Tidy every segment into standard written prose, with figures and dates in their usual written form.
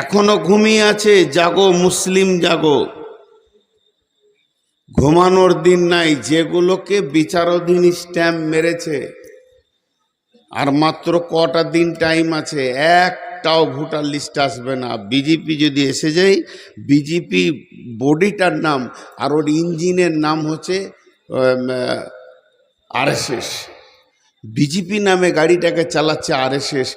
এখনো ঘুমিয়ে আছে, জাগো মুসলিম জাগো। ঘুমানোর দিন নাই। যেগুলোকে বিচারাধীন স্ট্যাম্প মেরেছে, আর মাত্র কটা দিন টাইম আছে, একটাও ভোটার লিস্ট আসবে না। বিজেপি যদি এসে যায়, বিজেপি বডিটার নাম আর ওর ইঞ্জিনের নাম হচ্ছে আরএসএস। বিজেপি নামে গাড়িটাকে চালাচ্ছে আরএসএস।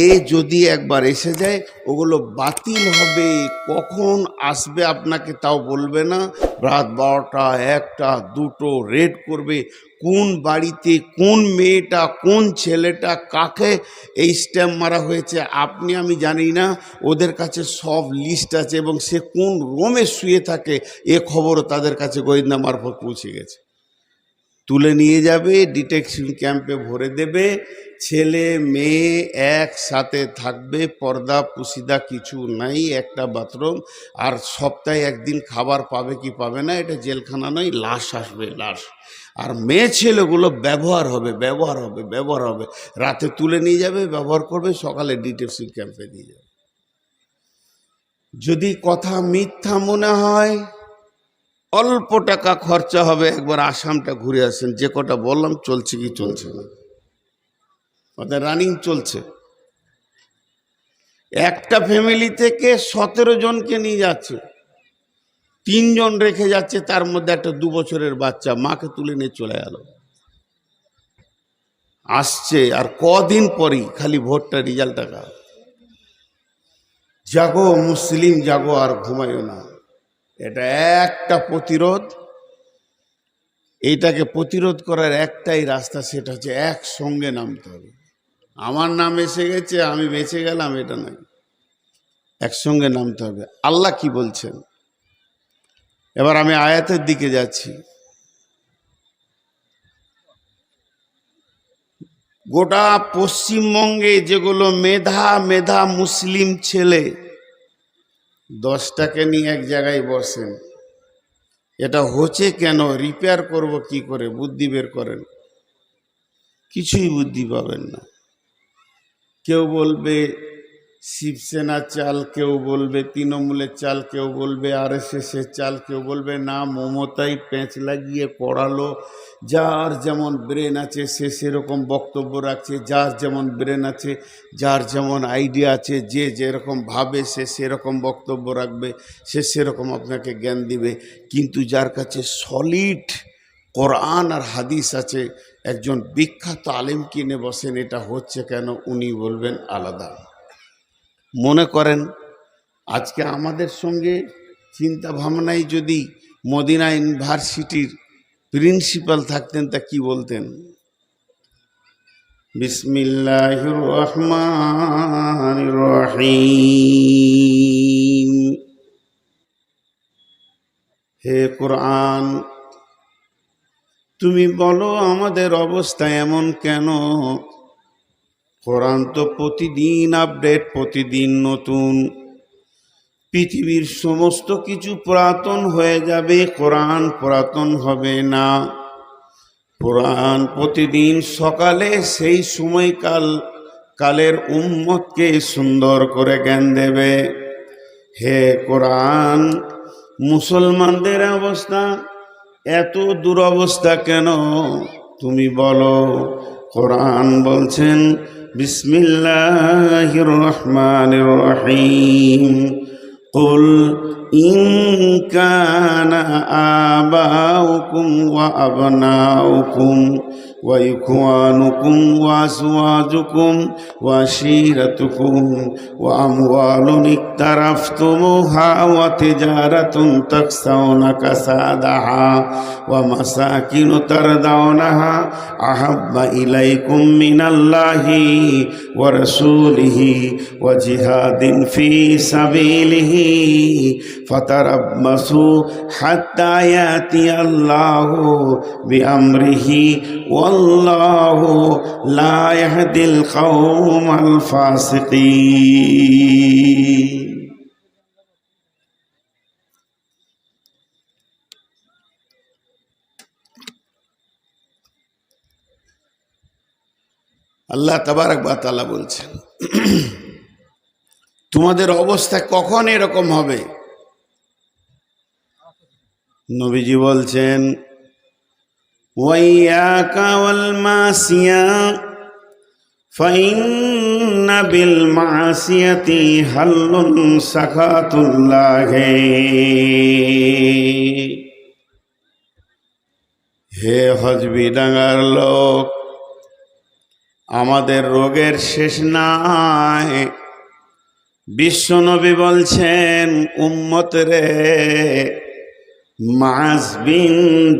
এ যদি একবার এসে যায়, ওগুলো বাতিল হবে। কখন আসবে আপনাকে তাও বলবে না। রাত 12টা, 1টা, 2টো রেড করবে। কোন বাড়িতে কোন মেয়েটা, কোন ছেলেটা, কাকে এই স্ট্যাম্প মারা হয়েছে আপনি আমি জানি না। ওদের কাছে সব লিস্ট আছে, এবং সে কোন রোমে শুয়ে থাকে এ খবরও তাদের কাছে গোয়েন্দা মারফত পৌঁছে গেছে। তুলে নিয়ে যাবে, ডিটেকশন ক্যাম্পে ভরে দেবে। ছেলে মেয়ে একসাথে থাকবে, পর্দা পুশিদা কিছু নাই, একটা বাথরুম। আর সপ্তাহে একদিন খাবার পাবে কি পাবে না, এটা জেলখানা নয়, লাশ আসবে, লাশ। আর মেয়ে ছেলেগুলো ব্যবহার হবে, ব্যবহার হবে, ব্যবহার হবে। রাতে তুলে নিয়ে যাবে, ব্যবহার করবে, সকালে ডিটেকশন ক্যাম্পে দিয়ে যাবে। যদি কথা মিথ্যা মনে হয়, অল্প টাকা খরচা হবে, একবার আসামটা ঘুরে আসেন। যে কটা বললাম চলছে কি চলছে না, ওদের রানিং চলছে। একটা ফ্যামিলি থেকে 17 জনকে নিয়ে যাচ্ছে, 3 জন রেখে যাচ্ছে, তার মধ্যে একটা 2 বছরের বাচ্চা। মাকে তুলে নিয়ে চলে গেল, আসছে আর কদিন পরই খালি ভোটটা রেজাল্ট টাকা। জাগো মুসলিম জাগো, আর ঘুমাইও না। এটা একটা প্রতিরোধ। এইটাকে প্রতিরোধ করার একটাই রাস্তা, সেটা হচ্ছে একসঙ্গে নামতে হবে। আমার নাম এসে গেছে, আমি বেঁচে গেলাম, এটা নয়। একসঙ্গে নামতে হবে। আল্লাহ কি বলছেন, এবার আমি আয়াতের দিকে যাচ্ছি। গোটা পশ্চিমবঙ্গে যেগুলো মেধা মেধা মুসলিম ছেলে, 10টাকে নিয়ে এক জায়গায় বসেন। এটা হচ্ছে কেন, রিপেয়ার করব কি করে, বুদ্ধি বের করেন। কিছুই বুদ্ধি পাবেন না। কেউ বলবে শিবসেনার চাল, কেউ বলবে তৃণমূলের চাল, কেউ বলবে আরএসএসের চাল, কেউ বলবে না মমতাই পেঁচ লাগিয়ে পড়ালো। যার যেমন ব্রেন আছে সে সেরকম বক্তব্য রাখছে, যার যেমন ব্রেন আছে, যার যেমন আইডিয়া আছে, যে যেরকম ভাবে সে সেরকম বক্তব্য রাখবে, সে সেরকম আপনাকে জ্ঞান দিবে। কিন্তু যার কাছে সলিড কোরআন আর হাদিস আছে, একজন বিখ্যাত আলেম কিনে বসেন, এটা হচ্ছে কেন, উনি বলবেন আলাদা। মনে করেন আজকে আমাদের সঙ্গে চিন্তা ভাবনায় যদি মদিনা ইউনিভার্সিটির প্রিন্সিপাল থাকতেন, তা কি বলতেন? বিসমিল্লাহির রহমানির রহিম। হে কোরআন, তুমি বলো আমাদের অবস্থা এমন কেন? কোরআন তো প্রতিদিন আপডেট, প্রতিদিন নতুন। পৃথিবীর সমস্ত কিছু পুরাতন হয়ে যাবে, কোরআন পুরাতন হবে না। কোরআন প্রতিদিন সকালে সেই কালের উম্মতকে সুন্দর করে জ্ঞান দেবে। হে কোরআন, মুসলমানদের অবস্থা এত দুরবস্থা কেন তুমি বলো। কোরআন বলছেন বিসমিল্লাহির রহমানির রহিম। কুল ইন কানা আবাউকুম ওয়া আবনাউকুম ওয়া ইখওয়ানুকুম ওয়া আজওয়াজুকুম ওয়া আশীরাতুকুম ওয়া আমওয়ালুন ইকতারাফতুমুহা ওয়া তিজারাতুন তাকসাউনা কাসাদাহা ওয়া মাসাকিনু তারদাউনাহা আহাব্বা ইলাইকুম মিনাল্লাহি ওয়া রাসূলিহি ওয়া জিহাদিন ফি সাবিলিহি ফাতারাব্বাসু হাত্তা ইয়াতিয়াল্লাহু বিআমরিহি ওয়াল্লাহু লা ইয়াহদিল কওমাল ফাসিকিন। আল্লাহ তাবারক ওয়া তাআলা বলছেন, তোমাদের অবস্থা কখন এরকম হবে? নবীজি বলছেন ওয়াইয়াকা ওয়াল মাসিয়া ফাইন্না বিল মাসিয়াতি হাল্লুন সাকাতুল্লাহি। হে হজবিডাঙ্গার লোক, আমাদের রোগের শেষ নাই। বিশ্বনবী বলছেন উম্মত রে, মাআজ বিন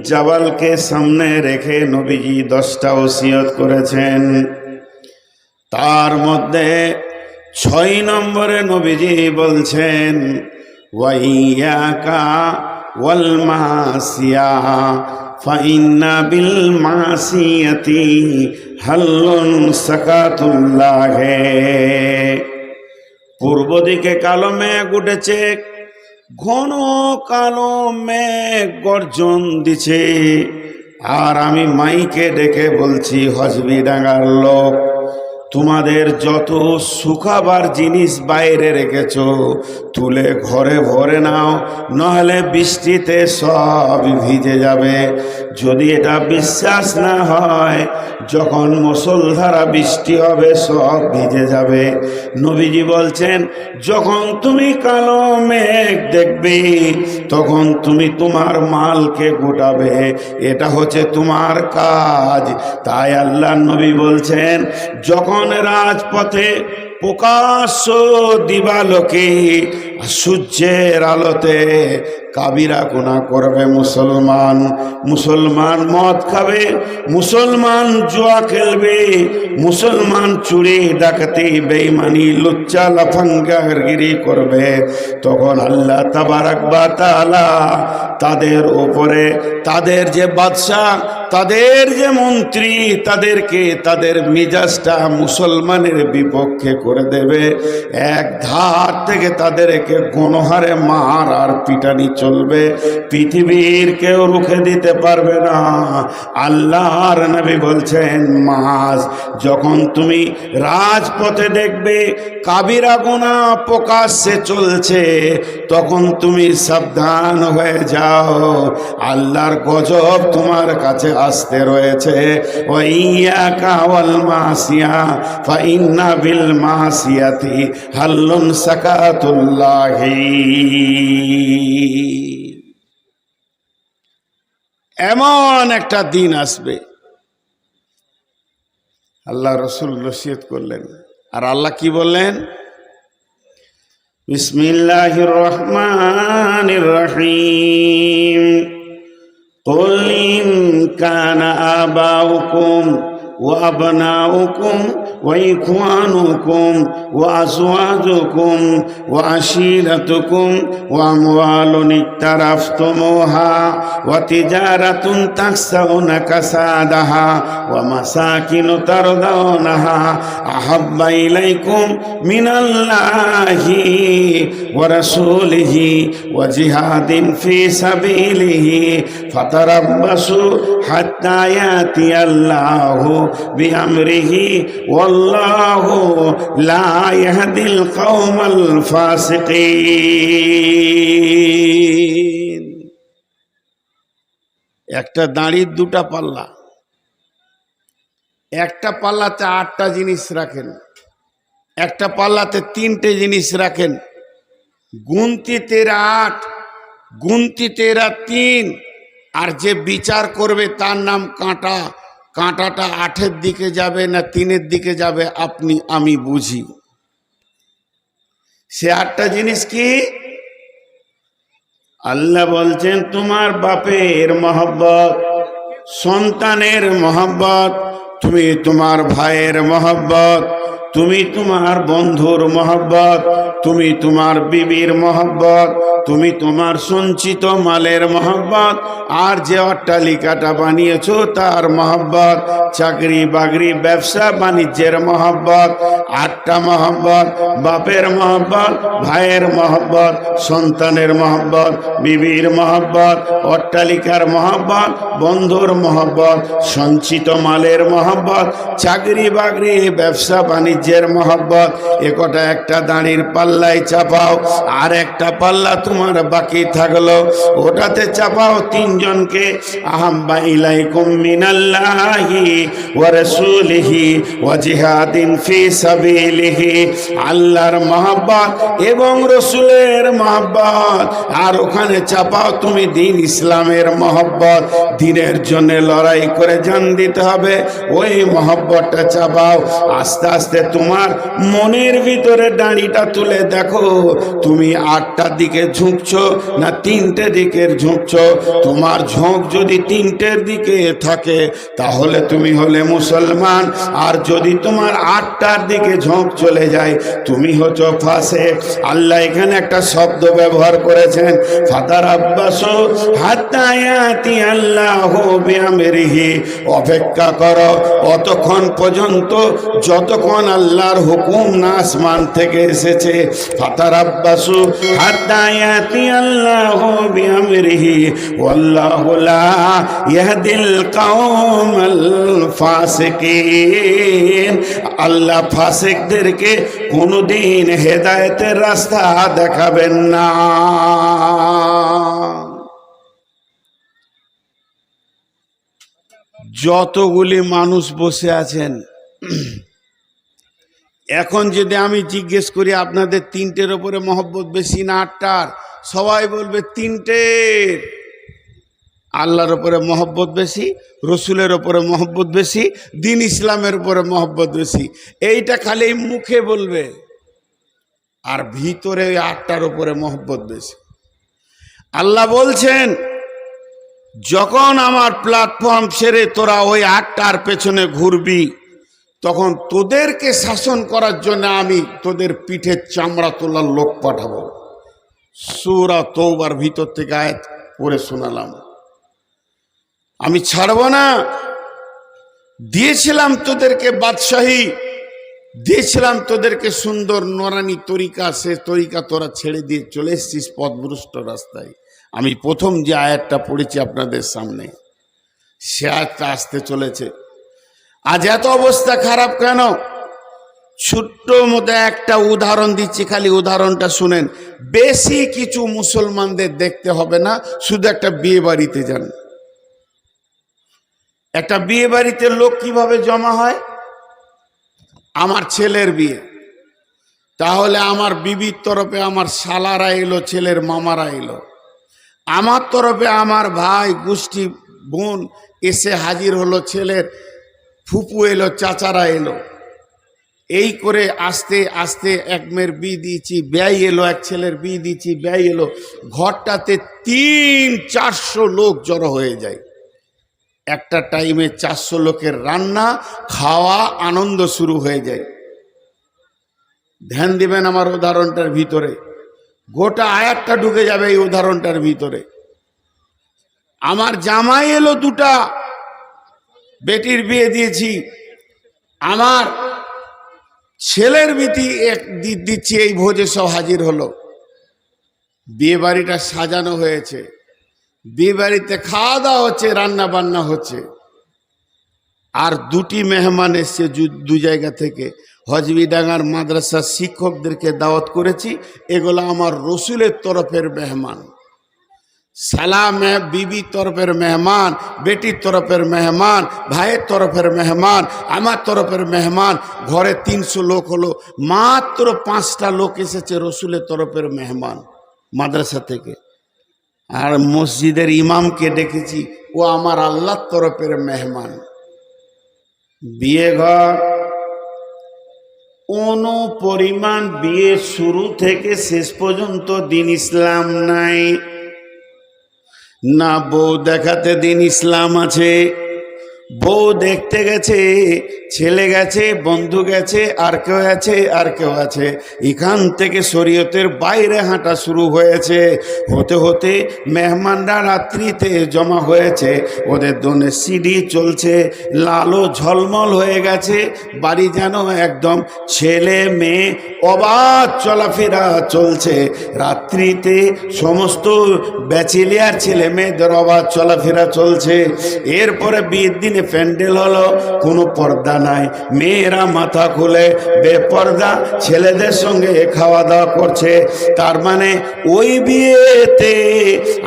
জাবালকে সামনে রেখে নবীজি 10টা ওসিয়ত করেছেন। তার মধ্যে 6 নম্বরে নবীজি বলছেন ওয়াইয়াকা ওয়াল মাসিয়া ফাইন্না বিল মাসিয়াতি হাল্লুন সাকাতুল্লাহি। পূর্ব দিকে কালো মেঘ উঠেছে, ঘন কালো মেঘ গর্জন দিছে, আর আমি মাইকে ডেকে বলছি হজবিডাঙ্গার লোক, তোমাদের যত শুকাবার জিনিস বাইরে রেখেছ তুলে ঘরে ভরে নাও, নাহলে বৃষ্টিতে সব ভিজে যাবে। যদি এটা বিশ্বাস না হয়, যখন মুষলধারা বৃষ্টি হবে সব ভিজে যাবে। নবীজি বলছেন যখন তুমি কালো মেঘ দেখবে তখন তুমি তোমার মালকে গোটাবে, এটা হচ্ছে তোমার কাজ। তাই আল্লাহ নবী বলছেন যখন রাজপথে প্রকাশ্য দিবালোকে সূর্যের আলোতে কাবিরা গুনাহ করবে মুসলমান, মুসলমান মদ খাবে, মুসলমান জুয়া খেলবে, মুসলমান চুরি ডাকাতি বেঈমানি লুচ্চা লাফাঙ্গাগিরি করবে, তখন আল্লাহ তাবারাক ওয়া তাআলা তাদের উপরে, তাদের যে বাদশা, তাদের যে মন্ত্রী, তাদেরকে তাদের মিজাজটা মুসলমানের বিপক্ষে করে দেবে। এক ধার থেকে তাদেরকে গণহারে মার আর পিটানি চলবে, পৃথিবীর কেউ রুখে দিতে পারবে না। আল্লাহর নবী বলছেন মাস যখন তুমি রাজপথে দেখবে কাবিরা গুনাহ প্রকাশ্যে চলছে, তখন তুমি সাবধান হয়ে যাও, আল্লাহর গজব তোমার কাছে আসতে রয়েছে। ওয়াইয়াকা ওয়াল মাসিয়া ফাইন্না বিল মাসিয়াতি হাল্লুন সাকাতুল্লাহি। এমন একটা দিন আসবে, আল্লাহ রসুল নসিহত করলেন, আর আল্লাহ কি বললেন? বিসমিল্লাহির রহমানির রহিম। কুল ইন কানা আবাউকুম وأبناؤكم وإخوانكم وأزواجكم وعشيرتكم وأموال اقترفتموها وتجارة تخشون كسادها ومساكن ترضونها أحب إليكم من الله ورسوله وجهاد في سبيله فتربصوا حتى يأتي الله بأمره والله لا يهدي القوم الفاسقين। একটা দাঁড়ির 2টা পাল্লা, একটা পাল্লাতে 8টা জিনিস রাখেন, একটা পাল্লাতে 3টে জিনিস রাখেন। গুনতি 13 8, গুনতি 13 3, আর যে বিচার করবে তার নাম কাঁটা। কাঁটাটা 8-এর দিকে যাবে না 3-এর দিকে যাবে আপনি আমি বুঝি। সে 8টা জিনিস কি? আল্লাহ বলছেন তোমার বাপের মহব্বত, সন্তানের মহব্বত, তুমি তোমার ভাইয়ের মহব্বত, তুমি তোমার বন্ধুর মহব্বত, তুমি তোমার বিবির মহব্বত, তুমি তোমার সঞ্চিত মালের মহব্বত, আর যে অট্টালিকাটা বানিয়েছো তার মহব্বত, চাকরি বাকরি ব্যবসা বাণিজ্যের মহব্বত, 8টা মহব্বত, বাপের মহব্বত, ভাইয়ের মহব্বত, সন্তানের মহব্বত, বিবির মহব্বত, অট্টালিকার মহব্বত, বন্ধুর মহব্বত, সঞ্চিত মালের মহব্বত, চাকরি বাকরি ব্যবসা বাণিজ্যের মহব্বত, একটা একটা দাঁড়ির পাল্লায় চাপাও, আর একটা পাল্লা তোমার বাকি থাকলো, ওটাতে চাপাও 3 জনকে। আহাব্বা ইলাইকুম মিনাল্লাহি ওয়া রাসূলিহি ওয়া জিহাদিন ফি সাবিলিহি, আল্লাহর মহব্বত এবং রসুলের মহব্বত, আর ওখানে চাপাও তুমি দিন ইসলামের মহব্বত, দিনের জন্য লড়াই করে জান দিতে হবে, ওই মহব্বতটা চাপাও। আস্তে আস্তে তোমার মনের ভিতরে দাঁড়িটা তুলে দেখো, তুমি 8টার দিকে ঝুঁকছো না 3টে দিকের ঝুঁকছো। তোমার ঝোঁক যদি 3টের দিকে থাকে তাহলে তুমি হলে মুসলমান, আর যদি তোমার 8টার দিকে ঝোঁক চলে যায় তুমি হচ্ছ ফাসিক। আল্লাহ এখানে একটা শব্দ ব্যবহার করেছেন, ফাতারাব্বাসু হাত্তা ইয়াতি আল্লাহু বিআমরিহি, অপেক্ষা করো অতক্ষণ পর্যন্ত যতক্ষণ আল্লাহর হুকুম না আসমান থেকে এসেছে। ফাতারাব্বাসু হাত্তা ইয়াতি আল্লাহু বিআমরিহি ওয়াল্লাহু লা ইয়াহদিল কওমাল ফাসিকিন, আল্লাহ ফাসিকদেরকে কোনদিন হেদায়েতের রাস্তা দেখাবেন না। যতগুলি মানুষ বসে আছেন, এখন যদি আমি জিজ্ঞেস করি আপনাদের 3টের ওপরে মহব্বত বেশি না 8টার, সবাই বলবে 3টের। আল্লাহর ওপরে মহব্বত বেশি, রসুলের ওপরে মহব্বত বেশি, দিন ইসলামের উপরে মহব্বত বেশি। এইটা খালি মুখে বলবে, আর ভিতরে 8টার উপরে মহব্বত বেশি। আল্লাহ বলছেন, যখন আমার প্ল্যাটফর্ম ছেড়ে তোরা ওই 8টার পেছনে ঘুরবি, তখন তোদেরকে শাসন করার জন্য আমি তোদের পিঠে চামড়া তোলার লোক পাঠাবো। সূরা তওবার ভিতর থেকে আয়াত পড়ে শোনালাম। আমি ছাড়ব না। দিয়েছিলাম তোদেরকে বাদশাহী, দিয়েছিলাম তোদেরকে সুন্দর নোরানি তরিকা, সে তরিকা তোরা ছেড়ে দিয়ে চলে এসেছিস পথভ্রষ্ট রাস্তায়। আমি প্রথম যে আয়াতটা পড়েছি আপনাদের সামনে, সে আয়াতটা আসতে চলেছে। আজ এত অবস্থা খারাপ কেন? ছোট্ট মতো একটা উদাহরণ দিচ্ছি, খালি উদাহরণটা শুনেন। বেশি কিছু মুসলমানদের দেখতে হবে না, শুধু একটা বিয়ে বাড়িতে যান। একটা বিয়ে বাড়িতে লোক কিভাবে জমা হয়? আমার ছেলের বিয়ে, তাহলে আমার বিবির তরফে আমার শালারা এলো, ছেলের মামারা এলো, আমার তরফে আমার ভাই গোষ্ঠী বোন এসে হাজির হলো, ছেলের ফুপু এলো, চাচারা এলো। এই করে আস্তে আস্তে এক মেয়ের বিয়ে দিয়েছি, ব্যয় এলো, এক ছেলের বিয়ে দিয়েছি, ব্যয় এলো। ঘরটাতে 300-400 লোক জড়ো হয়ে যায়। একটা টাইমে 400 লোকের রান্না খাওয়া আনন্দ শুরু হয়ে যায়। ধ্যান দিবেন আমার উদাহরণটার ভিতরে, গোটা আয়াতটা ঢুকে যাবে এই উদাহরণটার ভিতরে। আমার জামাই এলো, 2টা বেটির বিয়ে দিয়েছি, আমার ছেলের বিটি দিচ্ছি, এই ভোজে সব হাজির হলো। বিয়ে বাড়িটা সাজানো হয়েছে, বিয়ে বাড়িতে খাওয়া দাওয়া হচ্ছে, রান্না বান্না হচ্ছে। আর 2টি মেহমান এসছে 2 জায়গা থেকে। হজবিডাঙ্গার মাদ্রাসার শিক্ষকদেরকে দাওয়াত করেছি, এগুলো আমার রসুলের তরফের মেহমান। সালাম বিবির তরফের মেহমান, বেটির তরফের মেহমান, ভাইয়ের তরফের মেহমান, আমার তরফের মেহমান। ঘরে 300 লোক হলো, মাত্র 5টা লোক এসেছে রসুলের তরফের মেহমান মাদ্রাসা থেকে। আর মসজিদের ইমামকে ডেকেছি, ও আমার আল্লাহর তরফের মেহমান। বিয়ে ঘর কোনো পরিমাণ বিয়ে শুরু থেকে শেষ পর্যন্ত দিন ইসলাম নাই না, বউ দেখাতে দিন ইসলাম আছে, বউ দেখতে গেছে, ছেলে গেছে, বন্ধু গেছে, আর কেউ আছে, আর কেউ আছে। এখান থেকে শরীয়তের বাইরে হাঁটা শুরু হয়েছে। হতে হতে মেহমানরা রাত্রিতে জমা হয়েছে, ওদের দোনে সিঁড়ি চলছে, লালো ঝলমল হয়ে গেছে। বাড়ি যেন একদম ছেলে মেয়ে অবাধ চলাফেরা চলছে। রাত্রিতে সমস্ত ব্যাচেলিয়ার ছেলে মেয়েদের অবাধ চলাফেরা চলছে। এরপরে বিয়ের দিনে প্যান্ডেল হলো, কোনো পর্দা নাই, মেয়েরা মাথা খুলে বেপর্দা ছেলেদের সঙ্গে খাওয়া দাওয়া করছে। তার মানে ওই বিয়েতে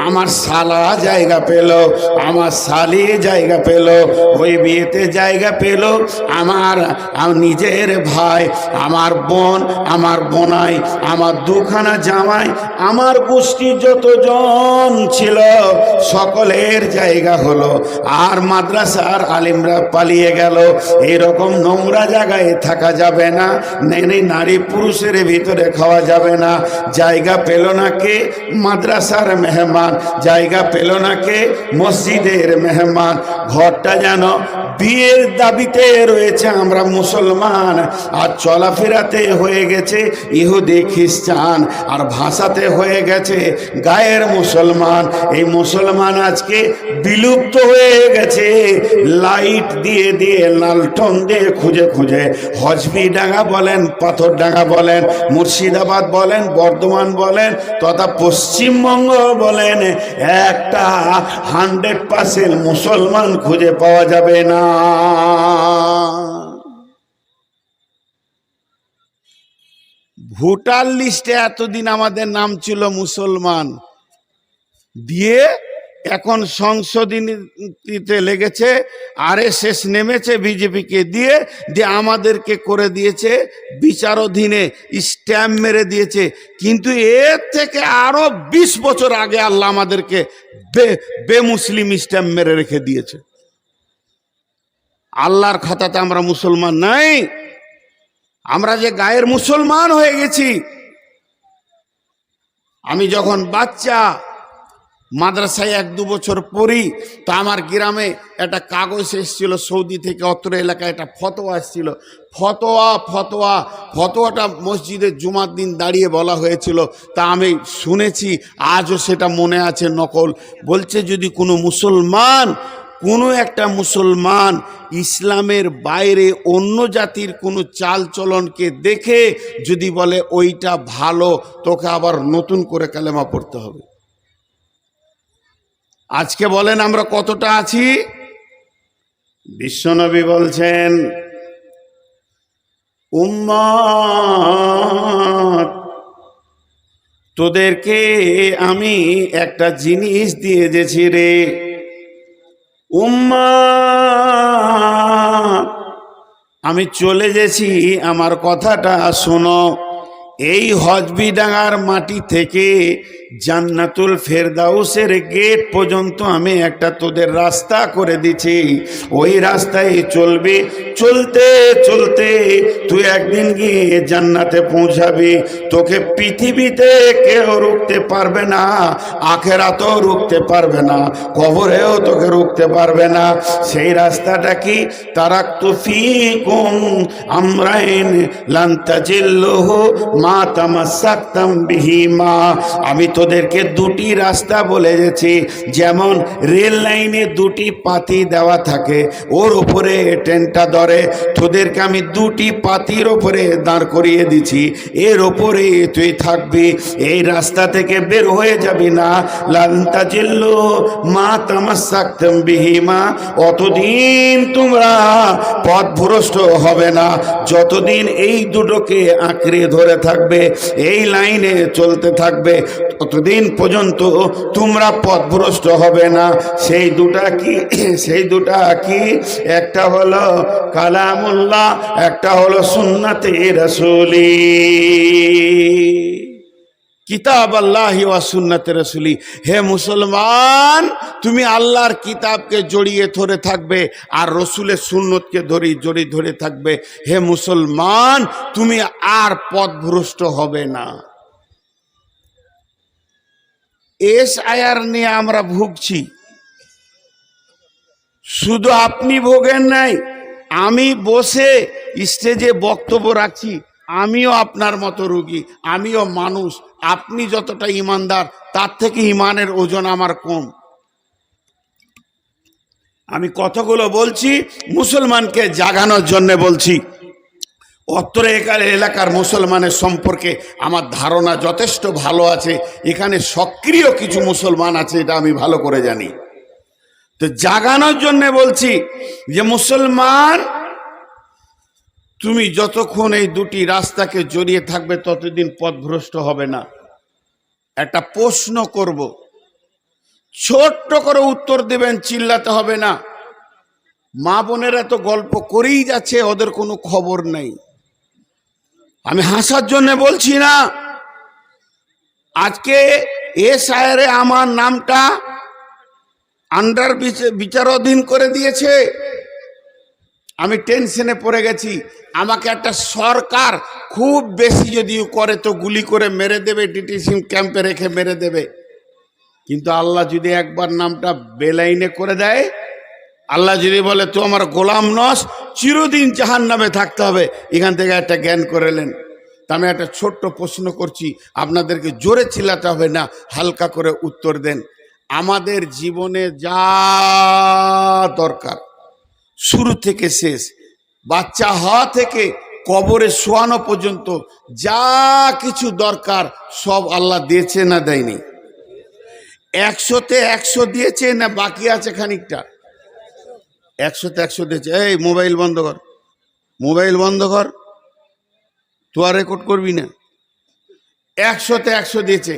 আমার শালা জায়গা পেল, আমার শালি জায়গা পেল, ওই বিয়েতে জায়গা পেল আমার নিজের ভাই, আমার বোন, আমার বোনাই, আমার দুখানা জামাই, আমার গোষ্ঠী যতজন ছিল সকলের জায়গা হলো। আর মাদ্রাসার আলিমরা পালিয়ে গেল। এরকম নোংরা জায়গায় থাকা যাবে না, নারী পুরুষের ভিতরে খাওয়া যাবে না। জায়গা পেল না কে? মাদ্রাসার মেহমান। জায়গা পেল না কে? মসজিদের মেহমান। ঘরটা যেন বিয়ের দাবিতে রয়েছে আমরা মুসলমান, আর চলাফেরাতে হয়ে গেছে ইহুদি খ্রিস্টান, আর ভাষাতে হয়ে গেছে গায়ের মুসলমান। এই মুসলমান আজকে বিলুপ্ত হয়ে গেছে। লাইট দিয়ে দিয়ে, লালটন দিয়ে খুঁজে খুঁজে, হজবিডাঙ্গা বলেন, পাথরডাঙ্গা বলেন, মুর্শিদাবাদ বলেন, বর্ধমান বলেন, তথা পশ্চিমবঙ্গ বলেন, একটা 100% মুসলমান খুঁজে পাওয়া যাবে না। ভোটার লিস্টে এতদিন আমাদের নাম ছিল মুসলমান, দিয়ে এখন সংশোধনীতে লেগেছে, আরএসএস নেমেছে বিজেপিকে দিয়ে দিয়ে আমাদেরকে করে দিয়েছে বিচারাধীনে, স্ট্যাম্প মেরে দিয়েছে। কিন্তু এর থেকে আরো 20 বছর আগে আল্লাহ আমাদেরকে বেমুসলিম স্ট্যাম্প মেরে রেখে দিয়েছে। আল্লাহর খাতাতে আমরা মুসলমান নাই। আমরা যে গায়ের মুসলমান হয়ে গেছি। আমি যখন বাচ্চা মাদ্রাসায় 1-2 বছর পড়ি, তা আমার গ্রামে একটা কাগজ এসেছিল সৌদি থেকে, অত্র এলাকায় একটা ফতোয়া এসেছিল। ফতোয়াটা মসজিদে জুমার দিন দাঁড়িয়ে বলা হয়েছিল, তা আমি শুনেছি, আজও সেটা মনে আছে নকল। বলছে যদি কোনো একটা মুসলমান ইসলামের বাইরে অন্য জাতির কোনো চাল চলনকে দেখে যদি বলে ওইটা ভালো, তোকে আবার নতুন করে কালেমা পড়তে হবে। আজকে বলেন আমরা কতটা আছি? বিশ্বনবী বলছেন, উম্মত, তোদেরকে আমি একটা জিনিস দিয়ে দিয়েছি রে উম্মত, আমি চলে গেছি, আমার কথাটা শোনো। এই হজবিডাঙ্গার মাটি থেকে জান্নাতুল ফেরদাউসের গেট পর্যন্ত আমি একটা তোদের রাস্তা করে দিছি। ওই রাস্তায় চলবি, চলতে চলতে তুই একদিন গিয়ে জান্নাতে পৌঁছাবি। তোকে পৃথিবীতে কেউ রুখতে পারবে না, আখেরাতেও রুখতে পারবে না, কবরেও তোকে রুখতে পারবে না। সেই রাস্তাটা কি? তারাকতু ফীকুম আমরাইন লান তাজিল্লুহু মা তামাসসাকতাম বিহিমা। আমি তোদেরকে 2টি রাস্তা বলে গেছি। যেমন রেল লাইনে 2টি পাতি দেওয়া থাকে, ওর উপরে ট্রেনটা ধরে, তোদেরকে আমি 2টি পাতির ওপরে দাঁড় করিয়ে দিছি, এর ওপরে তুই থাকবি, এই রাস্তা থেকে বের হয়ে যাবি না। লান তাজিল্লু মা তামাসসাকতাম বিহিমা, অতদিন তোমরা পথভ্রষ্ট হবে না, যতদিন এই দুটোকে আঁকড়ে ধরে থাকবে, এই লাইনে চলতে থাকবে, ততদিন পর্যন্ত তোমরা পথভ্রষ্ট হবে না। সেই দুটা কি? সেই দুটা কি? একটা হলো কালামুল্লাহ, একটা হলো সুন্নাতে রাসূলি, কিতাব আল্লাহি ওয়া সুন্নাতে রাসূলি। হে মুসলমান, তুমি আল্লাহর কিতাবকে জড়িয়ে ধরে থাকবে আর রসুলের সুন্নতকে জড়িয়ে ধরে থাকবে। হে মুসলমান, তুমি আর পথভ্রষ্ট হবে না। এসআইআর নিয়ে আমরা ভুগছি, শুধু আপনি ভোগেন নাই, আমি বসে স্টেজে বক্তব্য রাখছি, আমিও আপনার মতো রোগী, আমিও মানুষ। আপনি যতটা ইমানদার তার থেকে ইমানের ওজন আমার কম। আমি কথাগুলো বলছি মুসলমানকে জাগানোর জন্য বলছি। অত্র এলাকার মুসলমানের সম্পর্কে আমার ধারণা যথেষ্ট ভালো আছে। এখানে সক্রিয় কিছু মুসলমান আছে, এটা আমি ভালো করে জানি। তো জাগানোর জন্য বলছি যে মুসলমান, তুমি যতক্ষণ এই দুটি রাস্তাকে জড়িয়ে থাকবে ততদিন পথভ্রষ্ট হবে না। একটা প্রশ্ন করব, ছোট্ট করে উত্তর দেবেন, চিল্লাতে হবে না। মা বোনেরা তো গল্প করেই যাচ্ছে, ওদের কোনো খবর নেই। আমি হাসার জন্য বলছি না। আজকে এসআইআরে আমার নামটা আন্ডার বিচারাধীন করে দিয়েছে। আমি টেনশনে পড়ে গেছি। আমাকে একটা সরকার খুব বেশি যদিও করে তো গুলি করে মেরে দেবে, ডিটেনশন ক্যাম্পে রেখে মেরে দেবে। কিন্তু আল্লাহ যদি একবার নামটা বেলাইনে করে দেয়, আল্লাহ যদি বলে তো আমার গোলাম নস, চিরদিন জাহান্নামে থাকতে হবে, এখান থেকে একটা জ্ঞান করেলেন। তা আমি একটা ছোট্ট প্রশ্ন করছি, আপনাদেরকে জোরে চিল্লাতে হবে না, হালকা করে উত্তর দেন। আমাদের জীবনে যা দরকার শুরু থেকে শেষ, বাচ্চা হওয়া থেকে কবরে শোয়ানো পর্যন্ত যা কিছু দরকার সব আল্লাহ দিয়েছে না দেয়নি? 100-তে 100 দিয়েছে না বাকি আছে খানিকটা? 100-তে 100 দিয়েছে। এই মোবাইল বন্ধ কর, মোবাইল বন্ধ কর, তো আর রেকর্ড করবি না। 100-তে 100 দিয়েছে।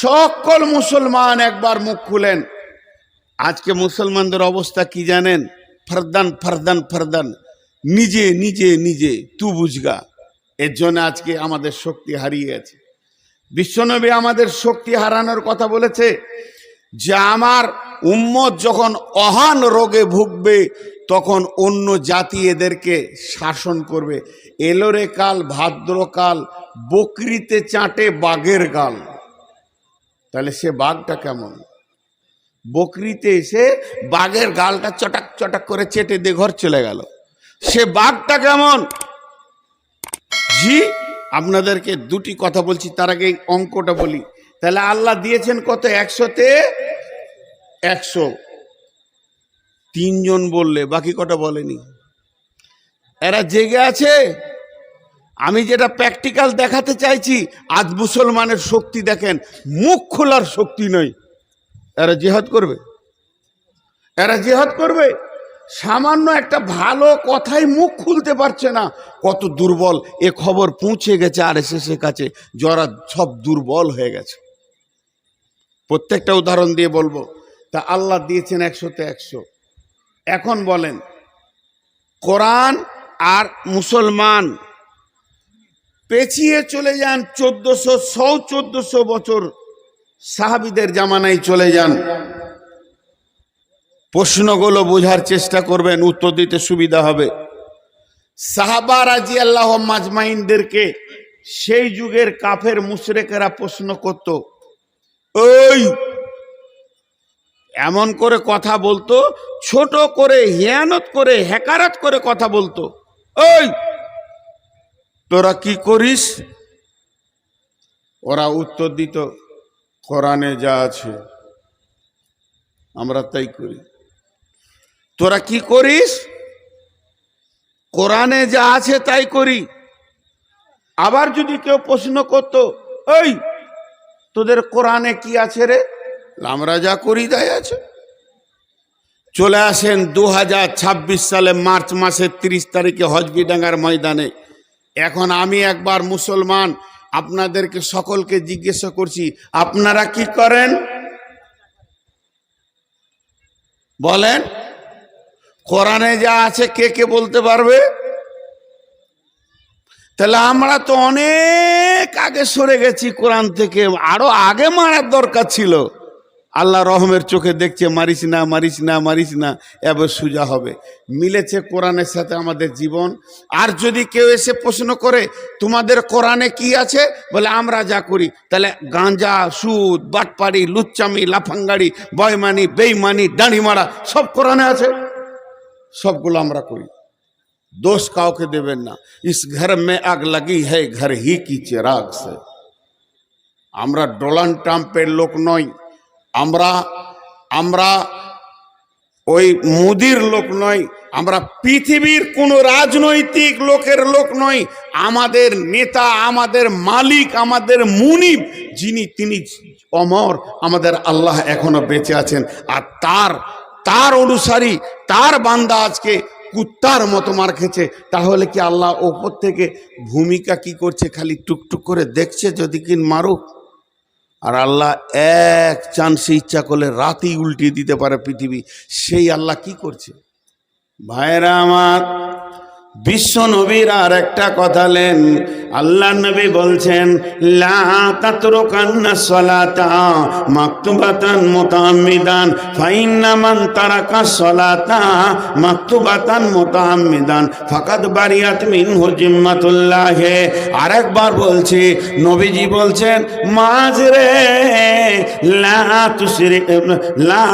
সকল মুসলমান একবার মুখ খুলেন। আজকে মুসলমানদের অবস্থা কি জানেন? ফরদান ফরদান ফরদান, নিজে নিজে নিজে তু বুঝগা। এর জন্য আজকে আমাদের শক্তি হারিয়ে গেছে। বিশ্বনবী আমাদের শক্তি হারানোর কথা বলেছে যে আমার উম্মত যখন অহান রোগে ভুগবে তখন অন্য জাতি এদেরকে শাসন করবে। এলোরে কাল ভাদ্রকাল, বকরিতে চাটে বাঘের গাল। তাহলে সে বাঘটা কেমন? বকরিতে এসে বাঘের গালটা চটাক চটাক করে চেটে দিয়ে ঘর চলে গেল। সে বাঘটা কেমন? জি, আপনাদেরকে দুটি কথা বলছি, তার আগে অঙ্কটা বলি। তাহলে আল্লাহ দিয়েছেন কত? 100-তে 100। 3 জন বললে, বাকি কটা বলেনি। এরা জেগে আছে। আমি যেটা প্র্যাকটিক্যাল দেখাতে চাইছি, আজ মুসলমানের শক্তি দেখেন, মুখ খোলার শক্তি নয়। এরা জিহাদ করবে, এরা জিহাদ করবে। সামান্য একটা ভালো কথাই মুখ খুলতে পারছে না, কত দুর্বল। এ খবর পৌঁছে গেছে আরএসএসের কাছে, যারা সব দুর্বল হয়ে গেছে। প্রত্যেকটা উদাহরণ দিয়ে বলবো। তা আল্লাহ দিয়েছেন 100-তে 100। এখন বলেন, কোরআন আর মুসলমান পেছিয়ে চলে যান 1400 বছর, সাহাবীদের জামানায় চলে যান। প্রশ্নগুলো বোঝার চেষ্টা করবেন, উত্তর দিতে সুবিধা হবে। সাহাবা রাদিয়াল্লাহু মাজমাইনদেরকে সেই যুগের কাফের মুশরিকেরা প্রশ্ন করত, ওই এমন করে কথা বলতো, ছোট করে হিয়ানত করে হেকারত করে কথা বলতো, ওই তোরা কি করিস? ওরা উত্তর দিত, কোরআনে যা আছে আমরা তাই করি। তোরা কি করিস? কোরআনে যা আছে তাই করি। আবার যদি কেউ প্রশ্ন করত, ওই তোদের কোরআনে কি আছে রে? আমরা যা করি তাই আছে। চলে আসেন 2026 সালে মার্চ মাসের 30 তারিখে হজবিডাঙ্গার ময়দানে। এখন আমি একবার মুসলমান আপনাদেরকে সকলকে জিজ্ঞাসা করছি, আপনারা কি করেন? বলেন, কোরআনে যা আছে কে কে বলতে পারবে? তাহলে আমরা তো অনেক আগে সরে গেছি কোরআন থেকে, আরো আগে মারার দরকার ছিল। আল্লাহ রহমের চোখে দেখছে, মারিস না মারিস না মারিস না, এবার সোজা হবে। মিলেছে কোরআনের সাথে আমাদের জীবন। আর যদি কেউ এসে প্রশ্ন করে তোমাদের কোরআনে কি আছে, বলে আমরা যা করি, তাহলে গাঁজা, সুদ, বাটপাড়ি, লুচ্চামি, লাফাঙ্গাড়ি, বয়মানি, বেইমানি, দাড়ি মারা সব কোরআনে আছে, সবগুলো আমরা করি। দোষ কাউকে দেবেন না। ইস ঘর মে আগ লাগি হ্যায় ঘর হি কি চিরাগ সে। আমরা ডোনাল্ড ট্রাম্পের লোক নই, আমরা ওই মোদির লোক নই, আমরা পৃথিবীর কোন রাজনৈতিক লোকের লোক নই। আমাদের নেতা, আমাদের মালিক, আমাদের মুনিব যিনি, তিনি অমর, আমাদের আল্লাহ এখনো বেঁচে আছেন। আর তার অনুসারী, তার বান্দা আজকে কুত্তার মতো মার খেছে। তাহলে কি আল্লাহ ওপর থেকে ভূমিকা কি করছে? খালি টুকটুক করে দেখছে যদি কিন মারুক। আর আল্লাহ এক চান্সে ইচ্ছা করলে রাতেই উল্টিয়ে দিতে পারে পৃথিবী। সেই আল্লাহ কি করছে? ভাইরা আমার, বিশ্ব নবীর আর একটা কথা লেন। আল্লাহ নবী বলছেন, লা তাতরুকান্না সলাতা মাকতুবাতান মুতাআম্মিদান ফাইন্না মান তারাকা সলাতা মাকতুবাতান মুতাআম্মিদান ফাকাদ বারিয়াত মিনহু জিম্মাতুল্লাহ। আরেকবার বলছি, নবীজি বলছেন, মাঝরে লা তুশরিক লা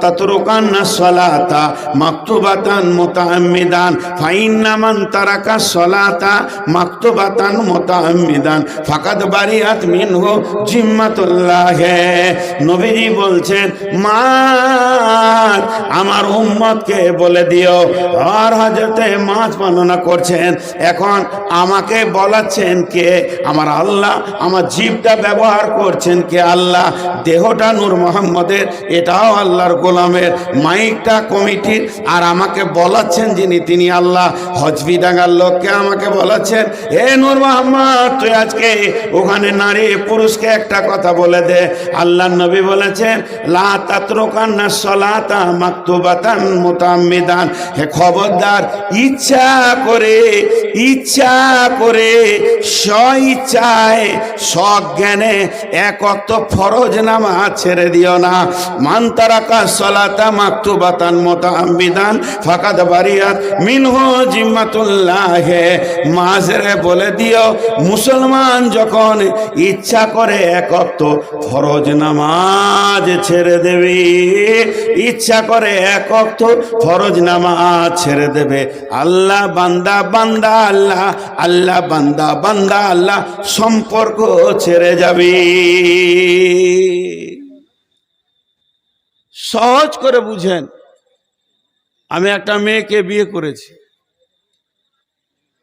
তাতরুকান্না সলাতা মাকতুবাতান মুতাআম্মিদান ফাইন্না মান তারাকা সলাতা মাকতুবাতান মুতাআম্মিদান ফাকাদ বারিয়াত মিনহু জিম্মাতুল্লাহ। নবীজি বলছেন, মা আমার উম্মতকে বলে দিও। আর হযরতে মাছ বর্ণনা করছেন, এখন আমাকে বলাচ্ছেন কে? আমার আল্লাহ। আমার জিভটা ব্যবহার করছেন কে? আল্লাহ। দেহটা নূর মোহাম্মদের, এটাও আল্লাহর গোলামের। মাইকটা কমিটির, আর আমাকে বলাচ্ছেন যিনি, তিনি আল্লাহ। হজবিডাঙ্গার লোককে আমাকে বলাচ্ছেন, এ নূর মোহাম্মদ, তুই আজকে ওখানে নারী পুরুষকে একটা কথা বলে দে। আল্লাহ নবী বলেছেন, লা তাতরুকান্না সলাতা মাকতুবাতান মুতাআম্মিদান। হে খবরদার, ইচ্ছা করে স্বইচ্ছায় সজ্ঞানে এক ওয়াক্ত ফরজ নামাজ ছেড়ে দিও না। মান তারাকা সলাতা মাকতুবাতান মুতাআম্মিদান ফাকাদ বারিয়াত মিনহু জিম্মাতুল্লাহ। মাঝরে বলে দিও, মুসলমান যখন ইচ্ছা করে এক ওয়াক্ত ফরজ নামাজ ছেড়ে দেবে, ইচ্ছা করে এক ওয়াক্ত ফরজ নামাজ ছেড়ে দেবে, আল্লাহ বান্দা বান্দা আল্লাহ, আল্লাহ বান্দা বান্দা আল্লাহ সম্পর্ক ছেড়ে যাবে। সহজ করে বুঝেন। আমি একটা মেয়েকে বিয়ে করেছি,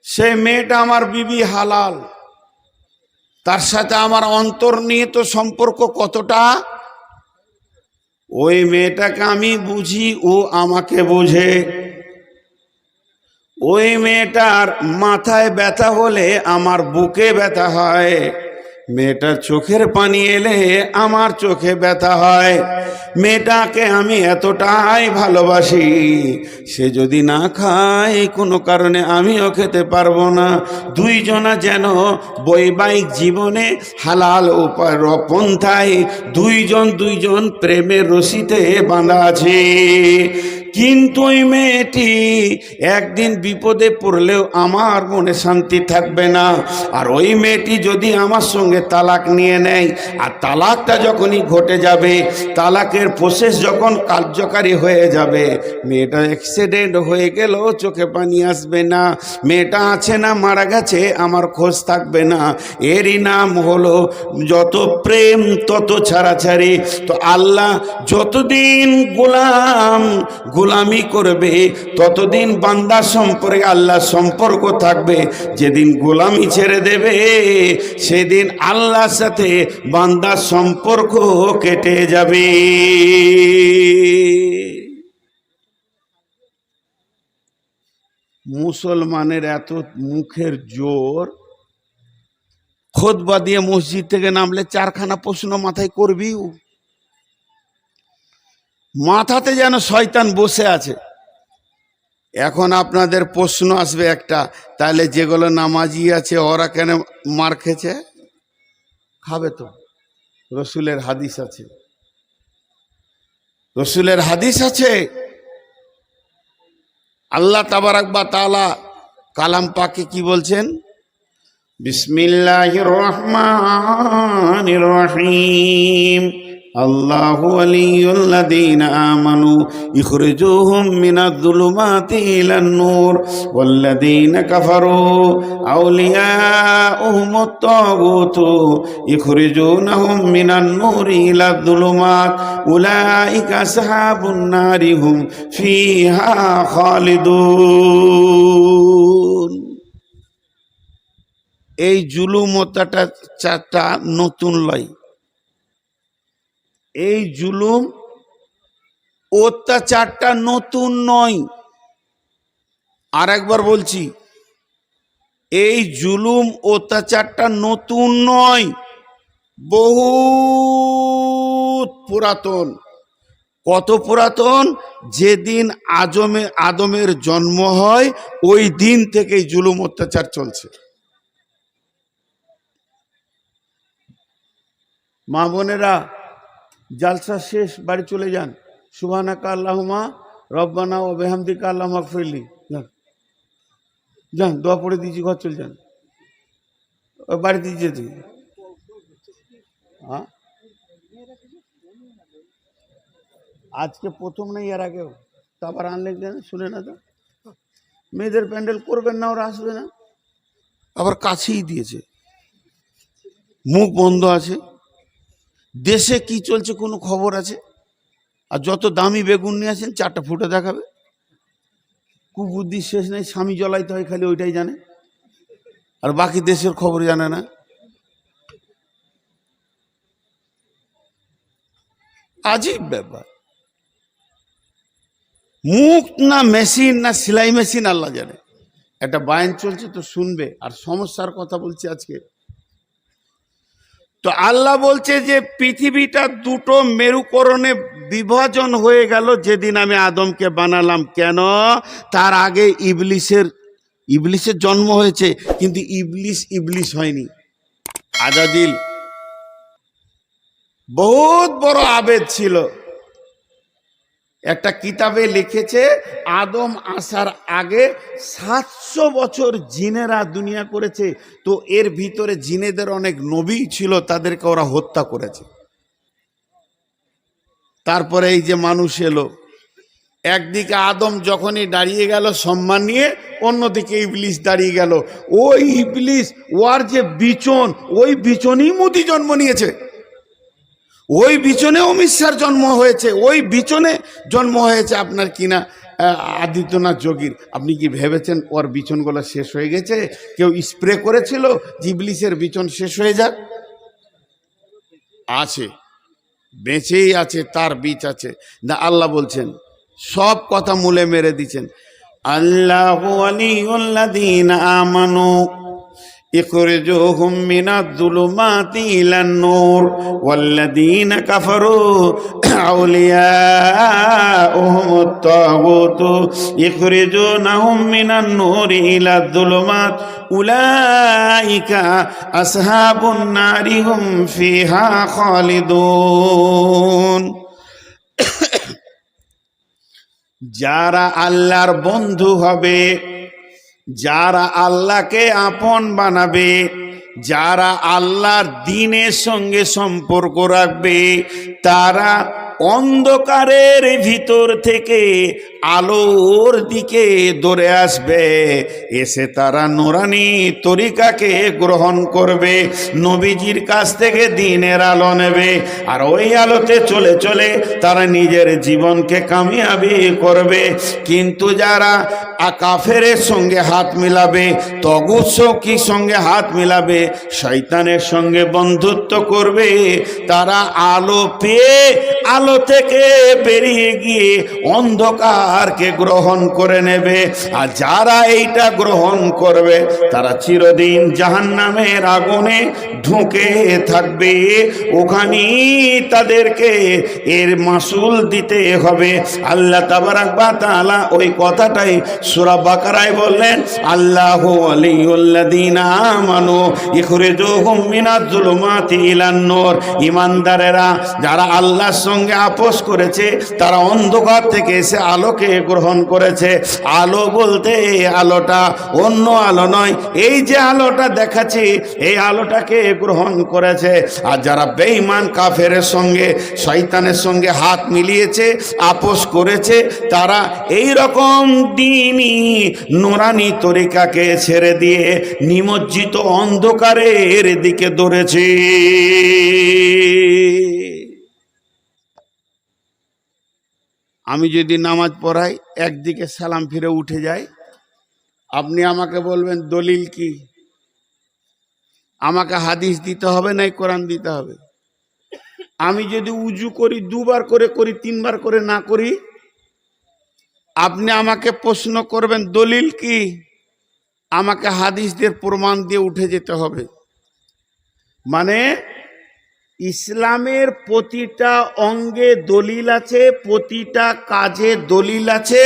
সেই মেয়েটা আমার বিবি হালাল, তার সাথে আমার অন্তর্নিহিত সম্পর্ক কতটা, ওই মেয়েটাকে আমি বুঝি, ও আমাকে বোঝে। ওই মেয়েটার মাথায় ব্যথা হলে আমার বুকে ব্যথা হয়, মেয়েটার চোখের পানি এলে আমার চোখে ব্যথা হয়। মেয়েটাকে আমি এতটাই ভালোবাসি, সে যদি না খায় কোনো কারণে আমিও খেতে পারবো না। দুইজনা যেন বৈবাহিক জীবনে হালাল উপায় পন্থায় দুইজন প্রেমের রশিতে বাঁধা আছে। কিন্তু ওই মেয়েটি একদিন বিপদে পড়লেও আমার মনে শান্তি থাকবে না। আর ওই মেয়েটি যদি আমার সঙ্গে তালাক নিয়ে নেয়, আর তালাকটা যখনই ঘটে যাবে, তালাকের প্রসেস যখন কার্যকারী হয়ে যাবে, মেয়েটা অ্যাক্সিডেন্ট হয়ে গেলেও চোখে পানি আসবে না, মেয়েটা আছে না মারা গেছে আমার খোঁজ থাকবে না। এরই নাম হলো যত প্রেম তত ছাড়াছাড়ি। তো আল্লাহ যতদিন গোলামি করবে, ততদিন বান্দা সম্পর্কে আল্লাহ সম্পর্ক থাকবে। যেদিন গোলামি ছেড়ে দেবে, সেদিন আল্লাহর সাথে বান্দার সম্পর্ক কেটে যাবে। মুসলমানের এত মুখের জোর, খুতবা দিয়ে মসজিদ থেকে নামলে চারখানা প্রশ্ন মাথায় করবি, মাথাতে যেন শয়তান বসে আছে। এখন আপনাদের প্রশ্ন আসবে একটা, তাহলে যেগুলো নামাজি আছে ওরা কেন মার খেছে? খাবে তো, রসুলের হাদিস আছে, রসুলের হাদিস আছে। আল্লাহ তাবারাক ওয়া তাআলা কালাম পাকে কি বলছেন? বিসমিল্লাহির রহমানির রহিম। আল্লাহু ওয়ালিয়ুল্লাযীনা আমানু ইখরিজুহুম মিনাজ-যুলুমাতি ইলান-নূর ওয়াল্লাযীনা কাফারু আউলিয়াউহুমুত-তাগুতু ইখরিজুনাহুম মিনান-নূরি ইলাজ-যুলুমাত উলাইকা আসহাবুন নারি হুম ফিহা খালিদুন। এই জুলুম চারটা নতুন লয়, এই জুলুম অত্যাচারটা নতুন নয়। আর একবার বলছি, এই জুলুম অত্যাচারটা নতুন নয়, বহুত পুরাতন। কত পুরাতন? যেদিন আদমের জন্ম হয় ওই দিন থেকেই জুলুম অত্যাচার চলছে। মা বোনেরা, জালসা শেষ, বাড়ি চলে যান। সুবহানাকা আল্লাহুম্মা রব্বানা ওয়া বিহামদিকা আল্লাহুম্মা গফিরলি। যান, দোয়া পড়ে দিয়েছি, ঘর চলে যান। ওই বাড়িতে যেতে। হ্যাঁ, আজকে প্রথম নেই, এর আগেও তো আবার আনলে শুনে না তো। মেয়েদের প্যান্ডেল করবেন না, ওরা আসবে না। আবার কাছেই দিয়েছে, মুখ বন্ধ আছে। দেশে কি চলছে কোনো খবর আছে? আর যত দামি বেগুন নিয়ে আসেন চারটা ফুটে দেখাবে। কুবুদ্ধির শেষ নেই, স্বামী জ্বলাইতে হয় খালি ওইটাই জানে, আর বাকি দেশের খবর জানে না। আজীব ব্যাপার। মুখ না মেশিন না সেলাই মেশিন আল্লাহ জানে। একটা বায়ান চলছে তো শুনবে, আর সমস্যার কথা বলছি আজকে। তো আল্লাহ বলছে যে পৃথিবীটা দুটো মেরুকরণে বিভাজন হয়ে গেল যেদিন আমি আদমকে বানালাম। কেন? তার আগে ইবলিসের জন্ম হয়েছে, কিন্তু ইবলিস হয়নি। আজাদিল বহুত বড় আবেদ ছিল। একটা কিতাবে লিখেছে আদম আসার আগে 700 বছর জিনেরা দুনিয়া করেছে। তো এর ভিতরে জিনেদের অনেক নবী ছিল, তাদেরকে ওরা হত্যা করেছে। তারপরে এই যে মানুষ এলো, একদিকে আদম যখনই দাঁড়িয়ে গেল সম্মান নিয়ে, অন্যদিকে ইবলিস দাঁড়িয়ে গেল। ওই ইবলিস, ওর যে বিচন, ওই বিচনই মুদি জন্ম নিয়েছে। ওই বিচনে অমিত জন্ম হয়েছে, ওই বিচনে জন্ম হয়েছে আপনার কিনা আদিত্যনাথ যোগীর। আপনি কি ভেবেছেন ওর বিচনগুলো শেষ হয়ে গেছে? কেউ স্প্রে করেছিল ইবলিসের বিচন শেষ হয়ে যাক? আছে, বেঁচেই আছে, তার বীজ আছে না। আল্লাহ বলছেন, সব কথা মূলে মেরে দিচ্ছেন। আল্লাহু ওয়ালিয়ুল্লাযীনা আমানু ইখরিজুহুম মিনাজ-যুলুমাতি ইলান-নূর ওয়াল্লাযীনা কাফারু আউলিয়াউহুমুত-তাগুতু ইখরিজুনাহুম মিনান-নূরি ইলাজ-যুলুমাত উলাইকা আসহাবুন নারি হুম ফিহা খালিদুন। যারা আল্লাহর বন্ধু হবে, যারা আল্লাহকে আপন বানাবে, যারা আল্লাহর দ্বীনের সঙ্গে সম্পর্ক রাখবে, তারা অন্ধকারের ভিতর থেকে আলোর দিকে দৌড়ে আসবে, এসে তারা নুরানি তরিকাকে গ্রহণ করবে, নবীজির কাছ থেকে দ্বীনের আলো নেবে, আর ওই আলোতে চলে চলে তারা নিজের জীবনকে কামিয়াবি করবে। কিন্তু যারা কাফেরের সঙ্গে হাত মিলাবে, তগুত শৌকির সঙ্গে হাত মিলাবে, শয়তানের সঙ্গে বন্ধুত্ব করবে, তারা আলো পেয়ে আলো থেকে বেরিয়ে গিয়ে অন্ধকারকে গ্রহণ করে নেবে। আর যারা এইটা গ্রহণ করবে তারা চিরদিন জাহান্নামের আগুনে ঢুকে থাকবে, ওখানেই তাদেরকে এর মাসুল দিতে হবে। আল্লাহ তাবারাক ওয়া তাআলা ওই কথাটাই সূরা বাকারায় বললেন, আল্লাহু ওয়ালিয়ুল্লাযীনা আমানু ইখরিজুহুম মিনাজ যুলুমাতি ইলান নূর। ঈমানদারেরা যারা আল্লাহর সঙ্গে আপোষ করেছে তারা অন্ধকার থেকে এসে আলোকে গ্রহণ করেছে। আলো বলতে এই আলোটা অন্য আলো নয়, এই যে আলোটা দেখাচ্ছি এই আলোটাকে গ্রহণ করেছে। আর যারা বেঈমান কাফেরের সঙ্গে শয়তানের সঙ্গে হাত মিলিয়েছে, আপোষ করেছে, তারা এই রকম দ্বীনি নুরানি তরিকাকে ছেড়ে দিয়ে নিমজ্জিত অন্ধকারের দিকে দৌড়েছে। আমি যদি নামাজ পড়াই, একদিকে সালাম ফিরে উঠে যাই, আপনি আমাকে বলবেন দলিল কি? আমাকে হাদিস দিতে হবে না কোরআন দিতে হবে? আমি যদি উজু করি, দুবার করে করি, তিনবার করে না করি, আপনি আমাকে প্রশ্ন করবেন দলিল কি? আমাকে হাদিসদের প্রমাণ দিয়ে উঠে যেতে হবে। মানে ইসলামের প্রতিটা অঙ্গে দলিল আছে, প্রতিটা কাজে দলিল আছে।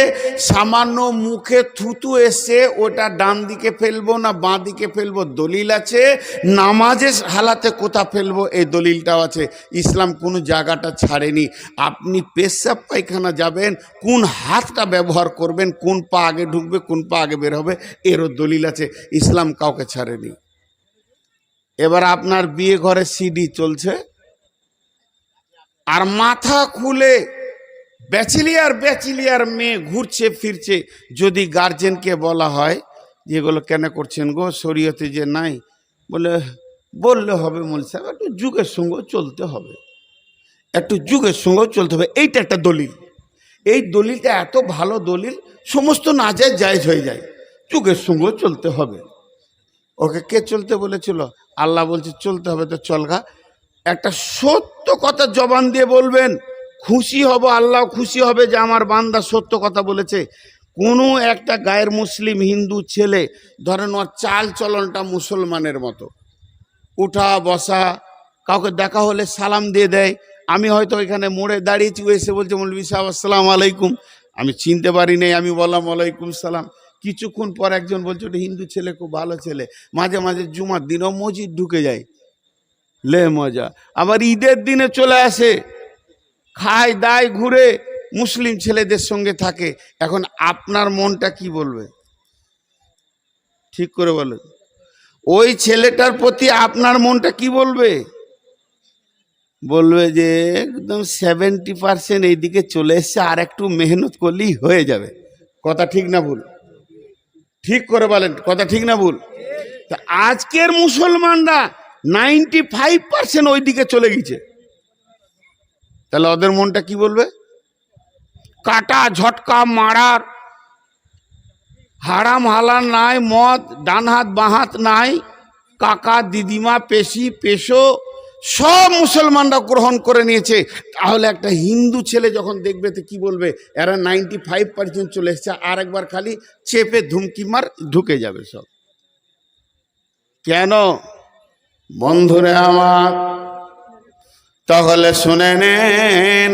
সামান্য মুখে থুতু এসে ওটা ডান দিকে ফেলবো না বাঁ দিকে ফেলবো দলিল আছে। নামাজের হালাতে কোথা ফেলবো এই দলিলটাও আছে। ইসলাম কোনো জায়গাটা ছাড়েনি। আপনি পেশাব পায়খানা যাবেন, কোন হাতটা ব্যবহার করবেন, কোন পা আগে ঢুকবে কোন পা আগে বের হবে, এরও দলিল আছে। ইসলাম কাউকে ছাড়েনি। এবার আপনার বিয়ে ঘরে সিডি চলছে আর মাথা খুলে ব্যাচিলিয়ার মেয়ে ঘুরছে ফিরছে। যদি গার্জেনকে বলা হয় যে এগুলো কেন করছেন গো, শরীয়তে যে নাই, বললে হবে মৌলভী সাহেব একটু যুগের সঙ্গে চলতে হবে, একটু যুগের সঙ্গেও চলতে হবে। এইটা একটা দলিল। এই দলিলটা এত ভালো দলিল, সমস্ত নাজায়েজ জায়েজ হয়ে যায়। যুগের সঙ্গেও চলতে হবে। ওকে কে চলতে বলেছিল? আল্লাহ বলছে চলতে হবে, তো চলগা। একটা সত্য কথা জবান দিয়ে বলবেন, খুশি হব, আল্লাহ খুশি হবে যে আমার বান্দা সত্য কথা বলেছে। কোনো একটা গায়ের মুসলিম হিন্দু ছেলে, ধরেন ওর চাল চলনটা মুসলমানের মতো, উঠা বসা, কাউকে দেখা হলে সালাম দিয়ে দেয়। আমি হয়তো ওইখানে মোড়ে দাঁড়িয়েছি, এসে বলছে মৌলভী সাহেব আসসালামু আলাইকুম, আমি চিনতে পারি নাই, আমি বললাম ওয়ালাইকুম সালাম। কিছুক্ষণ পর একজন বলছে ওটা হিন্দু ছেলে, খুব ভালো ছেলে, মাঝে মাঝে জুমার দিনও মসজিদ ঢুকে যায়, লে মজা। আবার ঈদের দিনে চলে আসে, খায় দায় ঘুরে, মুসলিম ছেলেদের সঙ্গে থাকে। এখন আপনার মনটা কি বলবে? ঠিক করে বলেন, ওই ছেলেটার প্রতি আপনার মনটা কি বলবে? বলবে যে একদম 70% এইদিকে চলে এসছে, আর একটু মেহনত করলেই হয়ে যাবে। কথা ঠিক না ভুল? ঠিক করে বলেন, কথা ঠিক না ভুল? তা আজকের মুসলমানরা 95% ওই দিকে চলে গেছে। তাহলে ওদের মনটা কি বলবে? কাটা ঝটকা মারার, হারাম হালাল নাই, মদ ডান হাত বাঁ হাত নাই, কাকা দিদিমা পেশি পেশো সব মুসলমানরা গ্রহণ করে নিয়েছে। তাহলে একটা হিন্দু ছেলে যখন দেখবে তো কি বলবে? এরা 95% চলে এসছে, আর একবার খালি চেপে ধুমকি মার ঢুকে যাবে সব। কেন বন্ধুরে আমার? তাহলে শুনে নেন,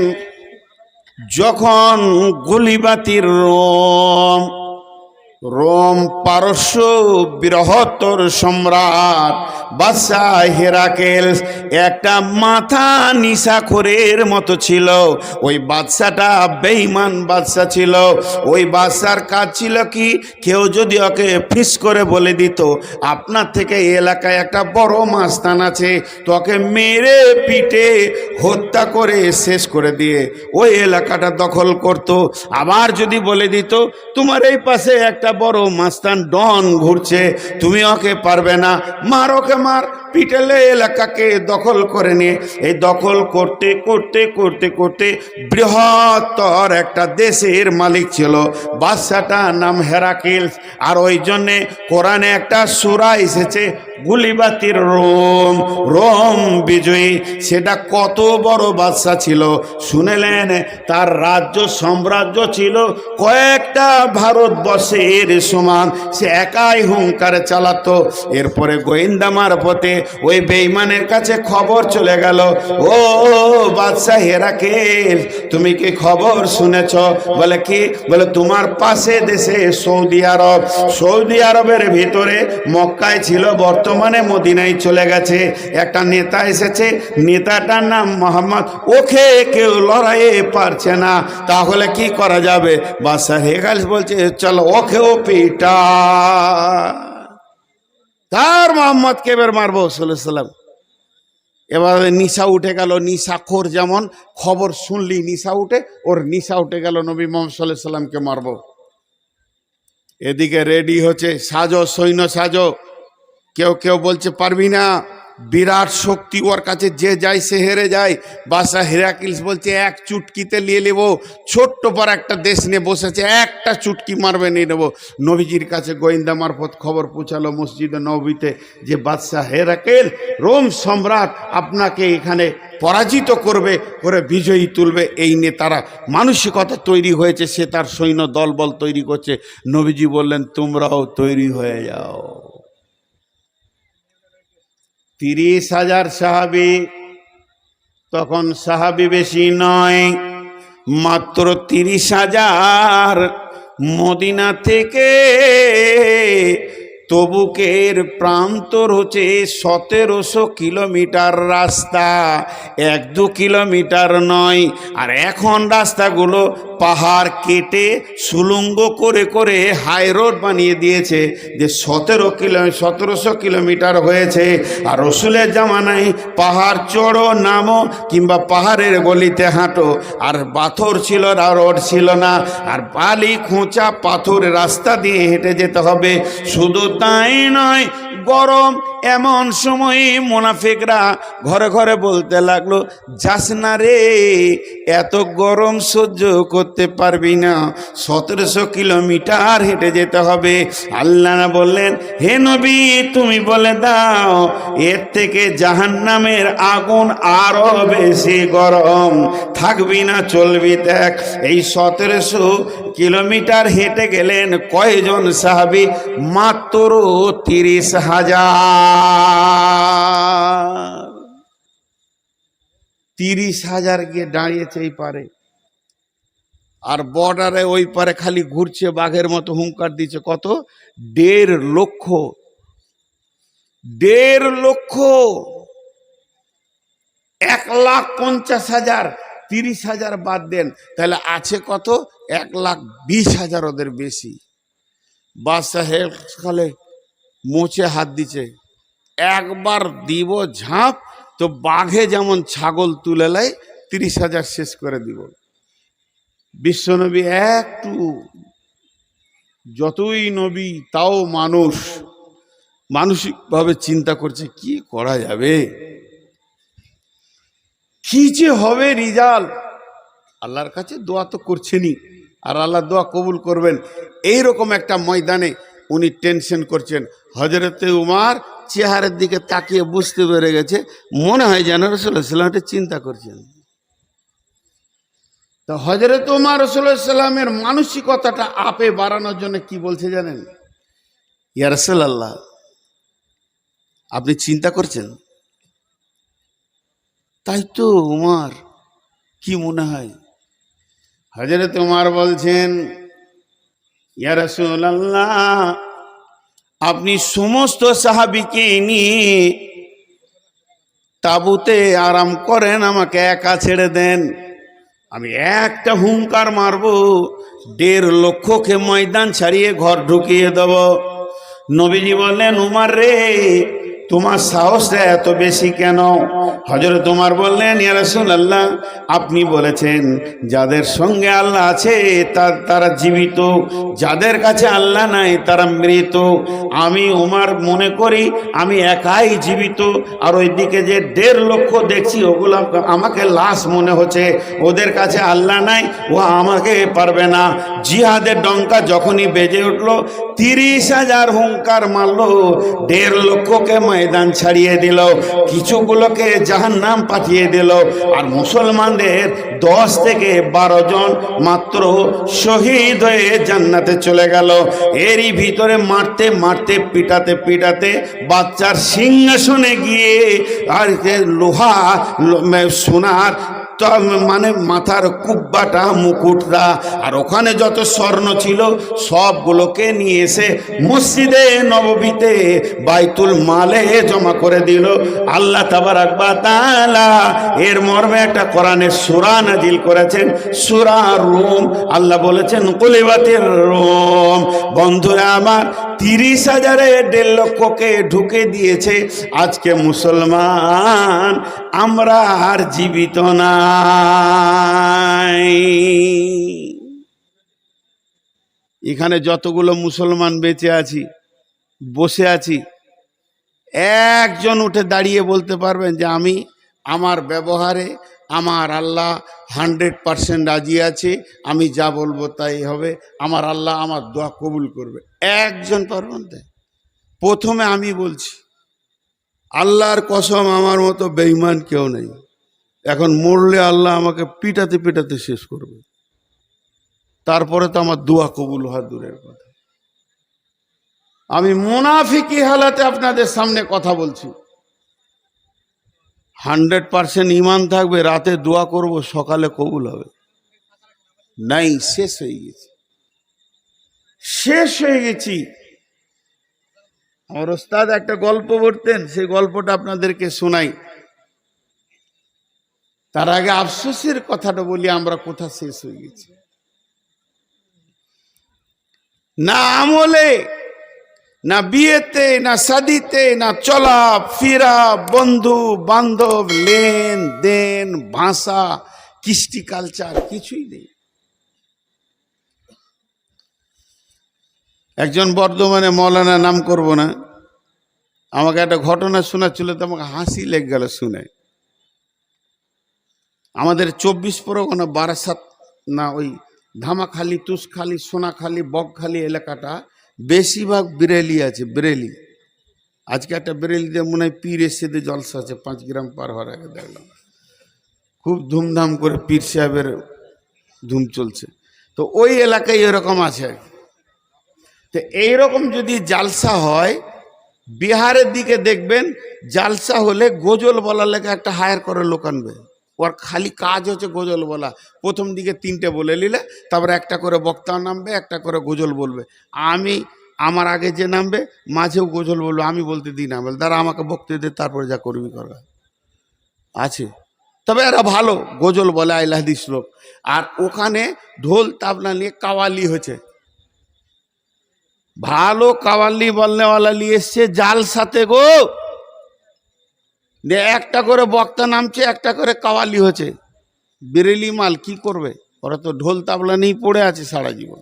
যখন গুলিবাতির রোম পারস্য বৃহত্তর সম্রাট বাদশাহ হেরাকেল একটা মাথা নিশাখোরের মতো ছিল। ওই বাদশাটা বেঈমান বাদশা ছিল। ওই বাদশার কাজ ছিল কি, কেউ যদি ওকে ফিস করে বলে দিত আপনার থেকে এই এলাকায় একটা বড় মাস্তান আছে, তোকে মেরে পিটে হত্যা করে শেষ করে দিয়ে ওই এলাকাটা দখল করত। আবার যদি বলে দিত তোমার এই পাশে একটা বড় মাস্তান ডন ঘুরছে, তুমি ওকে পারবে না, মার ওকে মার, পিটেলে এলাকাকে দখল করে নিয়ে এই দখল করতে করতে করতে করতে বৃহত্তর একটা দেশের মালিক ছিল। বাদশাটার নাম হেরাকিলস। আর ওই জন্যে কোরআনে একটা সূরা এসেছে গুলিবাতির রোম, রোম বিজয়ী। সেটা কত বড় বাদশা ছিল শুনেলেন? তার রাজ্য সাম্রাজ্য ছিল কয়েকটা ভারতবর্ষের সমান। সে একাই হুঙ্কারে চালাতো। এরপরে গোয়েন্দা মারফতে ওই বেঈমানের কাছে খবর চলে গেল, ও বাদশা হেরাকিলস, তুমি কি খবর শুনেছ? বলে কি? বলে তোমার পাশে দেশে সৌদি আরব, সৌদি আরবের ভিতরে মক্কায় ছিল, বর্তমানে মদিনায় চলে গেছে। একটা নেতা এসেছে, নেতাটার নাম মোহাম্মদ। ওকে কেউ লড়াইয়ে পারছে না, তাহলে কি করা যাবে? বাদশা হেরাকিলস বলছে চলো ওকেও পিটা। তার মোহাম্মদকে এবার মারবো সাল্লাল্লাহু আলাইহি সাল্লাম। এবার নিশা উঠে গেল, নিশাখোর যেমন খবর শুনলি নিশা উঠে, ওর নিশা উঠে গেল, নবী মুহাম্মদ সাল্লাল্লাহু আলাইহি সাল্লামকে মারবো। এদিকে রেডি হচ্ছে, সাজো সৈন্য সাজো। কেউ কেউ বলছে পারবি না, বিরাট শক্তি ওর কাছে, যে যায় সে হেরে যায়। বাদশা হেরাকিলস বলছে এক চুটকিতে নিয়ে নেব। ছোট্ট পর একটা দেশ নিয়ে বসেছে, একটা চুটকি মারবে নিয়ে নেব। নবীজির কাছে গোয়েন্দা মারফত খবর পৌঁছালো মসজিদে নববীতে যে বাদশা হেরাকিলস রোম সম্রাট আপনাকে এখানে পরাজিত করবে, করে বিজয়ী তুলবে। এই নিয়ে তারা মানসিকতা তৈরি হয়েছে, সে তার সৈন্য দলবল তৈরি করছে। নবীজি বললেন তোমরাও তৈরি হয়ে যাও। 30,000 সাহাবী। তখন সাহাবী বেশি নয়, মাত্র 30,000। মদিনা থেকে তবুকের প্রান্তর হচ্ছে 1700 কিলোমিটার রাস্তা, 1-2 কিলোমিটার নয়। আর এখন রাস্তাগুলো পাহাড় কেটে সুলঙ্গ করে করে হাই রোড বানিয়ে দিয়েছে, যে 1700 কিলোমিটার হয়েছে। আর রসুলের জামানায় পাহাড় চড়ো নামো কিংবা পাহাড়ের গলিতে হাঁটো, আর পাথর ছিল না, রোড ছিল না, আর বালি খোঁচা পাথর রাস্তা দিয়ে হেঁটে যেতে হবে। শুধু তাই নয়, গরম। এমন সময় মুনাফিকরা ঘরে ঘরে বলতে লাগলো, যাস না রে, এত গরম সহ্য করতে পারবি না, 1700 কিলোমিটার হেঁটে যেতে হবে। আল্লাহ বললেন, হে নবী তুমি বলে দাও, এর থেকে জাহান্নামের আগুন আরো বেশি গরম, থাকবি না চলবি। দেখ এই 1700 কিলোমিটার হেঁটে গেলেন কয়জন সাহাবী? মাত্র 30,000। 30,000 গিয়ে দাঁড়িয়েছে এই পারে, আর বর্ডারে ওই পারে খালি ঘুরছে, বাঘের মতো হুঙ্কার দিচ্ছে। কত? 1.5 লক্ষ। 1.5 লক্ষ। 1,50,000। 30,000 বাদ দেন, তাহলে আছে কত? 1,20,000, ওদের বেশি। বাদশা হেরাকিলস মোচে হাত দিচ্ছে, একবার দিব ঝাঁপ তো বাঘে যেমন ছাগল তুলে নেয়, 30,000 শেষ করে দিব। বিশ্বনবী একটু, যতই নবী তাও মানুষ, মানসিকভাবে চিন্তা করছে কি করা যাবে, কি যে হবে রিজাল্ট। আল্লাহর কাছে দোয়া তো করছেনই, আর আল্লাহ দোয়া কবুল করবেন। এইরকম একটা ময়দানে উনি টেনশন করছেন। হযরতে উমর চেহারার দিকে তাকিয়ে বুঝতে পেরে গেছে, মনে হয় যেন রাসূলুল্লাহ সাল্লাল্লাহু আলাইহি ওয়াসাল্লাম চিন্তা করছেন। তো হযরত উমর রাসূলুল্লাহ সাল্লাল্লাহু আলাইহি ওয়াসাল্লামের মানসিকতাটা আপে বাড়ানোর জন্য কি বলছে জানেন? ইয়া রাসূলুল্লাহ, আপনি চিন্তা করছেন? তাই তো উমর, কি মনে হয়? হযরত উমর বলছেন, ইয়া রাসূলুল্লাহ, আপনি সমস্ত সাহাবীকে নিয়ে তাঁবুতে আরাম করেন, আমাকে একা ছেড়ে দেন। আমি একটা হুঙ্কার মারবো, 1.5 লক্ষকে ময়দান ছাড়িয়ে ঘর ঢুকিয়ে দেব। নবীজি বললেন, উমর রে, তোমার সাহসটা এত বেশি কেন? হযরত ওমর বললেন, ইয়া রাসূলুল্লাহ, আপনি বলেছেন যাদের সঙ্গে আল্লাহ আছে তারা জীবিত, যাদের কাছে আল্লাহ নাই তারা মৃত। আমি ওমর মনে করি আমি একাই জীবিত, আর ওইদিকে যে 1.5 লক্ষ দেখছি ওগুলো আমাকে লাশ মনে হচ্ছে। ওদের কাছে আল্লাহ নাই, ও আমাকে পারবে না। জিহাদের ডঙ্কা যখনই বেজে উঠলো, 30,000 হুঙ্কার মারলো, 1.5 লক্ষকে ময়দান ছাড়িয়ে দিল, কিছুগুলোকে জাহান্নাম পাঠিয়ে দিল, আর মুসলমানদের 10 থেকে 12 জন মাত্র শহীদ হয়ে জান্নাতে চলে গেল। এরই ভিতরে মারতে মারতে পিটাতে পিটাতে বাচ্চার সিংহাসনে গিয়ে আর লোহা সোনার মানে মাথার কুব্বাটা মুকুটটা আর ওখানে যত স্বর্ণ ছিল সবগুলোকে নিয়ে এসে মসজিদে নববীতে বাইতুল মালে জমা করে দিল। আল্লাহ তাবারাক ওয়া তাআলা এর মর্মে একটা কোরআনের সূরা নাজিল করেছেন, সূরা রুম। আল্লাহ বলেছেন কুলিবাতির রুম। বন্ধুরা আমার, 30,000-এ 1.5 লক্ষকে ঢুকে দিয়েছে। আজকে মুসলমান আমরা আর জীবিত নাই। এখানে যতগুলো মুসলমান বেঁচে আছি, বসে আছি, একজন উঠে দাঁড়িয়ে বলতে পারবেন যে আমি আমার ব্যবহারে আমার আল্লাহ 100% রাজি আছে, আমি যা বলবো তাই হবে, আমার আল্লাহ আমার দোয়া কবুল করবে? একজন পারবেন? প্রথমে আমি বলছি, আল্লাহর কসম আমার মতো বেঈমান কেউ নেই। এখন মরলে আল্লাহ আমাকে পিটাতে পিটাতে শেষ করবে, তারপরে তো আমার দোয়া কবুল হওয়া দূরের কথা। আমি মুনাফিকি হালাতে আপনাদের সামনে কথা বলছি। 100% ঈমান থাকবে, রাতে দোয়া করব, সকালে কবুল হবে? নাই, শেষ হয়ে গেছি, শেষ হয়ে গেছি। আমার ওস্তাদ একটা গল্প বলতেন, সেই গল্পটা আপনাদেরকে শোনাই। তার আগে আফসোসের কথাটা বলি, আমরা কোথা শেষ হয়ে গেছি। না আমলে, না বিয়েতে, না শাদিতে, না চলা ফিরা, বন্ধু বান্ধব, লেন দেন, ভাষা, কৃষ্টি কালচার, কিছুই নেই। একজন বর্ধমানে মৌলানা, নাম করব না, আমাকে একটা ঘটনা শোনাচ্ছিল, তো আমাকে হাসি লেগে গেল শুনে। আমাদের 24 পরগনা বারাসাত না ওই ধামাখালি, তুষখালি, সোনাখালি, বকখালি এলাকাটা বেশিরভাগ বেরেলি আছে, বেরেলি। আজকে একটা বেরেলিতে মনে হয় পীর এসেদের জলসা আছে, 5 গ্রাম পার হওয়ার আগে দেখলাম, খুব ধুমধাম করে পীর সাহেবের ধুম চলছে। তো ওই এলাকায় এরকম আছে। তো এইরকম যদি জালসা হয়, বিহারের দিকে দেখবেন জালসা হলে গজল বলার লেগে একটা হায়ার করে লোক আনবে। ওর খালি কাজ হচ্ছে গজল বলা। প্রথম দিকে 3টে বলে নিলে, তারপরে একটা করে বক্তা নামবে, একটা করে গজল বলবে। আমার আগে যে নামবে মাঝেও গজল বলবে, আমি বলতে দিই না, বলে তারা আমাকে বক্তে দে, তারপরে যা করবি করবে। আছে, তবে এরা ভালো গজল বলে, আইলা হাদিস লোক। আর ওখানে ঢোল তাবলা নিয়ে কাওয়ালি হচ্ছে, ভালো কাওয়ালি বলনেওয়ালা নিয়ে এসছে জাল সাথে গো। একটা করে বক্তা নামছে, একটা করে কাওয়ালি হচ্ছে। বেরেলি মাল কি করবে, ওরা তো ঢোল তাবলা নিয়ে পড়ে আছে সারা জীবন।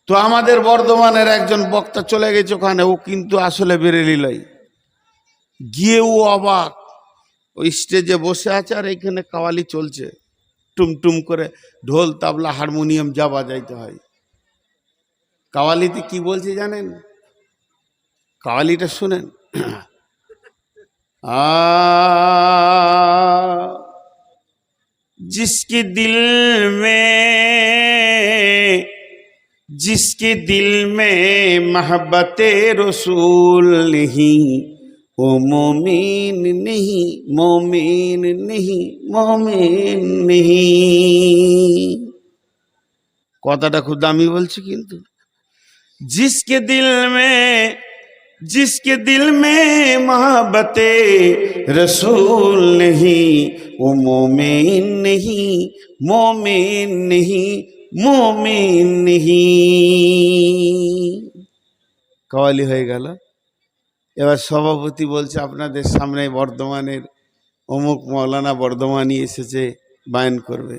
তো আমাদের বর্ধমানের একজন বক্তা চলে গেছে ওখানে, ও কিন্তু আসলে বেরেলি লাই। গিয়ে ও অবাক, ওই স্টেজে বসে আছে আর এখানে কাওয়ালি চলছে, টুমটুম করে ঢোল তাবলা হারমোনিয়াম যা বাজাইতে হয়। কাওয়ালিতে কি বলছে জানেন? কাওয়ালিটা শুনেন। जिसके दिल में मोहब्बत रसूल नहीं, वो मोमिन नहीं, मोमिन नहीं, मोमिन नहीं। কথাটা খুব দামি বলছি কিন্তু। जिसके दिल में मोहब्बत रसूल नहीं, वो मोमिन नहीं, मोमिन नहीं, मोमिन नहीं। कवाली হয়ে গেল। এবার সভাপতি বলছে আপনাদের সামনে বর্ধমানের অমুক মৌলানা বর্ধমানই এসেছে, বায়ান করবে।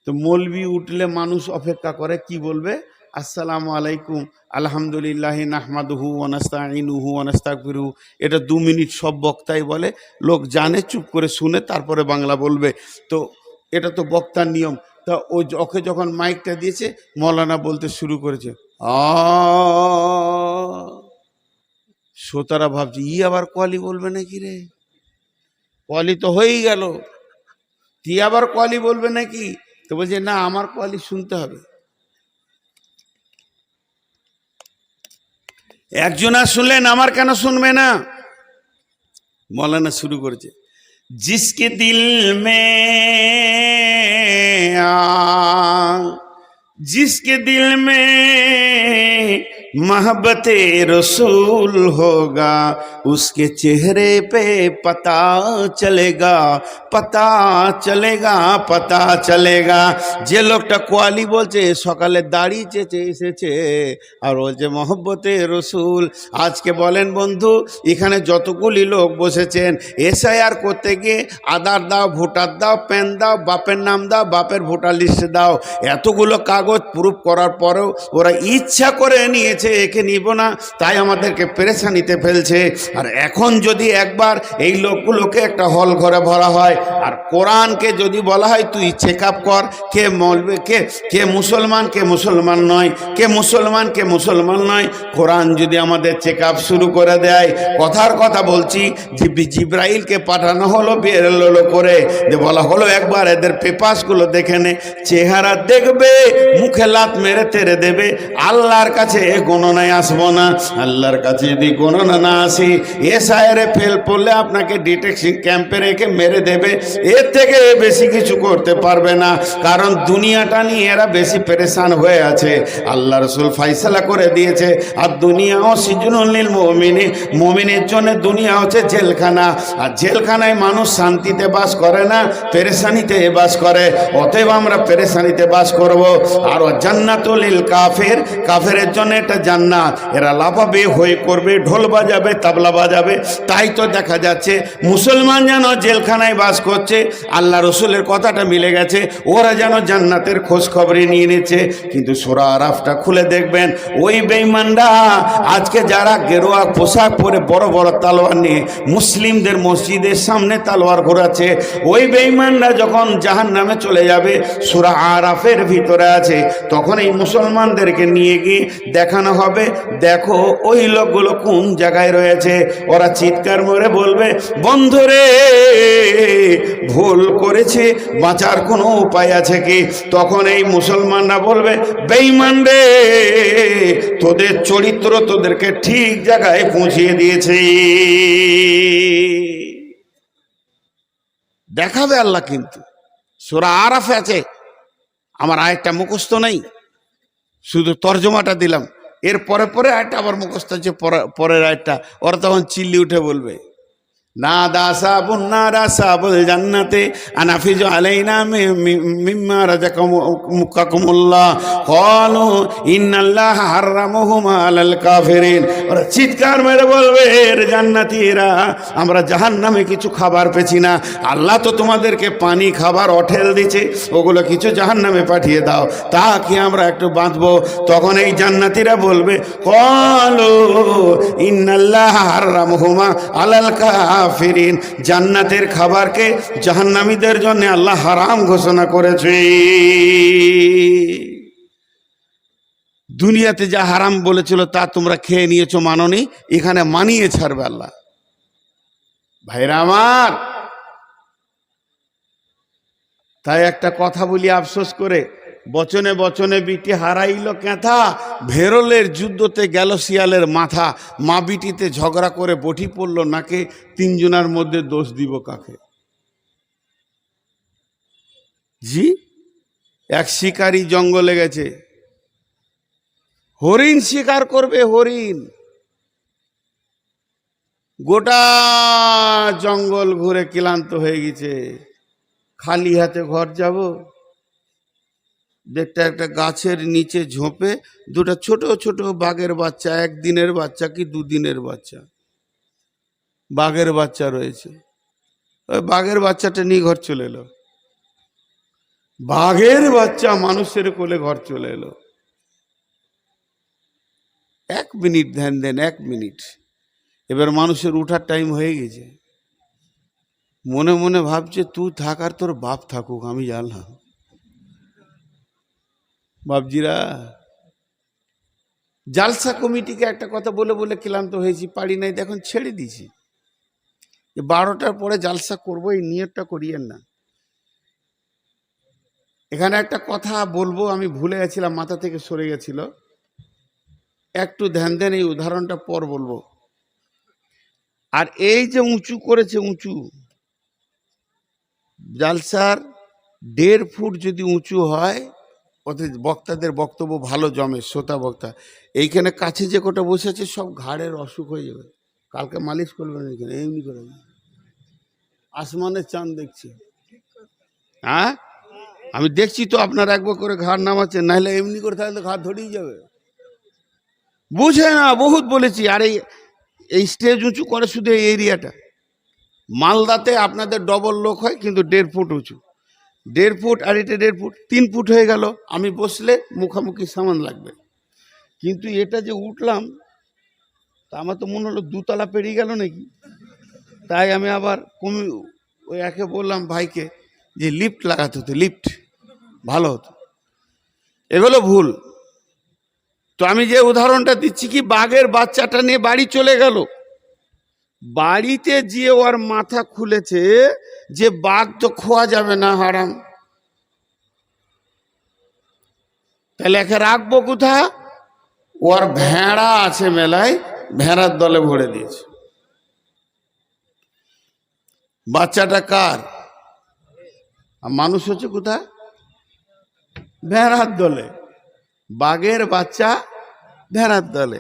তো মৌলবি উঠলে মানুষ অপেক্ষা করে, কি বলবে? আসসালামু আলাইকুম, আলহামদুলিল্লাহ, নাহমাদুহু ওয়া নাস্তাঈনুহু ওয়া নাস্তাগফিরুহু। এটা 2 মিনিট সব বক্তাই বলে, লোক জানে, চুপ করে শুনে তারপরে বাংলা বলবে। তো এটা তো বক্তার নিয়ম। তা ওকে যখন মাইকটা দিয়েছে, মৌলানা বলতে শুরু করেছে, আ, শ্রোতারা ভাবছে ই আবার কোয়ালি বলবে নাকি রে, কোয়ালি তো হয়েই গেল, তুই আবার কোয়ালি বলবে নাকি? তো বলছে না, আমার কোয়ালি শুনতে হবে। একজনা শুনলেন, আমার কেন শুনবে না? মৌলানা শুরু করেছে, जिसके दिल में जिसके दिल में मोहब्बत रसूल होगा, उसके चेहरे पे पता चलेगा, पता चलेगा, पता चलेगा। যে লোকটা কোয়ালি বলছে, সকালে দাড়ি চেঁচে এসেছে আর বলছে মোহব্বতে রসুল। আজকে বলেন বন্ধু, এখানে যতগুলি লোক বসেছেন, এসআইআর করতে গিয়ে আধার দাও, ভোটার দাও, প্যান দাও, বাপের নাম দাও, বাপের ভোটার লিস্ট দাও, এতগুলো কাগজ প্রুফ করার পরেও ওরা ইচ্ছা করে নিয়েছে একে নিব না, তাই আমাদেরকে পেরেশানিতে ফেলছে। আর এখন যদি একবার এই লোকগুলোকে একটা হল ঘরে ভরা হয় আর কোরআনকে যদি বলা হয় তুই চেক আপ কর, কে মৌলবি, কে মুসলমান, কে মুসলমান নয়, কে মুসলমান, কে মুসলমান নয়, কোরআন যদি আমাদের চেক আপ শুরু করে দেয়, কথার কথা বলছি, জিব্রাইলকে পাঠানো হলো বেরোলো করে, যে বলা হলো একবার এদের পেপাসগুলো দেখে নে, চেহারা দেখবে, মুখে লাত মেরে তেরে দেবে, আল্লাহর কাছে গণনায় আসবো না। আল্লাহর কাছে যদি গণনা না আসি, এসআইআরে ফেল পড়লে আপনাকে ডিটেকশন ক্যাম্পে রেখে মেরে দেবে, এর থেকে বেশি কিছু করতে পারবে না। কারণ দুনিয়াটা নিয়ে এরা বেশি পেরেশান হয়ে আছে। আল্লাহ রসুল ফাইসালা করে দিয়েছে, আর দুনিয়াও সিজনুল লিল মুমিনি, মুমিনের জন্য দুনিয়া হচ্ছে জেলখানা, আর জেলখানায় মানুষ শান্তিতে বাস করে না, পেরেশানিতে বাস করে। অতএব আমরা পেরেশানিতে বাস করব। আর জান্নাতুল লিল কাফের, কাফেরের জন্য এটা জান্নাত, এরা লাফাবে, হয়ে করবে, ঢোল বাজাবে, তাবলা বাজাবে। তাই তো দেখা যাচ্ছে মুসলমান যেন জেলখানায় বাস করছে, আল্লাহ রসুলের কথাটা মিলে গেছে, ওরা যেন জান্নাতের খোঁজ খবরে নিয়ে নিচ্ছে। কিন্তু সূরা আরাফটা খুলে দেখবেন, ওই বেঈমানরা আজকে যারা গেরুয়া পোশাক পরে বড় বড় তালোয়ার নিয়ে মুসলিমদের মসজিদের সামনে তালোয়ার ঘোরাচ্ছে, ওই বেঈমানরা যখন জাহান্নামে চলে যাবে, সূরা আরাফের ভিতরে আছে, তখন এই মুসলমানদেরকে নিয়ে গিয়ে দেখানো হবে, দেখো ওই লোকগুলো কোন জায়গায় রয়েছে। ওরা চিৎকার করে বলবে, বন্ধুরে ভুল করেছে, বাঁচার কোনো উপায় আছে কি? তখন এই মুসলমানরা বলবে, বেঈমান রে, তোদের চরিত্র তোদেরকে ঠিক জায়গায় পৌঁছিয়ে দিয়েছে। দেখাবে আল্লাহ। কিন্তু সূরা আরাফে আছে, আমার আয়াতটা মুখস্থ নেই, শুধু তর্জমাটা দিলাম, এর পরে পরে আয়াতটা আবার মুখস্থ আছে, পরের আয়াতটা। ওরা তখন চিল্লি উঠে বলবে, নাদা সাবুন নারা সাবুল জান্নাতে আনাফিজু আলাইনা মিম্মা রাযাকাকুমুল্লাহ ক্বালু ইন্নাল্লাহা হারামাহুমা আলাল কাফিরিন। ওরা চিৎকার মেরে বলবে, এর জান্নাতীরা, আমরা জাহান্নামে কিছু খাবার পেছি না, আল্লাহ তো তোমাদেরকে পানি খাবার অঠেল দিয়েছে, ওগুলো কিছু জাহান্নামে পাঠিয়ে দাও, তা কি আমরা একটু বাঁধবো? তখন এই জান্নাতীরা বলবে, ক্বালু ইন্নাল্লাহা হারামাহুমা আলাল কাফিরিন, জান্নাতের খাবারকে জাহান্নামীদের জন্য আল্লাহ হারাম ঘোষণা করেছে। দুনিয়াতে যা হারাম বলেছিল তা তোমরা খেয়ে নিয়েছো, মাননি, এখানে মানিয়ে ছাড়বে আল্লাহ। ভাইরা আমার, তাই একটা কথা বলি আফসোস করে, বচনে বচনে বিটি হারাইল ক্যাথা, ভেরলের যুদ্ধতে গেল শিয়ালের মাথা। মা বিটিতে ঝগড়া করে বটি পড়ল নাকে, তিনজনের মধ্যে দোষ দিব কাকে? জি, এক শিকারী জঙ্গলে গেছে, হরিণ শিকার করবে, হরিণ গোটা জঙ্গল ঘুরে ক্লান্ত হয়ে গেছে, খালি হাতে ঘর যাব, দেখতে একটা গাছের নিচে ঝোপে দুটো ছোট ছোট বাঘের বাচ্চা, 1 দিনের বাচ্চা কি 2 দিনের বাচ্চা, বাঘের বাচ্চা রয়েছে, ওই বাঘের বাচ্চাটা নিয়ে ঘর চলে এলো। বাঘের বাচ্চা মানুষের কোলে ঘর চলে এলো। 1 মিনিট ধ্যান দেন, 1 মিনিট। এবার মানুষের উঠার টাইম হয়ে গেছে, মনে মনে ভাবছে তুই থাক আর তোর বাপ থাকুক, আমি জানলাম। বাপজিরা, জালসা কমিটিকে একটা কথা বলে বলে ক্লান্ত হয়েছি, পারি নাই, এখন ছেড়ে দিয়েছি। 12টার পরে জালসা করবো, এই নিয়তটা করিয়েন না। এখানে একটা কথা বলবো, আমি ভুলে গেছিলাম, মাথা থেকে সরে গেছিল, একটু ধ্যান দেন, এই উদাহরণটা পর বলবো। আর এই যে উঁচু করেছে, উঁচু জালসার 1.5 ফুট যদি উঁচু হয়, ওতে বক্তাদের বক্তব্য ভালো জমে, শ্রোতা বক্তা। এইখানে কাছে যে কটা বসেছে সব ঘাড়ের অসুখ হয়ে যাবে, কালকে মালিশ করবেন এখানে, এমনি করে আসমানের চাঁদ দেখছি। হ্যাঁ, আমি দেখছি তো, আপনারা একবার করে ঘাড় নামাচ্ছেন, নাহলে এমনি করে তাহলে ঘাড় ধরেই যাবে। বুঝে না, বহুত বলেছি। আর এই স্টেজ উঁচু করে শুধু এই এরিয়াটা। মালদাতে আপনাদের ডবল লোক হয়, কিন্তু 1.5 ফুট উঁচু। 1.5 ফুট আর এটা 1.5 ফুট, 3 ফুট হয়ে গেল। আমি বসলে মুখামুখি সামান লাগবে, কিন্তু এটা যে উঠলাম, তা আমার তো মনে হলো 2 তলা পেরিয়ে গেল নাকি। তাই আমি আবার ওই একে বললাম ভাইকে যে লিফট লাগাতে হতো, লিফট ভালো হতো। এগুলো ভুল। তো আমি যে উদাহরণটা দিচ্ছি, কি বাঘের বাচ্চাটা নিয়ে বাড়ি চলে গেল, বাড়িতে গিয়ে ওর মাথা খুলেছে যে বাঘ তো খোয়া যাবে না, হারাম, তাহলে একে রাখবো কোথা? ওর ভেড়া আছে মেলায়, ভেড়ার দলে ভরে দিয়েছে। বাচ্চাটা কার? আর মানুষ হচ্ছে কোথায়? ভেড়ার দলে। বাঘের বাচ্চা ভেড়ার দলে।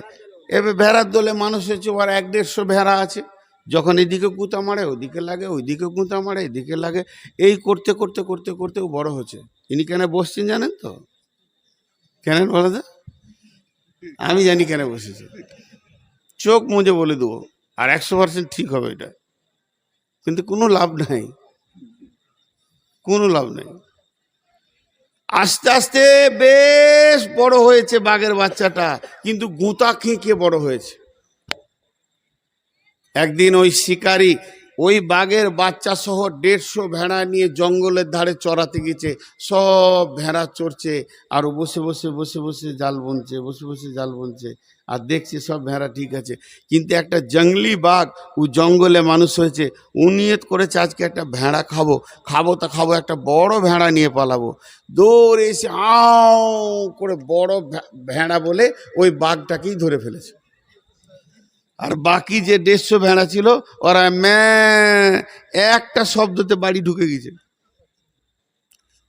এবার ভেড়ার দলে মানুষ হচ্ছে, ওর 1-150 ভেড়া আছে। যখন এদিকে কুঁতা মারে ওইদিকে লাগে, ওইদিকে কুঁতা মারে এদিকে লাগে, এই করতে করতে করতে করতে ও বড় হচ্ছে। ইনি কেন বসছেন জানেন তো? কেন বলে দা? আমি জানি কেন বসেছে, চোখ মুজে বলে দেবো, আর 100% ঠিক হবে এটা, কিন্তু কোনো লাভ নাই, কোনো লাভ নেই। আস্তে আস্তে বেশ বড় হয়েছে বাঘের বাচ্চাটা, কিন্তু গুঁতা খেঁকে বড় হয়েছে। একদিন ওই শিকারী ওই বাঘের বাচ্চা সহ 150 ভেড়া নিয়ে জঙ্গলের ধারে চড়াতে গেছে। সব ভেড়া চড়ছে, আর বসে বসে বসে বসে জাল বুনছে, বসে বসে জাল বুনছে, আর দেখছে সব ভেড়া ঠিক আছে। কিন্তু একটা জঙ্গলি বাঘ, ও জঙ্গলে মানুষ হয়েছে, ও নিয়ত করেছে আজকে একটা ভেড়া খাবো, খাবো তা খাবো, একটা বড় ভেড়া নিয়ে পালাবো। দৌড়ে এসে আও করে বড় ভেড়া বলে ওই বাঘটাকেই ধরে ফেলেছে। আর বাকি যে 150 ভেড়া ছিল, ওরা একটা শব্দতে বাড়ি ঢুকে গেছে।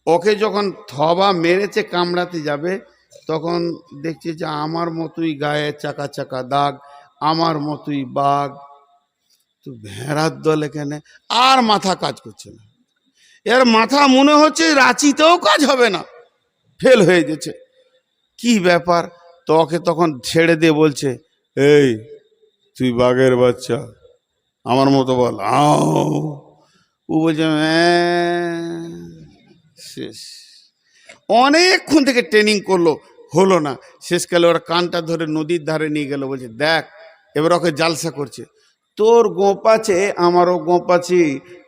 ওকে যখন থবা মেরেছে, কামড়াতে যাবে, তখন দেখছে যে আমার মতোই গায়ে চাকা চাকা দাগ, আমার মতোই বাঘ। তো ভেড়ার দল এখানে আর মাথা কাজ করছে না, এর মাথা মনে হচ্ছে রাঁচিতেও কাজ হবে না, ফেল হয়ে গেছে। কি ব্যাপার? তো ওকে তখন ছেড়ে দিয়ে বলছে, এই তুই বাঘের বাচ্চা, আমার মতো বল, আও। ও বলছে শেষ। অনেকক্ষণ থেকে ট্রেনিং করলো, হলো না। শেষকালে ওরা কানটা ধরে নদীর ধারে নিয়ে গেল, বলছে দেখ, এবার ওকে জালসা করছে। তোর গোঁপ আছে, আমারও গোঁপ আছে,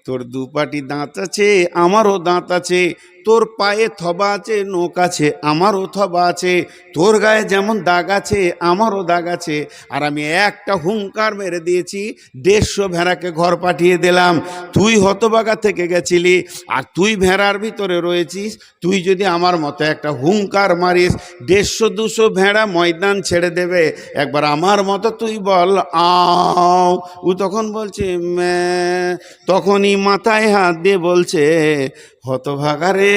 তোর 2 পাটি দাঁত আছে, আমারও দাঁত আছে, তোর পায়ে থবা আছে, নোক আছে, আমারও থবা আছে, তোর গায়ে যেমন দাগ আছে আমারও দাগ আছে। আর আমি একটা হুঙ্কার মেরে দিয়েছি, 150 ভেড়াকে ঘর পাঠিয়ে দিলাম। তুই হতবাগা থেকে গেছিলি, আর তুই ভেড়ার ভিতরে রয়েছিস। তুই যদি আমার মতো একটা হুঙ্কার মারিস, 150-200 ভেড়া ময়দান ছেড়ে দেবে। একবার আমার মতো তুই বল, আও। ও তখন বলছে ম্যা। তখনই মাথায় হাত দিয়ে বলছে, হতভাগারে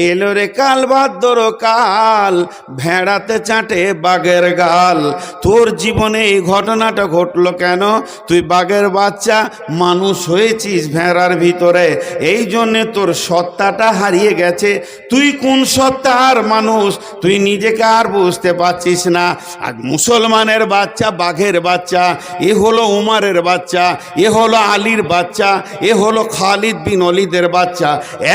এলো রে কাল ভাদ্র কাল, ভেড়াতে চাটে বাঘের গাল। তোর জীবনে এই ঘটনাটা ঘটলো কেন? তুই বাঘের বাচ্চা, মানুষ হয়েছিস ভেড়ার ভিতরে, এই জন্যে তোর সত্তাটা হারিয়ে গেছে। তুই কোন সত্তার মানুষ তুই নিজেকে আর বুঝতে পারছিস না। আর মুসলমানের বাচ্চা বাঘের বাচ্চা, এ হলো উমারের বাচ্চা, এ হলো আলীর বাচ্চা, এ হলো খালিদ বিন ওয়ালিদের বাচ্চা।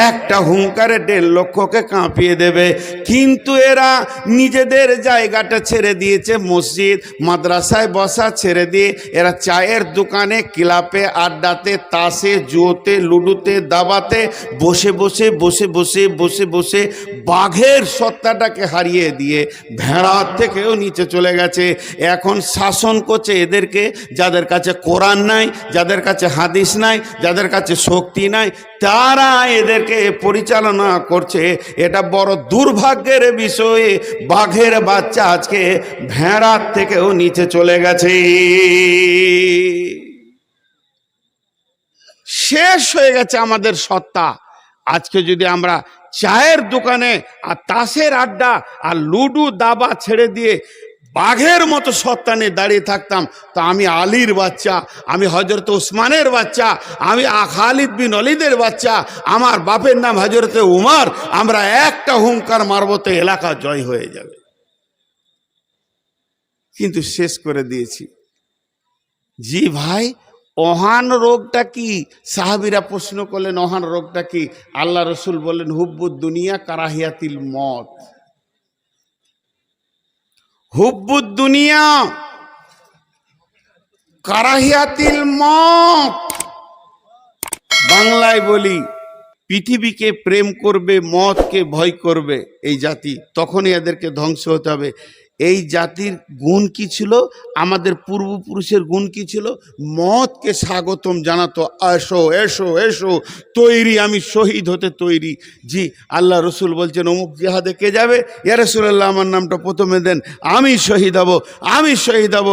একটা হুঙ্কারে 1.5 লক্ষকে কাঁপিয়ে দেবে। কিন্তু এরা নিজেদের জায়গাটা ছেড়ে দিয়েছে, মসজিদ মাদ্রাসায় বসা ছেড়ে দিয়ে এরা চায়ের দোকানে, ক্লাবে, আড্ডাতে, তাসে, জুয়োতে, লুডুতে, দাবাতে বসে বসে বসে বসে বসে বসে বাঘের সত্তাটাকে হারিয়ে দিয়ে ভেড়ার থেকেও নিচে চলে গেছে। এখন শাসন করছে এদেরকে, যাদের কাছে কোরআন নাই, যাদের কাছে হাদিস নাই, যাদের কাছে শক্তি নাই, তারা এদেরকে পরিচালনা করছে। এটা বড় দুর্ভাগ্যের বিষয়। বাঘের বাচ্চা আজকে ভেড়ার থেকেও নিচে চলে গেছে। শেষ হয়ে গেছে আমাদের সত্তা। আজকে যদি আমরা চায়ের দোকানে আর তাসের আড্ডা আর লুডু দাবা ছেড়ে দিয়ে বাঘের মতো সত্তা নিয়ে দাঁড়িয়ে থাকতাম, তা আমি আলীর বাচ্চা, আমি হজরত ওসমানের বাচ্চা, আমি খালিদ বিন ওয়ালিদের বাচ্চা, আমার বাপের নাম হজরত উমর, আমরা একটা হুঙ্কার মারব তো এলাকা জয় হয়ে যাবে। কিন্তু শেষ করে দিয়েছি। জি ভাই, ওহান রোগটা কি? সাহাবীরা প্রশ্ন করলেন ওহান রোগটা কি? আল্লাহ রসুল বললেন হুব্বুদ দুনিয়া কারাহিয়াতিল মত। হুব্বুদ দুনিয়া কারাহিয়াতিল মত। বাংলায় বলি, পৃথিবীকে প্রেম করবে, মতকে ভয় করবে এই জাতি, তখনই এদেরকে ধ্বংস হতে হবে। এই জাতির গুণ কি ছিল? আমাদের পূর্বপুরুষের গুণ কি ছিল? মতকে স্বাগতম জানাতো, এসো এসো এসো, তৈরি, আমি শহীদ হতে তৈরি। জি, আল্লাহ রসুল বলছেন অমুক জিহাদে কে যাবে? ইয়া রাসূলুল্লাহ, আমার নামটা প্রথমে দেন, আমি শহীদ হব, আমি শহীদ হব।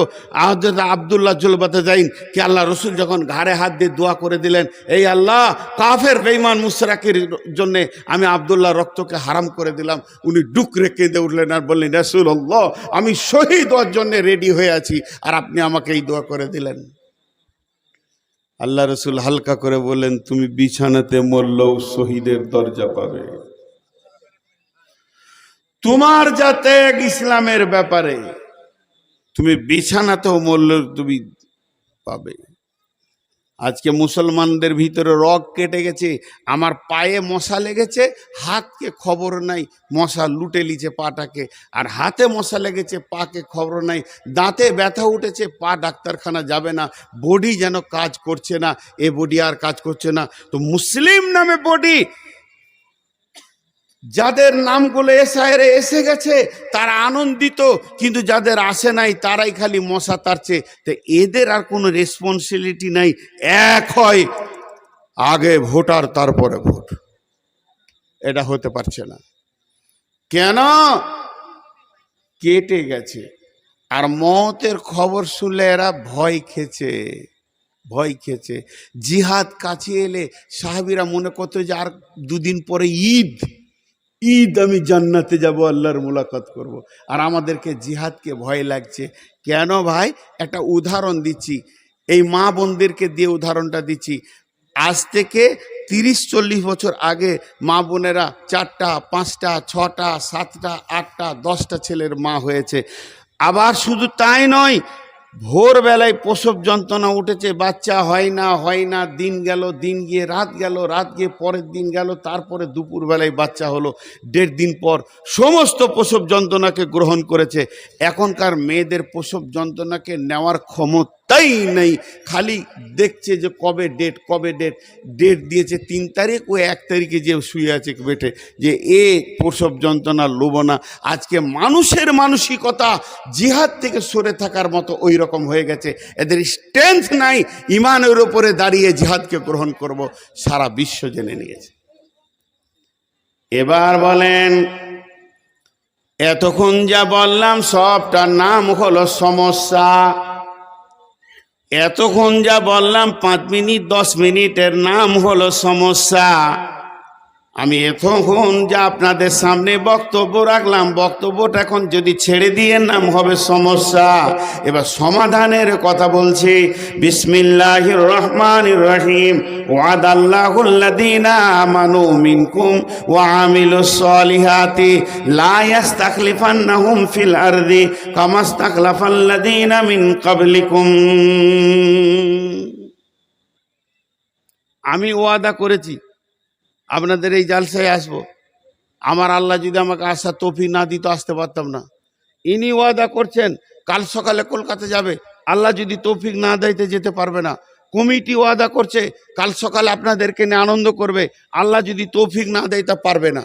আব্দুল্লাহ জুলবাতে যাইন কি আল্লাহ রসুল যখন ঘাড়ে হাত দিয়ে দোয়া করে দিলেন, এই আল্লাহ, কাফের বেঈমান মুশরিকের জন্যে আমি আব্দুল্লাহ রক্তকে হারাম করে দিলাম। উনি ডুকরে কেঁদে উঠলেন আর বললেন, রাসূলুল্লাহ, আমি শহীদ হওয়ার জন্য রেডি হয়ে আছি, আর আপনি আমাকে এই দোয়া করে দিলেন। আল্লাহ রসুল হালকা করে বললেন, তুমি বিছানাতে মরলেও শহীদের দরজা পাবে। তোমার যাতে ইসলামের ব্যাপারে তুমি বিছানাতেও মরলেও তুমি পাবে। আজকে মুসলমানদের ভিতরে রগ কেটে গেছে, আমার পায়ে মশা লেগেছে, হাতকে খবর নাই, মশা লুটে লিছে পাটাকে, আর হাতে মশা লেগেছে, পাকে খবর নাই, দাঁতে ব্যথা উঠেছে, পা ডাক্তারখানা যাবে না, বডি যেন কাজ করছে না, এ বডি আর কাজ করছে না। তো মুসলিম নামে বডি, যাদের নামগুলো এসআইরে এসে গেছে তারা আনন্দিত, কিন্তু যাদের আসে নাই তারাই খালি মশা তাড়ছে। তো এদের আর কোনো রেসপন্সিবিলিটি নাই। এক হয় আগে ভোটার তারপরে ভোট, এটা হতে পারছে না। কেন? কেটে গেছে। আর মওতের খবর শুনলে এরা ভয় খেয়েছে, ভয় খেয়েছে। জিহাদ কাছে এলে সাহাবীরা মনে করতো যে আর 2 দিন পরে ঈদ, ঈদ, আমি জান্নাতে যাব, আল্লাহর মুলাকাত করব। আর আমাদেরকে জিহাদকে ভয় লাগছে। কেন ভাই? একটা উদাহরণ দিচ্ছি, এই মা বোনদেরকে দিয়ে উদাহরণটা দিচ্ছি। আজ থেকে 30-40 বছর আগে মা বোনেরা 4টা, 5টা, 6টা, 7টা, 8টা, 10টা ছেলের মা হয়েছে। আবার শুধু তাই নয়, ভোরবেলায় প্রসব যন্ত্রণা উঠেছে, বাচ্চা হয় না হয় না, দিন গেল, দিন গিয়ে রাত গেল, রাত গিয়ে পরের দিন গেল, তারপরে দুপুরবেলায় বাচ্চা হলো, 1.5 দিন পর সমস্ত প্রসব যন্ত্রণাকে গ্রহণ করেছে। এখনকার মেয়েদের প্রসব যন্ত্রণাকে নেওয়ার ক্ষমতাই নেই, খালি দেখছে যে কবে ডেট, কবে ডেট। ডেট দিয়েছে 3 তারিখ, ও 1 তারিখে যে শুয়ে আছে বেটে, যে এ প্রসব যন্ত্রণা লোব না। আজকে মানুষের মানসিকতা জিহাদ থেকে সরে থাকার মতো ওই রকম হয়ে গেছে। এদের স্ট্রেংথ নাই ইমানের উপরে দাঁড়িয়ে জিহাদকে গ্রহণ করব, সারা বিশ্ব জেনে নিয়েছে। এবার বলেন, এতক্ষণ যা বললাম সবটার নাম হলো সমস্যা। এতক্ষণ যা বললাম 5 মিনিট 10 মিনিটের নাম হলো সমস্যা। আমি এতক্ষণ যা আপনাদের সামনে বক্তব্য রাখলাম, বক্তব্যটা এখন যদি ছেড়ে দিয়ে নাম হবে সমস্যা। এবার সমাধানের কথা বলছি। বিসমিল্লাহির রহমানির রহিম। ওয়াদাল্লাহুল্লাযীনা আমানু মিনকুম ওয়া আমিলুস সলিহাতি লা ইস্তাখলিফান্নাহুম ফিল আরদি কামা ইস্তাখলাফাল্লাযীনা মিন ক্বাবলিকুম। আমি ওয়াদা করেছি আপনাদের এই জালসায় আসবো। আমার আল্লাহ যদি আমাকে আসার তৌফিক না দিত আসতে পারতাম না। ইনি ওয়াদা করছেন কাল সকালে কলকাতা যাবে, আল্লাহ যদি তৌফিক না দিতে যেতে পারবে না। কমিটি ওয়াদা করছে কাল সকালে আপনাদেরকে নিয়ে আনন্দ করবে, আল্লাহ যদি তৌফিক না দেয় তা পারবে না।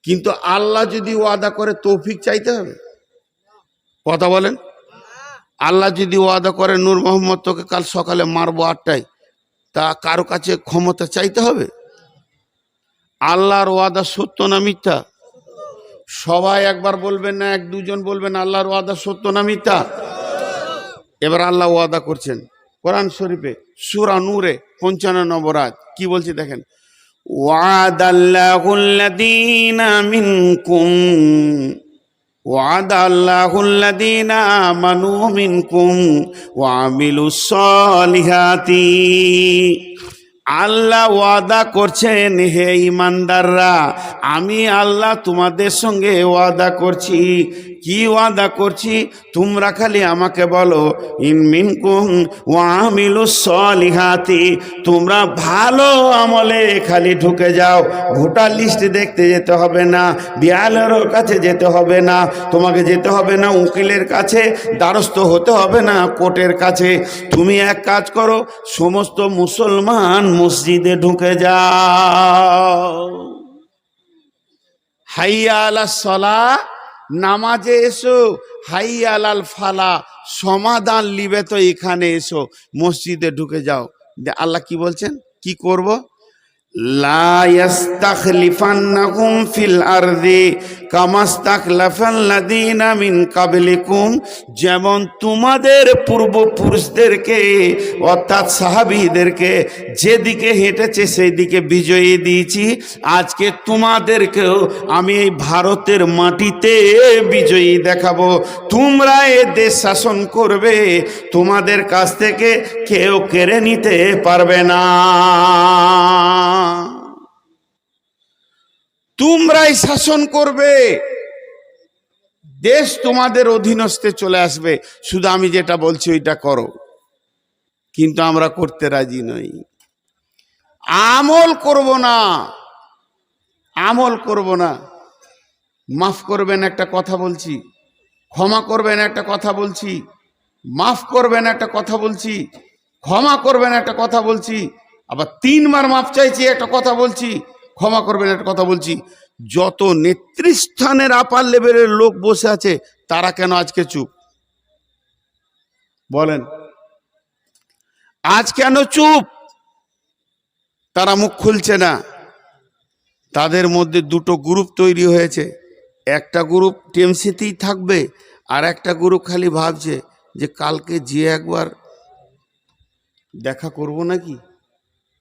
কিন্তু আল্লাহ যদি ওয়াদা করে তৌফিক চাইতে হবে? কথা বলেন। আল্লাহ যদি ওয়াদা করে নূর মোহাম্মদ তোকে কাল সকালে মারবো 8টায়, তা কারো কাছে ক্ষমতা চাইতে হবে? আল্লাহর ওয়াদা সত্য না মিথ্যা? সবাই একবার বলবেন না, 1-2 জন বলবেন আল্লাহর ওয়াদা সত্য না মিথ্যা? এবার আল্লাহ ওয়াদা করছেন কোরআন শরীফে সূরা নূরে 55 নম্বর আয়াত কি বলছে দেখেন। ওয়াদাল্লাহুল্লাযীনা মিনকুম ওয়াদাল্লাহুল্লাযীনা আমানু মিনকুম ওয়া আমিলুস সলিহাতি। আল্লাহ ওয়াদা করছেন হে ইমানদাররা, আমি আল্লাহ তোমাদের সঙ্গে ওয়াদা করছি। কি ওয়াদা করছি? তোমরা খালি আমাকে বলো ইন মিনকুম ওয়া আমিলুস সলিহাতি, তোমরা ভালো আমলে খালি ঢুকে যাও। ভোটার লিস্ট দেখতে যেতে হবে না, বিএলওর কাছে যেতে হবে না, তোমাকে যেতে হবে না উকিলের কাছে, দ্বারস্থ হতে হবে না কোর্টের কাছে। তুমি এক কাজ করো, সমস্ত মুসলমান মসজিদে ঢুকে যাও। হাইয়া আলাস সালাহ, নামাজে এসো। হাইয়া আলাল ফালাহ, সমাধান লিবে তো এখানে এসো, মসজিদে ঢুকে যাও। আল্লাহ কি বলছেন কি করব? লা ইস্তাখলিফান্নাকুম ফিল আরদি কামা ইস্তাখলাফাল্লাযীনা মিন ক্বাবলিকুম, যেমন তোমাদের পূর্বপুরুষদেরকে অর্থাৎ সাহাবীদেরকে যেদিকে হেঁটেছে সেই দিকে বিজয়ী দিয়েছি, আজকে তোমাদেরকেও আমি এই ভারতের মাটিতে বিজয়ী দেখাবো। তোমরা এ দেশ শাসন করবে, তোমাদের কাছ থেকে কেউ কেড়ে নিতে পারবে না। তোমরাই শাসন করবে, দেশ তোমাদের অধীনস্থে চলে আসবে, শুধু আমি যেটা বলছি ওইটা করো। কিন্তু আমরা করতে রাজি নই, আমল করব না, আমল করব না। মাফ করবেন একটা কথা বলছি, ক্ষমা করবেন একটা কথা বলছি, মাফ করবেন একটা কথা বলছি, ক্ষমা করবেন একটা কথা বলছি, আবার 3বার মাফ চাইছি একটা কথা বলছি, ক্ষমা করবেন একটা কথা বলছি। যত নেতৃস্থানের আপার লেভেলের লোক বসে আছে তারা কেন আজকে চুপ? বলেন, আজ কেন চুপ? তারা মুখ খুলছে না। তাদের মধ্যে 2টো গ্রুপ তৈরি হয়েছে। একটা গ্রুপ টিএমসিতেই থাকবে, আর একটা গ্রুপ খালি ভাবছে যে কালকে যে একবার দেখা করব নাকি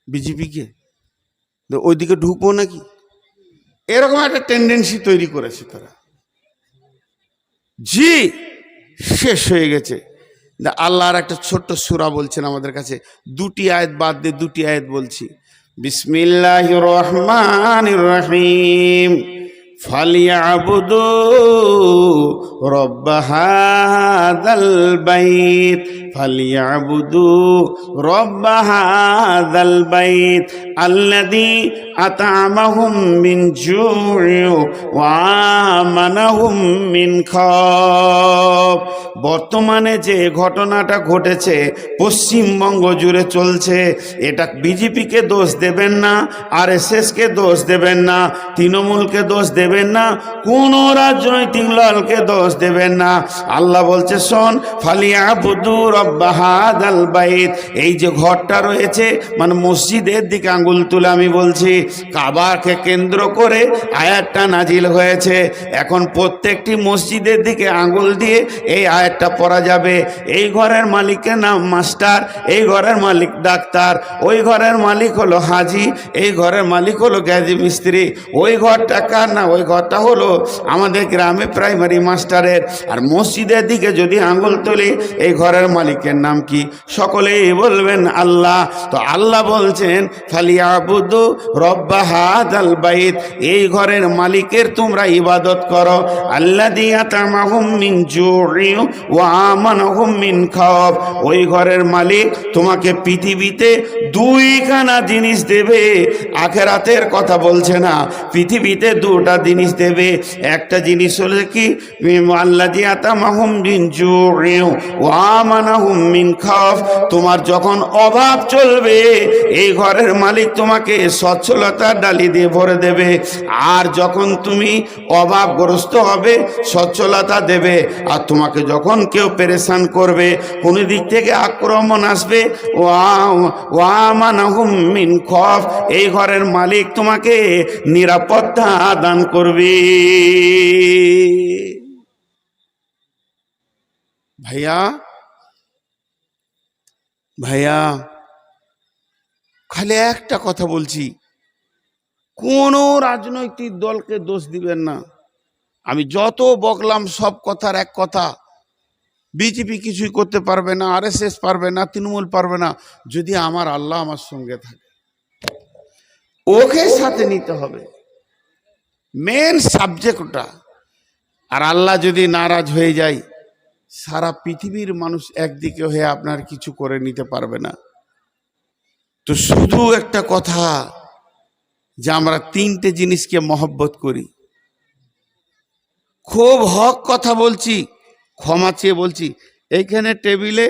বিজেপিকে, ওইদিকে ঢুকবো নাকি, এরকম একটা টেন্ডেন্সি তৈরি করেছে তারা। জি, শেষ হয়ে গেছে। আল্লাহর একটা ছোট্ট সূরা বলছেন আমাদের কাছে, 2টি আয়াত বাদ দিয়ে 2টি আয়াত বলছি। বিসমিল্লাহির রহমানির রহিম। ফালিয়াবুদু রব্ব হাযাল বাইত, ফালিয়াবুদু রব্ব হাযাল বাইত আল্লাযী আত'আমাহুম মিন জু'ইন ওয়া আমানাহুম মিন খাওফ। বর্তমানে যে ঘটনাটা ঘটেছে পশ্চিমবঙ্গ জুড়ে চলছে, এটা বিজেপিকে দোষ দেবেন না, আরএসএসকে দোষ দেবেন না, তৃণমূলকে দোষ দেবেন দেবেন না, কোন রাজনৈতিক দলকে দোষ দেবেন না। আল্লাহ বলছে শোন, ফালিয়াবুদু রাব্বা হাযাল বাইত, এই যে ঘরটা রয়েছে মানে মসজিদের দিকে আঙ্গুল তুলে আমি বলছি, কাবাকে কেন্দ্র করে আয়াতটা নাজিল হয়েছে। এখন প্রত্যেকটি মসজিদের দিকে আঙ্গুল দিয়ে এই আয়াতটা পড়া যাবে। এই ঘরের মালিকের নাম মাস্টার, এই ঘরের মালিক ডাক্তার, ওই ঘরের মালিক হলো হাজি, এই ঘরের মালিক হলো গ্যাজি মিস্ত্রি। ওই ঘরটা কার না? ওই ঘরটা হলো আমাদের গ্রামে প্রাইমারি মাস্টারের। আর মসজিদের দিকে যদি আঙ্গুল তুলি, এই ঘরের মালিকের নাম কি? সকলেই বলবেন আল্লাহ। তো আল্লাহ বলছেন ফালিয়াবুদু রব্বা হাযাল বাইত, এই ঘরের মালিকের তোমরা ইবাদত করো। আল্লাযী আতামাহুম মিন জু'ইন ওয়া আমানাহুম মিন খাওফ, ওই ঘরের মালিক তোমাকে পৃথিবীতে দুইখানা জিনিস দেবে। আখিরাতের কথা বলছে না, পৃথিবীতে দুটা জিনিস দেবে। একটা জিনিস হলো কি, আল্লাযী আতামাহুম মিন জু'ইন ওয়া আমানাহুম মিন খাওফ, তোমার যখন অভাব চলবে এই ঘরের মালিক তোমাকে সচ্ছলতার ডালি দিয়ে ভরে দেবে। আর যখন তুমি অভাবগ্রস্ত হবে সচ্ছলতা দেবে। আর তোমাকে যখন কেউ পেরেশান করবে, কোন দিক থেকে আক্রমণ আসবে, ওয়া আমানাহুম মিন খাওফ, এই ঘরের মালিক তোমাকে নিরাপত্তা দান করবে। ভাইয়া ভাইয়া, খালি একটা কথা বলছি, কোন রাজনৈতিক দলকে দোষ দিবেন না। আমি যত বকলাম সব কথার এক কথা, বিজেপি কিছুই করতে পারবে না, আরএসএস পারবে না, তৃণমূল পারবে না, যদি আমার আল্লাহ আমার সঙ্গে থাকে। ওকে সাথে নিতে হবে, মেন সাবজেক্ট ওটা। আর আল্লাহ যদি নারাজ হয়ে যায়, সারা পৃথিবীর মানুষ একদিকে হয়ে আপনার কিছু করে নিতে পারবে না। তো শুধু একটা কথা, যে আমরা তিনটে জিনিসকে মহব্বত করি। খুব হক কথা বলছি, ক্ষমা চেয়ে বলছি। এইখানে টেবিলে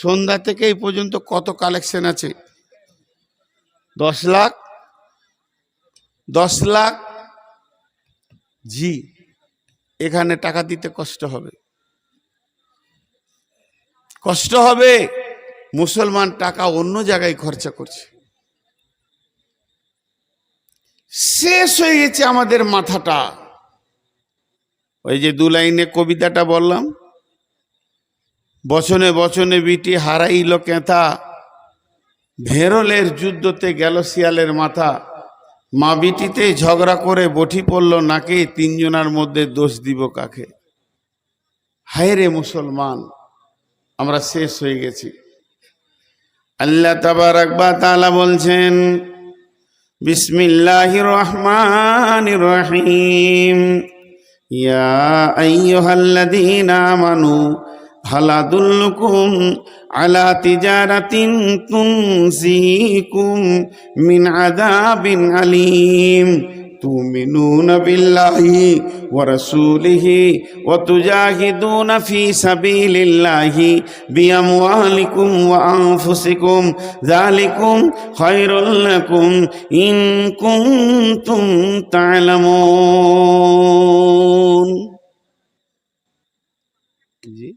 সন্ধ্যা থেকে এই পর্যন্ত কত কালেকশন আছে? 10 লাখ, 10 লাখ। জি, এখানে টাকা দিতে কষ্ট হবে, কষ্ট হবে। মুসলমান টাকা অন্য জায়গায় খরচা করছে। শেষ হয়ে গেছে আমাদের মাথাটা। ওই যে 2 লাইনে কবিতাটা বললাম, বচনে বচনে বিটি হারাইল কেথা, ভেরলের যুদ্ধতে গেল শিয়ালের মাথা। মা বিটিতে ঝগড়া করে বটি পড়ল নাকে, তিনজনার মধ্যে দোষ দিব কাকে? হায় রে মুসলমান, আমরা শেষ হয়ে গেছি। আল্লাহ তাবারাক ওয়া তাআলা বলছেন, বিসমিল্লাহির রহমানির রহিম, ইয়া আইয়ুহাল্লাযীনা আমানু হাল আদুল্লুকুম আলা তিজারাতিন তুনজিকুম মিন আযাবিন আলীম, তুমিনুনা বিল্লাহি ওয়া রাসূলিহি ওয়া তুজাহিদুনা ফি সাবিলিল্লাহি বিআমওয়ালিকুম ওয়া আনফুসিকুম, যালিকুম খায়রুল লাকুম ইন কুনতুম তা'লামুন। জি,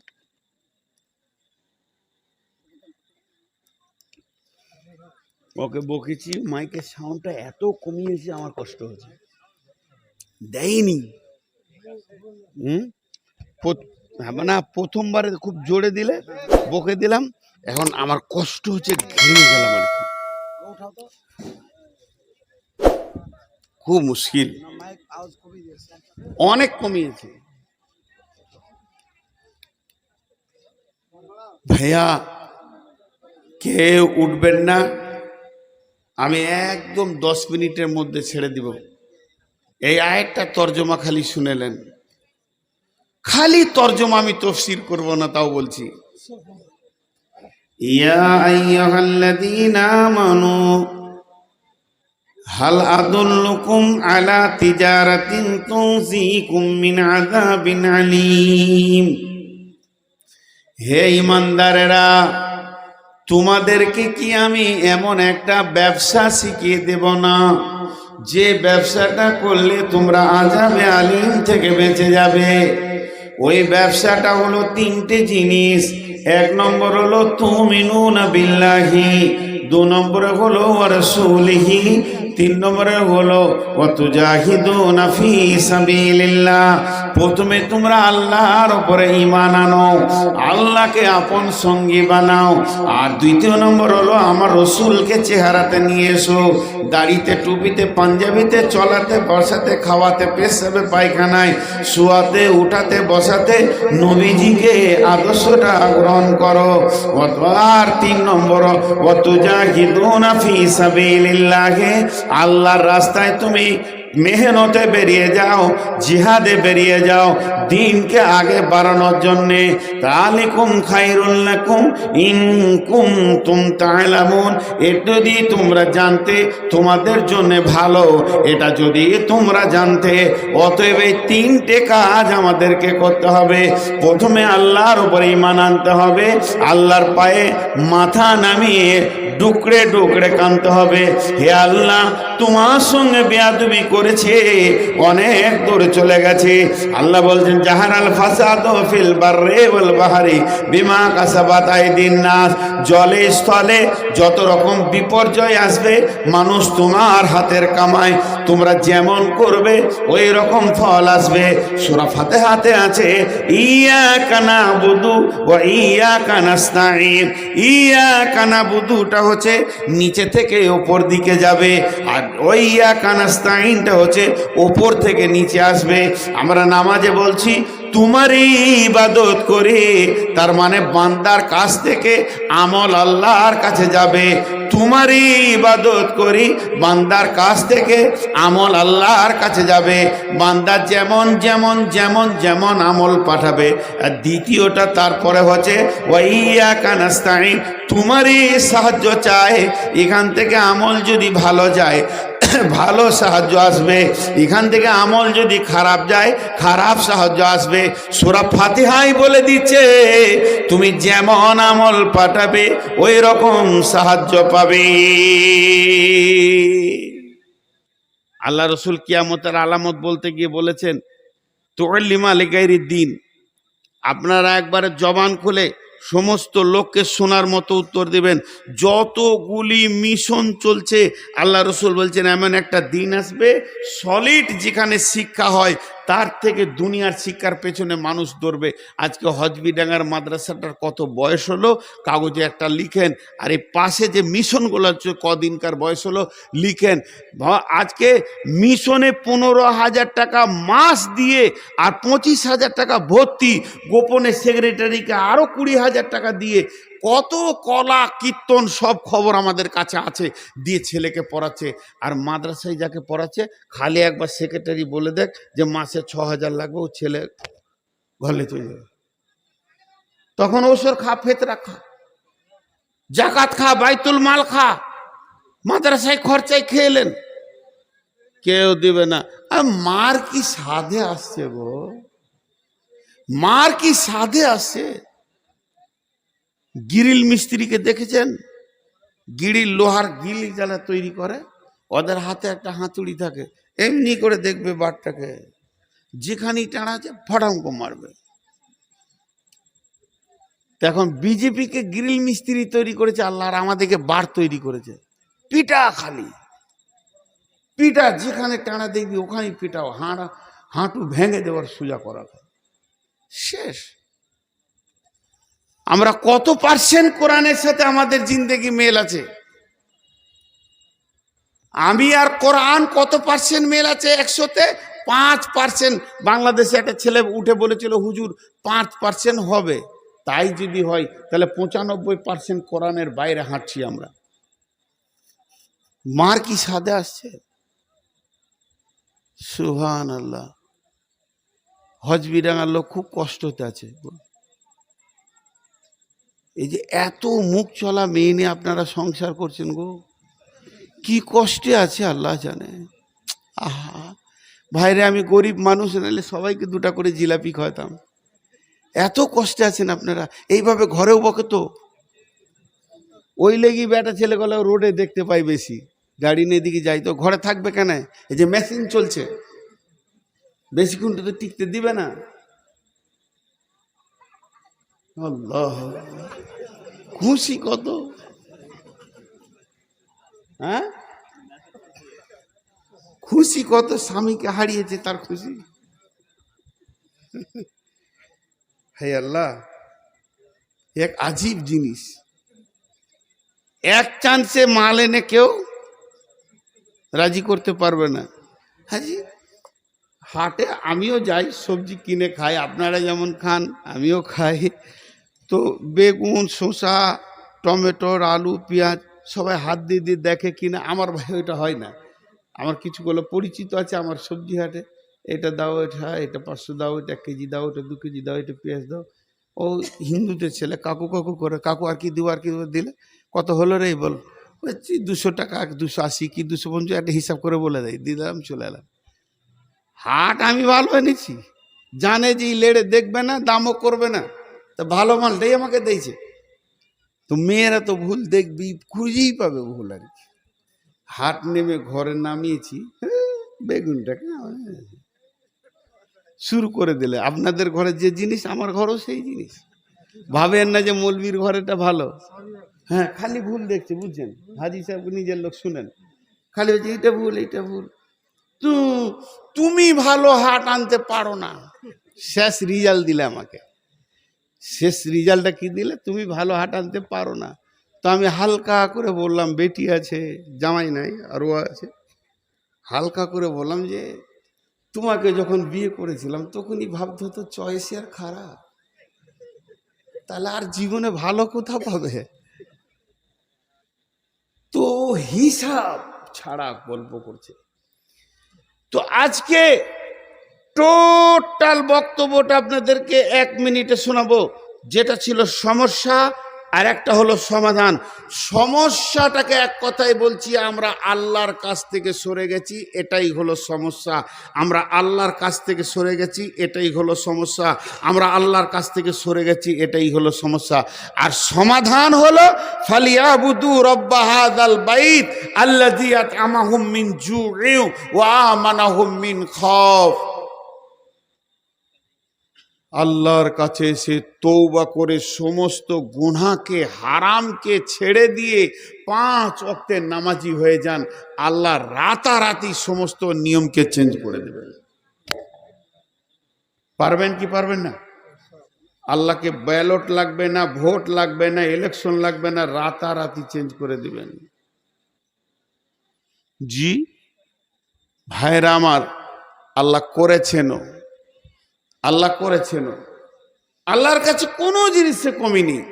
ওকে বকেছি, মাইকের সাউন্ডটা এত কমিয়েছে আমার কষ্ট হচ্ছে, দেয়নি। না, প্রথমবারে খুব জোরে দিলে বকে দিলাম, এখন আমার কষ্ট হচ্ছে, ঘেমে গেলাম আর কি, খুব মুশকিল, অনেক কমিয়েছে। ভাইয়া কেউ উঠবেন না, আমি একদম 10 মিনিটের মধ্যে ছেড়ে দিব। এই আয়াতটা তর্জমা খালি শুনেলেন, খালি তর্জমা, আমি তাফসীর করব না, তাও বলছি। ইয়া আইয়ুহাল্লাযীনা আমানু হাল আদুল্লুকুম আলা তিজারাতিন তুনজিকুম মিন আযাবিন আলীম, হে ঈমানদারেরা, তোমাদেরকে কি আমি এমন একটা ব্যবসা শিখিয়ে দেব না যে ব্যবসাটা করলে তোমরা আযাবে আলিম থেকে বেঁচে যাবে, ওই ব্যবসাটা হলো তিনটে জিনিস। এক নম্বর হলো তুমিনুনা বিল্লাহি, দু নম্বরে হলো ওয়া রাসূলিহি, তিন নম্বরে হলো ওয়া তুজাহিদুনা ফি সাবিলিল্লাহ। প্রথমে তোমরা আল্লাহর উপরে ঈমান আনো, আল্লাহকে আপন সঙ্গী বানাও। আর দ্বিতীয় নম্বর হলো আমার রসুলকে চেহারাতে নিয়ে এসো, দাড়িতে, টুপিতে, পাঞ্জাবিতে, চলাতে, বসাতে, খাওয়াতে, পেশাবে, পায়খানায়, শোয়াতে, উঠাতে, বসাতে নবীজিকে আদর্শটা গ্রহণ করো। আর তিন নম্বর ওয়া তুজাহিদুনা ফি সাবিলিল্লাহ, আল্লাহর রাস্তায় তুমি মেহনতে বেরিয়ে যাও, জিহাদে বেরিয়ে যাও, দিনকে আগে বাড়ানোর জন্যে। তালিকুম খায়রুল লাকুম ইন কুনতুম তা'লামুন, এটা যদি তোমরা জানতে তোমাদের জন্য ভালো, এটা যদি তোমরা জানতে। অতএব এই তিনটে কাজ আমাদেরকে করতে হবে। প্রথমে আল্লাহর উপরে ঈমান আনতে হবে, আল্লাহর পায়ে মাথা নামিয়ে ডুকরে ডুকরে কাঁদতে হবে, হে আল্লাহ তোমার সঙ্গে বেয়াদবি করেছে, অনেক দূরে চলে গেছে। আল্লাহ বলছেন জাহারাল ফাসাদু ফিল বাররি ওয়াল বাহরি বিমা কাসাবাত আইদিন নাস, জলে স্থলে যত রকম বিপর্যয় আসবে মানুষ তোমার হাতের কামাই, তোমরা যেমন করবে ওই রকম ফল আসবে। সূরা ফাতিহাতে আছে ইয়াকা নাবুদু ওয়া ইয়াকা নাস্তাঈন। ইয়াকা নাবুদুটা হচ্ছে নিচে থেকে উপর দিকে যাবে, আর ওই ইয়াকা নাস্তাঈনটা হচ্ছে উপর থেকে নিচে আসবে। আমরা নামাজে বলছি তোমারই ইবাদত করে, তার মানে বান্দার কাছ থেকে আমল আল্লাহর কাছে যাবে। তোমারই ইবাদত করি, বান্দার কাছ থেকে আমল আল্লাহর কাছে যাবে। বান্দা যেমন যেমন যেমন যেমন আমল পাঠাবে। আর দ্বিতীয়টা তারপরে হচ্ছে ওয়া ইয়াকা নাস্তাঈন, তোমারই সাহায্য চায়। এখান থেকে আমল যদি ভালো যায় ভালো সাহায্য আসবে, এখান থেকে আমল যদি খারাপ যায় খারাপ সাহায্য আসবে। সূরা ফাতিহাই বলে দিচ্ছে তুমি যেমন আমল পাঠাবে ওই রকম সাহায্য পাবে। আল্লাহ রসুল কিয়ামতের আলামত বলতে গিয়ে বলেছেন তুআল্লিমা লিগাইরিদ দ্বীন, আপনারা একবারে জবান খুলে সমস্ত লোককে শোনার মতো উত্তর দিবেন। যতগুলি মিশন চলছে আল্লাহ রসুল বলছেন এমন একটা দিন আসবে সলিড যেখানে শিক্ষা হয়, তার থেকে দুনিয়ার শিক্ষার পেছনে মানুষ দৌড়বে। আজকে হজবিডাঙ্গার মাদ্রাসাটার কত বয়স হলো কাগজে একটা লিখেন, আর এই পাশে যে মিশনগুলো হচ্ছে কদিনকার বয়স হলো লিখেন। আজকে মিশনে 15,000 টাকা মাস দিয়ে আর 25,000 টাকা ভর্তি, গোপনে সেক্রেটারিকে আরও 20,000 টাকা দিয়ে কত কলা কীর্তন সব খবর আমাদের কাছে আছে, দিয়ে ছেলেকে পড়াচ্ছে। আর মাদ্রাসায় যাকে পড়াচ্ছে খালি একবার সেক্রেটারি বলে দেখ যে মাসে 6,000 লাগবে, ও ছেলে ঘরে চলে যাবে। তখন ওসর খা, ফেতরা খা, জাকাত খা, বাইতুল মাল খা, মাদ্রাসায় খরচায় খেলেন, কেউ দিবে না। আর মার কি সাধে আসছে গো, মার কি সাধে আসছে। গিরিল মিস্ত্রিকে দেখেছেন, গিরিল লোহার গিল যারা তৈরি করে ওদের হাতে একটা হাতুড়ি থাকে, এমনি করে দেখবে বারটাকে, যেখানেই টানা আছে ফটাঙ্ক মারবে। এখন বিজেপিকে গ্রিল মিস্ত্রি তৈরি করেছে আল্লাহ, আর আমাদেরকে বার তৈরি করেছে। পিটা খালি পিটা, যেখানে টানা দেখবি ওখানেই পিটাও, হাঁটু ভেঙে দেওয়ার সোজা করা শেষ। আমরা কত পার্সেন্ট কোরআনের সাথে আমাদের জিন্দেগি মেল আছে? আমি আর কোরআন কত পার্সেন্ট মেল আছে? 100-তে 5%। বাংলাদেশে একটা ছেলে উঠে বলেছিল হুজুর 5% হবে, তাই যদি হয় তাহলে 95% কোরআনের বাইরে হাঁটছি আমরা। মার কি সাদে আসছে, সুবহানাল্লাহ। হজবিডাঙ্গার লোক খুব কষ্টতে আছে। এই যে এত মুখ চলা মেয়ে নিয়ে আপনারা সংসার করছেন গো, কি কষ্টে আছে আল্লাহ জানে। আহা ভাইরে, আমি গরিব মানুষ, নাহলে সবাইকে 2টা করে জিলাপি খাওয়াতাম। এত কষ্টে আছেন আপনারা, এইভাবে ঘরেও বকে তো। ওই লেগি বেটা ছেলেগুলো রোডে দেখতে পাই বেশি, গাড়ি নিয়ে দিকে যাই তো ঘরে থাকবে কেন? এই যে মেশিন চলছে, বেশিক্ষণ তো টিকতে দিবে না। আল্লাহ, খুশি কত, হ্যাঁ খুশি কত, স্বামীকে হারিয়েছে তার খুশি। হে আল্লাহ, এক আজীব জিনিস। এক চান্সে মাল এনে কেউ রাজি করতে পারবে না। হাজি, হাটে আমিও যাই, সবজি কিনে খাই, আপনারা যেমন খান আমিও খাই। তো বেগুন, শসা, টমেটোর, আলু, পেঁয়াজ সবাই হাত দিয়ে দিয়ে দেখে কিনা। আমার ভাই ওইটা হয় না। আমার কিছুগুলো পরিচিত আছে আমার সবজি হাটে, এটা দাও, এটা 500 দাও, এটা 1 কেজি দাও, এটা 2 কেজি দাও, এটা পেঁয়াজ দাও। ও হিন্দুদের ছেলে, কাকু কাকু করে, কাকু আর কি দিব, আর কি দিলে কত হলো রে বল, বলছি 200 টাকা, 280 কি 250, একটা হিসাব করে বলে দেয়, দিলাম, চলে এলাম। হাট আমি ভালো এনেছি, জানে যে লেড়ে দেখবে না, দামও করবে না, তা ভালো মালটাই আমাকে দিয়েছে। তো মেয়েরা তো ভুল দেখবি, খুঁজেই পাবে ভুল আর কি। হাট নেমে ঘরে নামিয়েছি, বেগুনটাকে শুরু করে দিলে। আপনাদের ঘরে যে জিনিস আমার ঘরেও সেই জিনিস। ভাবেন না যে মৌলবীর ঘরেটা ভালো। হ্যাঁ, খালি ভুল দেখছে, বুঝছেন? হাজি সাহেব নিজের লোক, শুনেন, খালি হচ্ছে এইটা ভুল, এইটা ভুল। তুমি ভালো হাট আনতে পারো না। শেষ রেজাল্ট দিলে আমাকে, শেষ রেজাল্টটা কি দিলে, তুমি ভালো হাট আনতে পারো না। তো আমি হালকা করে বললাম, বেটি আছে, জামাই নাই, আরও আছে, হালকা করে বললাম যে তোমাকে যখন বিয়ে করেছিলাম তখনই ভাবতে হতো চয়েসে আর খারাপ, তাহলে আর জীবনে ভালো কোথাও পাবে। তো হিসাব ছাড়া গল্প করছে। তো আজকে টোটাল বক্তব্যটা আপনাদেরকে 1 মিনিটে শোনাবো। যেটা ছিল সমস্যা, আর একটা হলো সমাধান। সমস্যাটাকে এক কথায় বলছি, আমরা আল্লাহর কাছ থেকে সরে গেছি, এটাই হলো সমস্যা। আমরা আল্লাহর কাছ থেকে সরে গেছি, এটাই হলো সমস্যা। আমরা আল্লাহর কাছ থেকে সরে গেছি, এটাই হলো সমস্যা। আর সমাধান হলো ফালিয়াবুদু রব্ব হাযাল বাইত আল্লাযী আত'আমাহুম মিন জু'ইন ওয়া আমানাহুম মিন খাউফ। আল্লাহর কাছে এসে তওবা করে সমস্ত গুনাহকে, হারামকে ছেড়ে দিয়ে 5 ওয়াক্তের নামাজি হয়ে যান। আল্লাহ রাতারাতি সমস্ত নিয়মকে চেঞ্জ করে দেবেন। পারবেন কি পারবেন না? আল্লাহকে ব্যালট লাগবে না, ভোট লাগবে না, ইলেকশন লাগবে না, রাতারাতি চেঞ্জ করে দিবেন। জি ভাইরা আমার, আল্লাহ করেছেন, আল্লাহ করেছেন। আল্লাহর কাছে কোনো জিনিসে কমি নেই।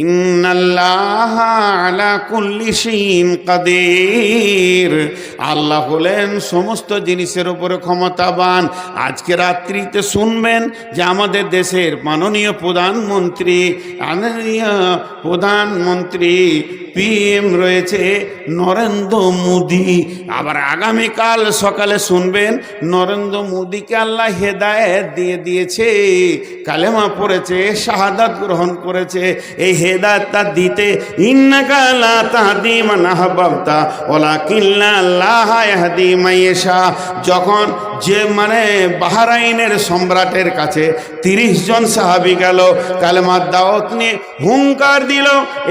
ইন্নাল্লাহা আলা কুল্লি শাইইন কাদির। আল্লাহ হলেন সমস্ত জিনিসের উপরে ক্ষমতাবান। আজকে রাত্রিতে শুনবেন যে আমাদের দেশের মাননীয় প্রধানমন্ত্রী পিএম রয়েছে নরেন্দ্র মোদি। আবার আগামীকাল সকালে শুনবেন নরেন্দ্র মোদিকে আল্লাহ হেদায়েত দিয়ে দিয়েছে, কালেমা পড়েছে, শাহাদাত গ্রহণ করেছে। এই হেদায়েতটা দিতে ইন্নাকা লা তাহদি মান আহবাবতা ওয়ালাকিন্না আল্লাহ ইয়াহদি মান ইয়াশা। যখন যে বাহরাইনের সম্রাটের কাছে 30 জন সাহাবী গেল, কালেমার দাওয়াত নিয়ে হুঙ্কার দিল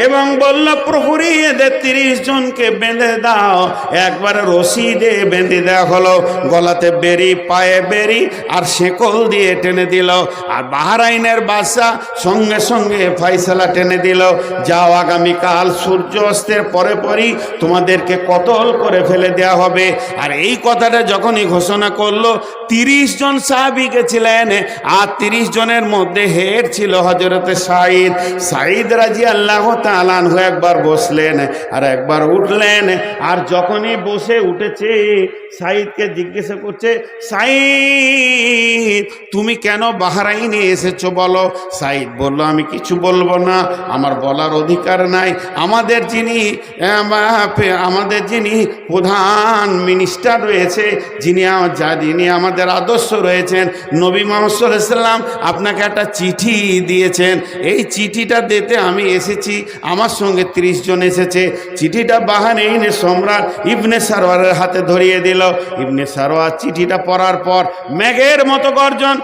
এবং বলল, প্রহরী এদের 30 জনকে বেঁধে দাও। একবার রশি দিয়ে বেঁধে দেওয়া হলো, গলাতে বেরি, পায়ে বেরি, আর শেকল দিয়ে টেনে দিল। আর বাহরাইনের বাদশা সঙ্গে সঙ্গে ফয়সালা টেনে দিল, যাও আগামীকাল সূর্য অস্তের পরে পরই তোমাদেরকে কতল করে ফেলে দেওয়া হবে। আর এই কথাটা যখনই ঘোষণা করলো, 30 জন সাহাবী গেছিলেন, আর 30 জনের মধ্যে হেড ছিল হযরতে সাঈদ রাদিয়াল্লাহু তাআলা আনহু। একবার বসলেন আর একবার উঠলেন, আর যখনই বসে উঠেছে সাঈদকে জিজ্ঞাসা করছে, সাঈদ তুমি কেন বাহরাইনে এসেছো বলো। সাঈদ বলল, আমি কিছু বলবো না, আমার বলার অধিকার নাই। আমাদের যিনি প্রধান মিনিস্টার রয়েছে, যিনি আমাদের আদর্শ রয়েছেন। নবী মুহাম্মদ সাল্লাল্লাহু আলাইহি সাল্লাম আপনাকে একটা চিঠি দিয়েছেন, এই চিঠিটা দিতে আমি এসেছি, আমার সঙ্গে 30 জন এসেছে। চিঠিটা বাহরাইনের সম্রাট ইবনে সারওয়ারের হাতে ধরিয়ে দিল। ইবনে সারওয়ার চিঠিটা পড়ার পর মেঘের মতো গর্জন,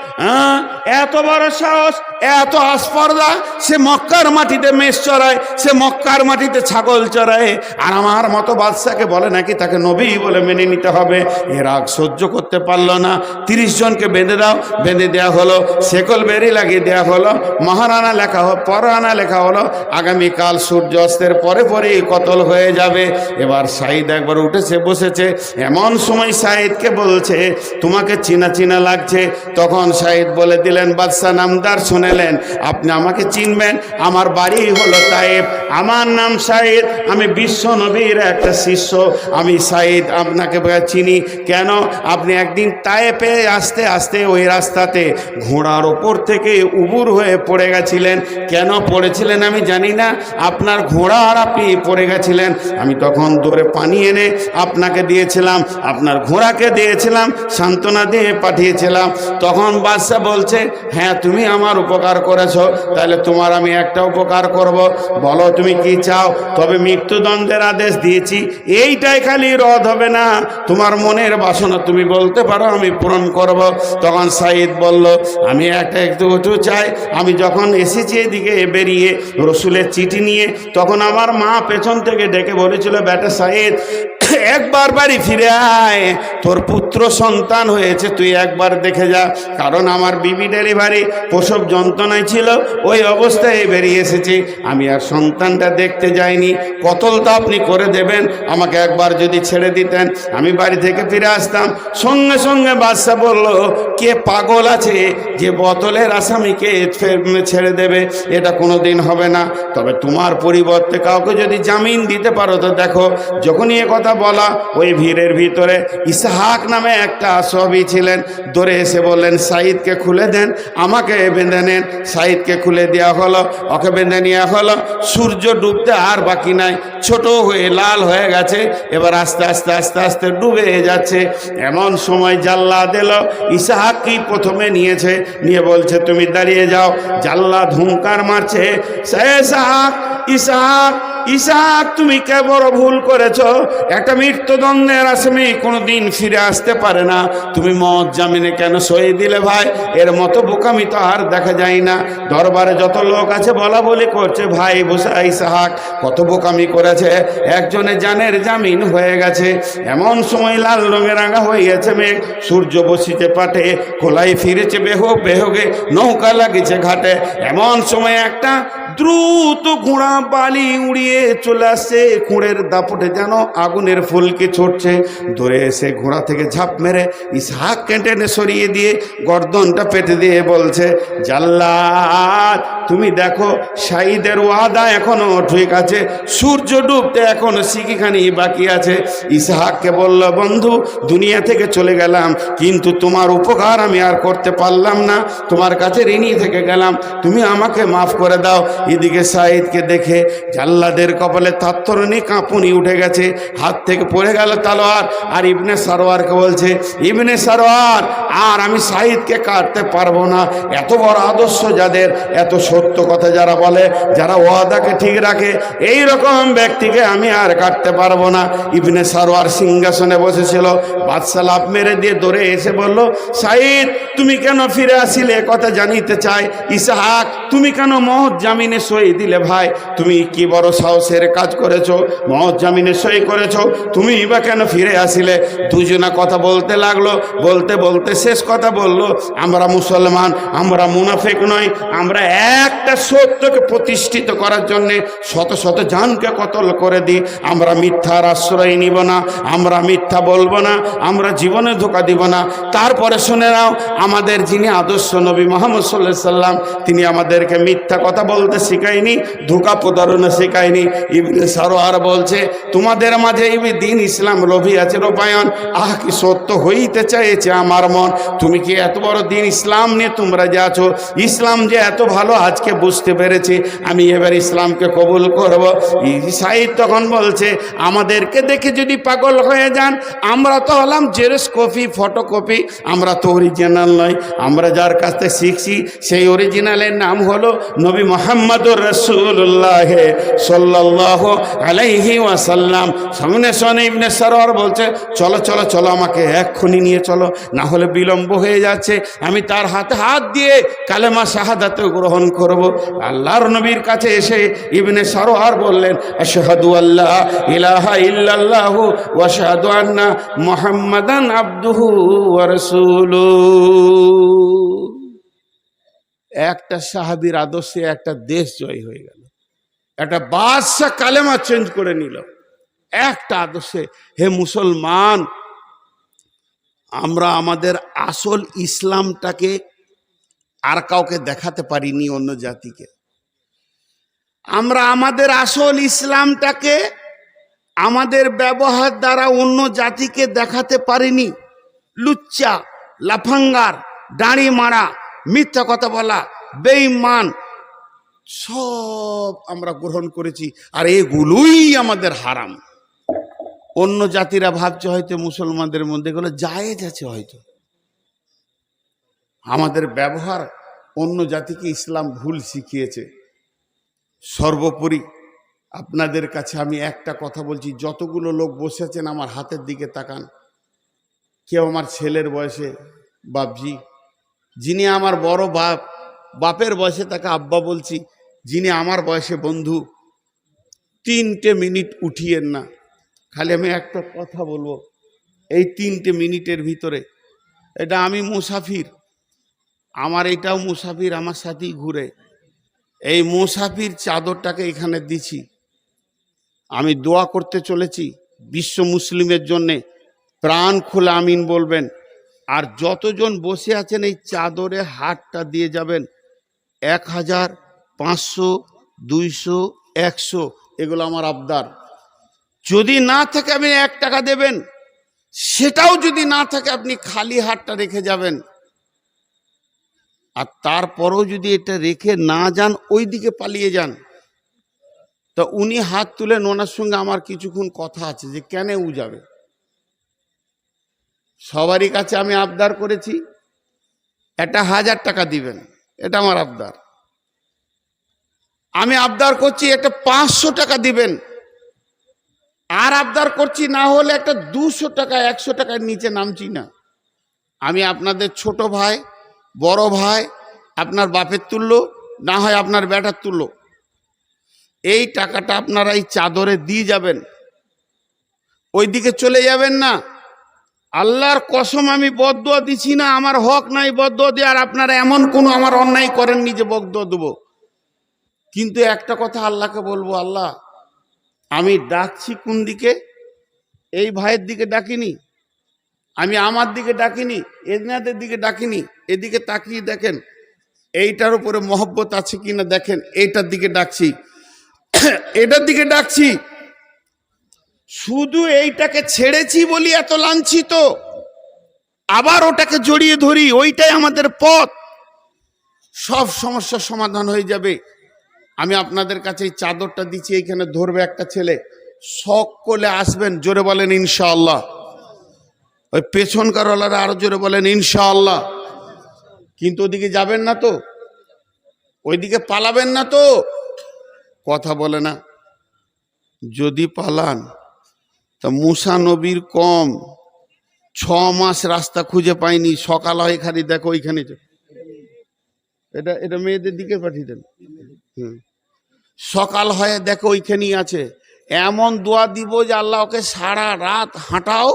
এত বড় সাহস, এত আস্পর্ধা, সে মক্কার মাটিতে মেষ চড়ায়, সে মক্কার মাটিতে ছাগল চড়ায়, আর আমার মতো বাদশাকে বলে নাকি তাকে নবী বলে মেনে নিতে হবে। এর রাগ সহ্য করতে পারলো না। 30 জনকে বেঁধে দাও, বেঁধে দেওয়া হলো, শেকল বেরি লাগিয়ে দেওয়া হলো, মহারানা লেখা হলো, পরানা লেখা হলো, আগামীকাল সূর্য অস্তের পরে পরেই কতল হয়ে যাবে। এবার সাঈদ একবার উঠেছে, বসেছে। এমন সময় সাঈদকে বলছে, তোমাকে চিনা চিনা লাগছে। তখন সাঈদ বলে দিলেন, বাদশাহ নামদার শুনেলেন, আপনি আমাকে চিনবেন, আমার বাড়ি হলো তায়েফ, আমার নাম সাঈদ, আমি বিশ্ব নবীর একটা শিষ্য, আমি সাঈদ আপনাকে চিনি। কেন? আপনি একদিন তায়েফে আসতে আসতে ওই রাস্তাতে ঘোড়ার ওপর থেকে উবুর হয়ে পড়ে গেছিলেন। কেন পড়েছিলেন আমি জানি না, আপনার ঘোড়া আর আপনি পড়ে গেছিলেন। আমি তখন দৌড়ে পানি এনে আপনাকে দিয়েছিলাম, আপনার ঘোড়াকে দিয়েছিলাম, সান্ত্বনা দিয়ে পাঠিয়েছিলাম। তখন বাদশা বলছে, হ্যাঁ তুমি আমার উপকার করেছো, তাহলে তোমার আমি একটা উপকার করব, বলো তুমি কি চাও। তবে মৃত্যুদণ্ডের আদেশ দিয়েছি, এইটাই খালি রদ হবে না, তোমার মনের বাসনা তুমি বলতে পারো, আমি পূরণ করব। তখন সাঈদ বলল, আমি একটু চাই, আমি যখন এসেছি এদিকে বেরিয়ে রসুলের চিঠি নিয়ে, তখন আমার মা পেছন থেকে ডেকে বলেছিল, বেটা সাঈদ একবার বাড়ি ফিরে আয়, তোর পুত্র সন্তান হয়েছে, তুই একবার দেখে যা। কারণ আমার বিবি ডেলিভারি প্রসব যন্ত্রণায় ছিল, ওই অবস্থায় বেরিয়ে এসেছি, আমি আর সন্তানটা দেখতে যাইনি। কতল তো আপনি করে দেবেন, আমাকে একবার যদি ছেড়ে দিতেন আমি বাড়ি থেকে ফিরে আসতাম। সঙ্গে সঙ্গে বাদশা বলল, কে পাগল আছে যে বোতলের আসামিকে ছেড়ে দেবে? এটা কোনো দিন হবে না। তবে তোমার পরিবর্তে কাউকে যদি জামিন দিতে পারো তো দেখো। যখনই এ কথা বলা, ওই ভিড়ের ভিতরে ইসহাক নামে একটা আসহাবী ছিলেন, দৌড়ে এসে বললেন, সাঈদকে খুলে দেন, আমাকে বেঁধে নেন। সাঈদকে খুলে দেওয়া হলো, ওকে বেঁধে নেওয়া হলো। সূর্য ডুবতে আর বাকি নাই, ছোট হয়ে লাল হয়ে গেছে, এবার আস্তে আস্তে আস্তে আস্তে ডুবে যাচ্ছে। এমন সময় জাল্লাদ এলো, ইসহাককেই প্রথমে নিয়েছে, নিয়ে বলছে, তুমি দাঁড়িয়ে যাও। জাল্লাদ হুঙ্কার মারছে, ইসহাক ইসহাক ইসহাক, তুমি কে বড় ভুল করেছো, একটা মৃত্যুদণ্ডের আসামি কোনোদিন ফিরে আসতে পারে না, তুমি মত জামিনে কেন সই দিলে ভাই? এর মতো বোকামি তো আর দেখা যায় না। দরবারে যত লোক আছে বলা বলি করছে, ভাই বসা ইসহাক কত বোকামি করেছে, একজনের জানের জামিন হয়ে গেছে। এমন সময় লাল রঙে রাঙা হয়ে গেছে মেঘ, সূর্য বসিতে পাটে, খোলাই ফিরেছে বেহগে, নৌকা লাগিয়েছে ঘাটে। এমন সময় একটা দ্রুত ঘোড়া বালি উড়িয়ে চলে আসছে, কুঁড়ের দাপটে যেন আগুনের ফুলকি ছড়ছে। ধরে এসে ঘোড়া থেকে ঝাঁপ মেরে ইসহাককে টেনে সরিয়ে দিয়ে গর্দনটা পেতে দিয়ে বলছে, জাল্লাদ তুমি দেখো, সাঈদের ওয়াদা এখনো ঠিক আছে, সূর্য ডুবতে এখনো সিকিখানি বাকি আছে। ইসহাককে বলল, বন্ধু দুনিয়া থেকে চলে গেলাম, কিন্তু তোমার উপকার আমি আর করতে পারলাম না, তোমার কাছে ঋণী থেকে গেলাম, তুমি আমাকে মাফ করে দাও। এদিকে সাঈদকে দেখে জাল্লাদের কপালে তাত্তরণী কাঁপুনি উঠে গেছে, হাত থেকে পড়ে গেল তালোয়ার। আর ইবনে সারওয়ারকে বলছে, ইবনে সারওয়ার, আর আমি সাঈদকে কাটতে পারবো না। এত বড় আদর্শ যাদের, এত সত্য কথা যারা বলে, যারা ওয়াদাকে ঠিক রাখে, এই রকম ব্যক্তিকে আমি আর কাটতে পারবো না। ইবনে সারওয়ার সিংহাসনে বসেছিল, বাদশা লাফ মেরে দিয়ে দৌড়ে এসে বলল, সাঈদ তুমি কেন ফিরে আসিলে কথা জানিতে চাই। ইসহাক তুমি কেন মহৎ জামিনে সই দিলে ভাই? তুমি কি বড় সাহসের কাজ করেছো, মহৎ জামিনে সই করেছো, তুমি বা কেন ফিরে আসিলে? দুজনা কথা বলতে লাগলো, বলতে বলতে শেষ কথা বলল, আমরা মুসলমান, আমরা মুনাফিক নই, আমরা একটা সত্যকে প্রতিষ্ঠিত করার জন্যে শত শত জানকে কতল করে দিই, আমরা মিথ্যার আশ্রয় নিব না, আমরা মিথ্যা বলবো না, আমরা জীবনে ধোঁকা দিব না। তারপরে শুনে নাও, আমাদের যিনি আদর্শ নবী মুহাম্মদ সাল্লাল্লাহু আলাইহি সাল্লাম, তিনি আমাদেরকে মিথ্যা কথা বলতে শেখায়নি, ধোঁকা প্রতারণা শেখায়নি। ইবনে সারোয়ার বলছে তোমাদের মাঝে এই দিন ইসলাম লোভী আছে রূপায়ণ, আহ কি সত্য হইতে চাইছে আমার মন। তুমি কি এত বড় দিন ইসলাম নিয়ে তোমরা যে আছো, ইসলাম যে এত ভালো আজকে বুঝতে পেরেছি, আমি এবার ইসলামকে কবুল করব। সাইদ তখন বলছে আমাদেরকে দেখে যদি পাগল হয়ে যান, আমরা তো হলাম জেরক্স কপি, ফটোকপি, আমরা তো অরিজিনাল নয়। আমরা যার কাছ থেকে শিখছি সেই অরিজিনালের নাম হলো নবী মুহাম্মদুর রাসূলুল্লাহ সাল্লাল্লাহু আলাইহি ওয়াসাল্লাম। সামনে শোনে ইবনে সারোয়ার বলছে চলো চলো চলো, আমাকে এক্ষুনি নিয়ে চলো, না হলে বিলম্ব হয়ে যাচ্ছে। আমি তার হাতে হাত দিয়ে কালেমা শাহাদাত গ্রহণ করব। আল্লাহর নবীর কাছে এসে ইবনে সারোয়ার বললেন আশহাদু আল্লা ইলাহা ইল্লাল্লাহু ওয়া আশহাদু আন্না মুহাম্মাদান আবদুহু ওয়া রাসূলুহু। একটা সাহাবীর আদর্শে একটা দেশ জয় হয়ে গেল, একটা বাদশা কালেমা চেঞ্জ করে নিল একটা আদর্শে। হে মুসলমান, আমরা আমাদের আসল ইসলামটাকে আর কাউকে দেখাতে পারিনি, অন্য জাতিকে। আমরা আমাদের আসল ইসলামটাকে আমাদের ব্যবহার দ্বারা অন্য জাতিকে দেখাতে পারিনি। লুচ্চা, লাফাঙ্গার, দাড়ি মারা, মিথ্যা কথা বলা, বেঈমান সব আমরা গ্রহণ করেছি, আর এগুলোই আমাদের হারাম। অন্য জাতিরা ভাবছে হয়তো মুসলমানদের মধ্যে এগুলো জায়েজ আছে, হয়তো আমাদের ব্যবহার অন্য জাতিকে ইসলাম ভুল শিখিয়েছে। সর্বোপরি আপনাদের কাছে আমি একটা কথা বলছি, যতগুলো লোক বসে আছেন আমার হাতের দিকে তাকান। কেউ আমার ছেলের বয়সে বাপজি, যিনি আমার বড় বাপ, বাপের বয়সে তাকে আব্বা বলছি, যিনি আমার বয়সে বন্ধু, 3টে মিনিট উঠিয়েন না। খালি আমি একটা কথা বলবো, এই 3টে মিনিটের ভিতরে, এটা আমি মুসাফির, আমার এটাও মুসাফির, আমার সাথেই ঘুরে। এই মুসাফির চাদরটাকে এখানে দিছি, আমি দোয়া করতে চলেছি বিশ্ব মুসলিমের জন্যে। প্রাণ খুলে আমিন বলবেন। আর যতজন বসে আছেন এই চাদরে হাতটা দিয়ে যাবেন। 1000, 500, 200, 100 এগুলো আমার আবদার। যদি না থাকে আপনি 1 টাকা দেবেন, সেটাও যদি না থাকে আপনি খালি হাতটা রেখে যাবেন। আর তারপরেও যদি এটা রেখে না যান, ওই দিকে পালিয়ে যান। তো উনি হাত তুলেন, ওনার সঙ্গে আমার কিছুক্ষণ কথা আছে যে কেন ও যাবে। সবারই কাছে আমি আবদার করেছি একটা 1000 টাকা দিবেন, এটা আমার আবদার। আমি আবদার করছি একটা 500 টাকা দিবেন, আর আবদার করছি না হলে একটা 200 টাকা, 100 টাকার নিচে নামছি না। আমি আপনাদের ছোট ভাই, বড় ভাই, আপনার বাপের তুল্য, না হয় আপনার বেটার তুল্য। এই টাকাটা আপনারা এই চাদরে দিয়ে যাবেন, ওইদিকে চলে যাবেন না। আল্লাহর কসম আমি বদদুয়া দিছি না, আমার হক নাই বদদুয়া দেওয়ার। আপনারা এমন কোনো আমার অন্যায় করেননি যে বদদুয়া দেবো। কিন্তু একটা কথা আল্লাহকে বলবো, আল্লাহ আমি ডাকছি কোন দিকে? এই ভাইয়ের দিকে ডাকিনি, আমি আমার দিকে ডাকিনি, এনাদের দিকে ডাকিনি। এদিকে তাকিয়ে দেখেন এইটার উপরে মহব্বত আছে কিনা দেখেন, এইটার দিকে ডাকছি, এটার দিকে ডাকছি। শুধু এইটাকে ছেড়েছি বলি এত লাঞ্ছিত, আবার ওটাকে জড়িয়ে ধরি, ওইটাই আমাদের পথ। সব সমস্যার সমাধান হয়ে যাবে। আমি আপনাদের কাছে এই চাদরটা দিচ্ছি, এইখানে ধরবে একটা ছেলে, সকলে আসবেন, জোরে বলেন ইনশাআল্লাহ। ওই পেছনকার ওলারা আরো জোরে বলেন ইনশাআল্লাহ। কিন্তু ওদিকে যাবেন না তো, ওইদিকে পালাবেন না তো, কথা বলে না। যদি পালান তা মুসা নবীর কম 6 মাস রাস্তা খুঁজে পাইনি, সকাল হয় খালি দেখো ওইখানে। এটা মেয়েদের দিকে পাঠিয়ে দেন। সকাল হয়ে দেখো ওইখানেই আছে। এমন দোয়া দিব যে আল্লাহ ওকে সারা রাত হাঁটাও,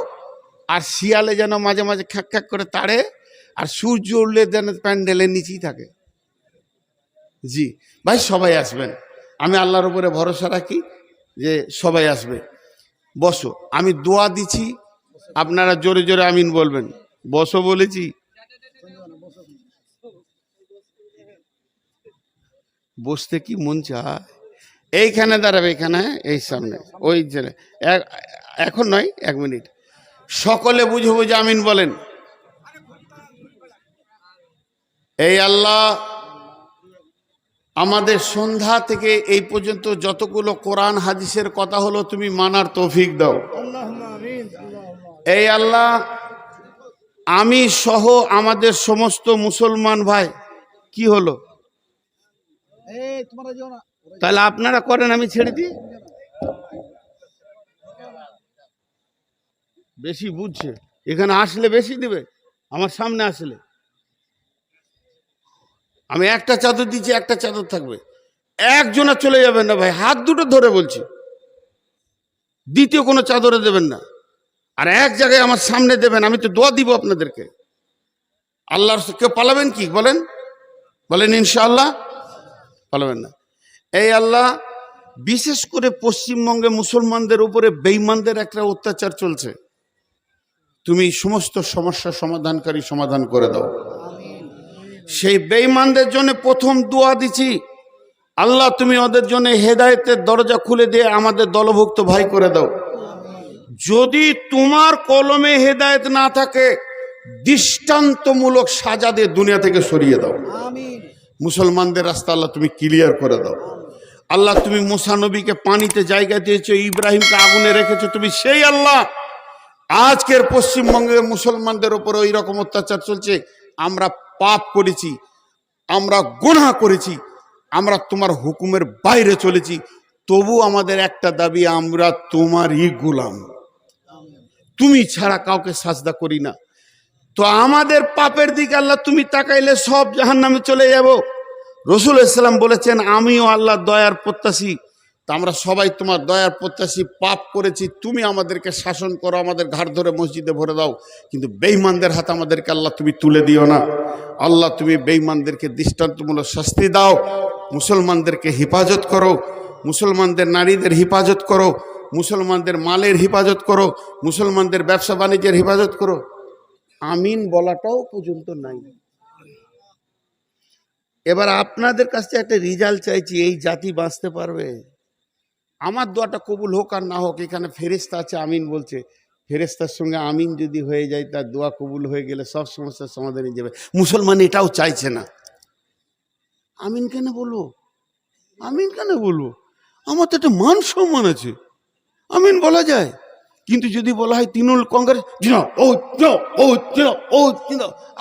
আর শিয়ালে যেন মাঝে মাঝে খ্যাক খ্যাক করে তাড়ে, আর সূর্য উঠলে যেন প্যান্ডেলের নিচেই থাকে। জি ভাই, সবাই আসবেন, আমি আল্লাহর উপরে ভরসা রাখি যে সবাই আসবে। বসো, আমি দোয়া দিচ্ছি, আপনারা জোরে জোরে আমিন বলবেন। বসো বলেছি। বসতে কি মন চায়? এইখানে দাঁড়াবে, এখানে, এই সামনে, ওই যে এখন নয়, 1 মিনিট। সকলে বুঝে বুঝে আমিন বলেন। এই আল্লাহ, আমাদের সন্ধ্যা থেকে এই পর্যন্ত যতগুলো কোরআন হাদিসের কথা হলো তুমি মানার তৌফিক দাও। এই আল্লাহ, আমি সহ আমাদের সমস্ত মুসলমান ভাই, কি হলো তাহলে আপনারা করেন, আমি ছেড়ে দিই। বেশি বুঝছে, এখানে আসলে বেশি দিবে, আমার সামনে আসলে আমি একটা চাদর দিচ্ছি, একটা চাদর থাকবে, একজনা চলে যাবেন না ভাই, হাত দুটো ধরে বলছি, দ্বিতীয় কোনো চাদরে দেবেন না, আর এক জায়গায় আমার সামনে দেবেন, আমি তো দোয়া দিব আপনাদেরকে। আল্লাহর কেউ পালাবেন কি বলেন? বলেন ইনশাআল্লাহ পালাবেন না। এই আল্লাহ, বিশেষ করে পশ্চিমবঙ্গে মুসলমানদের উপরে বেঈমানদের একটা অত্যাচার চলছে, তুমি সমস্ত সমস্যা সমাধানকারী সমাধান করে দাও। সেই বেঈমানদের জন্য প্রথম দোয়া দিচ্ছি, আল্লাহ তুমি ওদের জন্য হেদায়েতের দরজা খুলে দিয়ে আমাদের দলভুক্ত ভাই করে দাও। যদি তোমার কলমে হেদায়েত না থাকে, দৃষ্টান্তমূলক সাজা দিয়ে দুনিয়া থেকে সরিয়ে দাও। মুসলমানদের রাস্তা আল্লাহ তুমি ক্লিয়ার করে দাও। আল্লাহ, তুমি মুসা নবীকে পানিতে জায়গা দিয়েছো, ইব্রাহিমকে আগুনে রেখেছো, তুমি সেই আল্লাহ। আজকের পশ্চিমবঙ্গের মুসলমানদের উপরে ওই রকম অত্যাচার চলছে। আমরা পাপ করেছি, আমরা গুনাহ করেছি, আমরা তোমার হুকুমের বাইরে চলেছি, তবু আমাদের একটা দাবি, আমরা তোমারই গোলাম, তুমি ছাড়া কাউকে সাজদা করি না। তো আমাদের পাপের দিকে আল্লাহ তুমি তাকাইলে সব জাহান্নামে চলে যাব। রাসূল ইসলাম বলেছেন, আমিও আল্লাহ দয়ার প্রত্যাশী, তা আমরা সবাই তোমার দয়ার প্রত্যাশী, পাপ করেছি, তুমি আমাদেরকে শাসন করো, আমাদের ঘাড় ধরে মসজিদে ভরে দাও, কিন্তু বেঈমানদের হাতে আমাদেরকে আল্লাহ তুমি তুলে দিও না। আল্লাহ, তুমি বেঈমানদেরকে দৃষ্টান্তমূলক শাস্তি দাও, মুসলমানদেরকে হেফাজত করো, মুসলমানদের নারীদের হেফাজত করো, মুসলমানদের মালের হেফাজত করো, মুসলমানদের ব্যবসা বাণিজ্যের হেফাজত করো। আমিন বলাটাও পর্যন্ত নাই। এবার আপনাদের কাছে একটা রেজাল্ট চাইছি, এই জাতি বাঁচতে পারবে? আমার দোয়াটা কবুল হোক আর না হোক, এখানে ফেরেশতা আছে আমিন বলছে, ফেরেশতার সঙ্গে আমিন যদি হয়ে যায়, তার দোয়া কবুল হয়ে গেলে সব সমস্যার সমাধান হয়ে যাবে। মুসলমান এটাও চাইছে না। আমিন কেন বলবো? আমিন কেন বলবো? আমার তো একটা মান সম্মান আছে, আমিন বলা যায়। কিন্তু যদি বলা হয় তৃণমূল কংগ্রেস,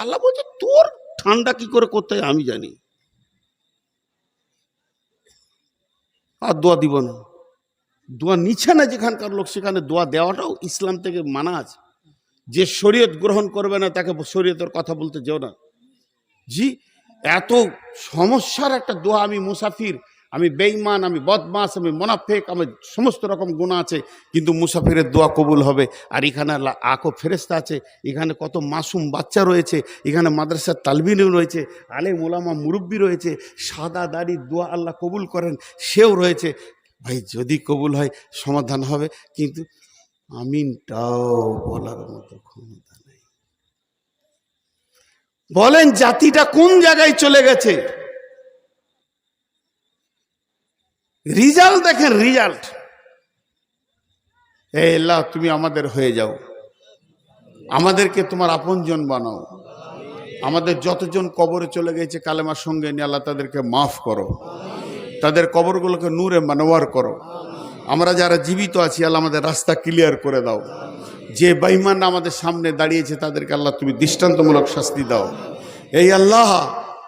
আল্লাহ বলছে তোর ঠান্ডা কি করে করতে হয় আমি জানি, আর দোয়া দিব না। দোয়া নিচ্ছে না যেখানকার লোক, সেখানে দোয়া দেওয়াটাও ইসলাম থেকে মানা আছে। যে শরীয়ত গ্রহণ করবে না তাকে শরীয়তের কথা বলতে যেও না। জি, এত সমস্যার একটা দোয়া, আমি মুসাফির, আমি বেঈমান, আমি বদমাস, আমি মুনাফিক, আমার সমস্ত রকম গুনাহ আছে, কিন্তু মুসাফিরের দোয়া কবুল হবে। আর এখানে আকো ফেরেশতা আছে, এখানে কত মাসুম বাচ্চা রয়েছে, এখানে মাদ্রাসার তালবিন রয়েছে, আলেম ওলামা মুরব্বী রয়েছে, সাদা দাড়ি দোয়া আল্লাহ কবুল করেন সেও রয়েছে। ভাই যদি কবুল হয় সমাধান হবে, কিন্তু আমিনটাও বলার মতো ক্ষমতা নেই। বলেন জাতিটা কোন জায়গায় চলে গেছে? রিজাল্ট দেখেন, রিজাল্ট। হে আল্লাহ, তুমি আমাদের হয়ে যাও, আমাদেরকে তোমার আপনজন বানাও। আমাদের যতজন কবরে চলে গেছে কালেমার সঙ্গে নিয়ে, আল্লাহ তাদেরকে মাফ করো, তাদের কবরগুলোকে নূরে মানওয়ার করো। আমরা যারা জীবিত আছি আল্লাহ আমাদের রাস্তা ক্লিয়ার করে দাও। যে বেঈমান আমাদের সামনে দাঁড়িয়েছে তাদেরকে আল্লাহ তুমি দৃষ্টান্তমূলক শাস্তি দাও। এই আল্লাহ,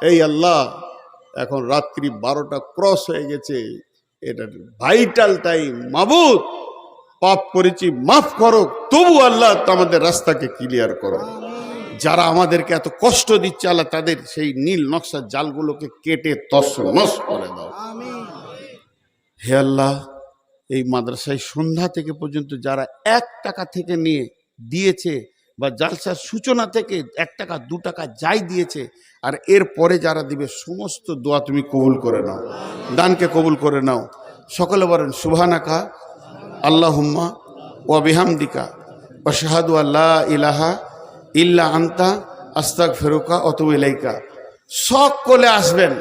এই আল্লাহ, এখন রাত্রি 12টা ক্রস হয়ে গেছে, এটা ভাইটাল টাইম। মাবুদ, পাপ করেছি মাফ করো, তবু আল্লাহ আমাদের রাস্তাকে ক্লিয়ার করো। যারা আমাদেরকে এত কষ্ট দিচ্ছে আল্লাহ তাদের সেই নীল নকশার জালগুলোকে কেটে তছনছ করে দাও। হে আল্লাহ, এই মাদ্রাসায় সন্ধ্যা থেকে পর্যন্ত যারা 1 টাকা থেকে নিয়ে দিয়েছে, বা জালসার সূচনা থেকে 1 টাকা 2 টাকা যাই দিয়েছে, আর এর পরে যারা দিবে, সমস্ত দোয়া তুমি কবুল করে নাও, দানকে কবুল করে নাও। সকলে বলেন সুবহানাকা আল্লাহুম্মা ওয়া বিহামদিকা ওয়া আশহাদু আল্লা ইলাহা ইল্লা আনতা আস্তাগফিরুকা ওয়া আতুবু ইলাইকা। সকলে আসবেন,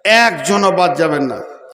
একজনও বাদ যাবেন না।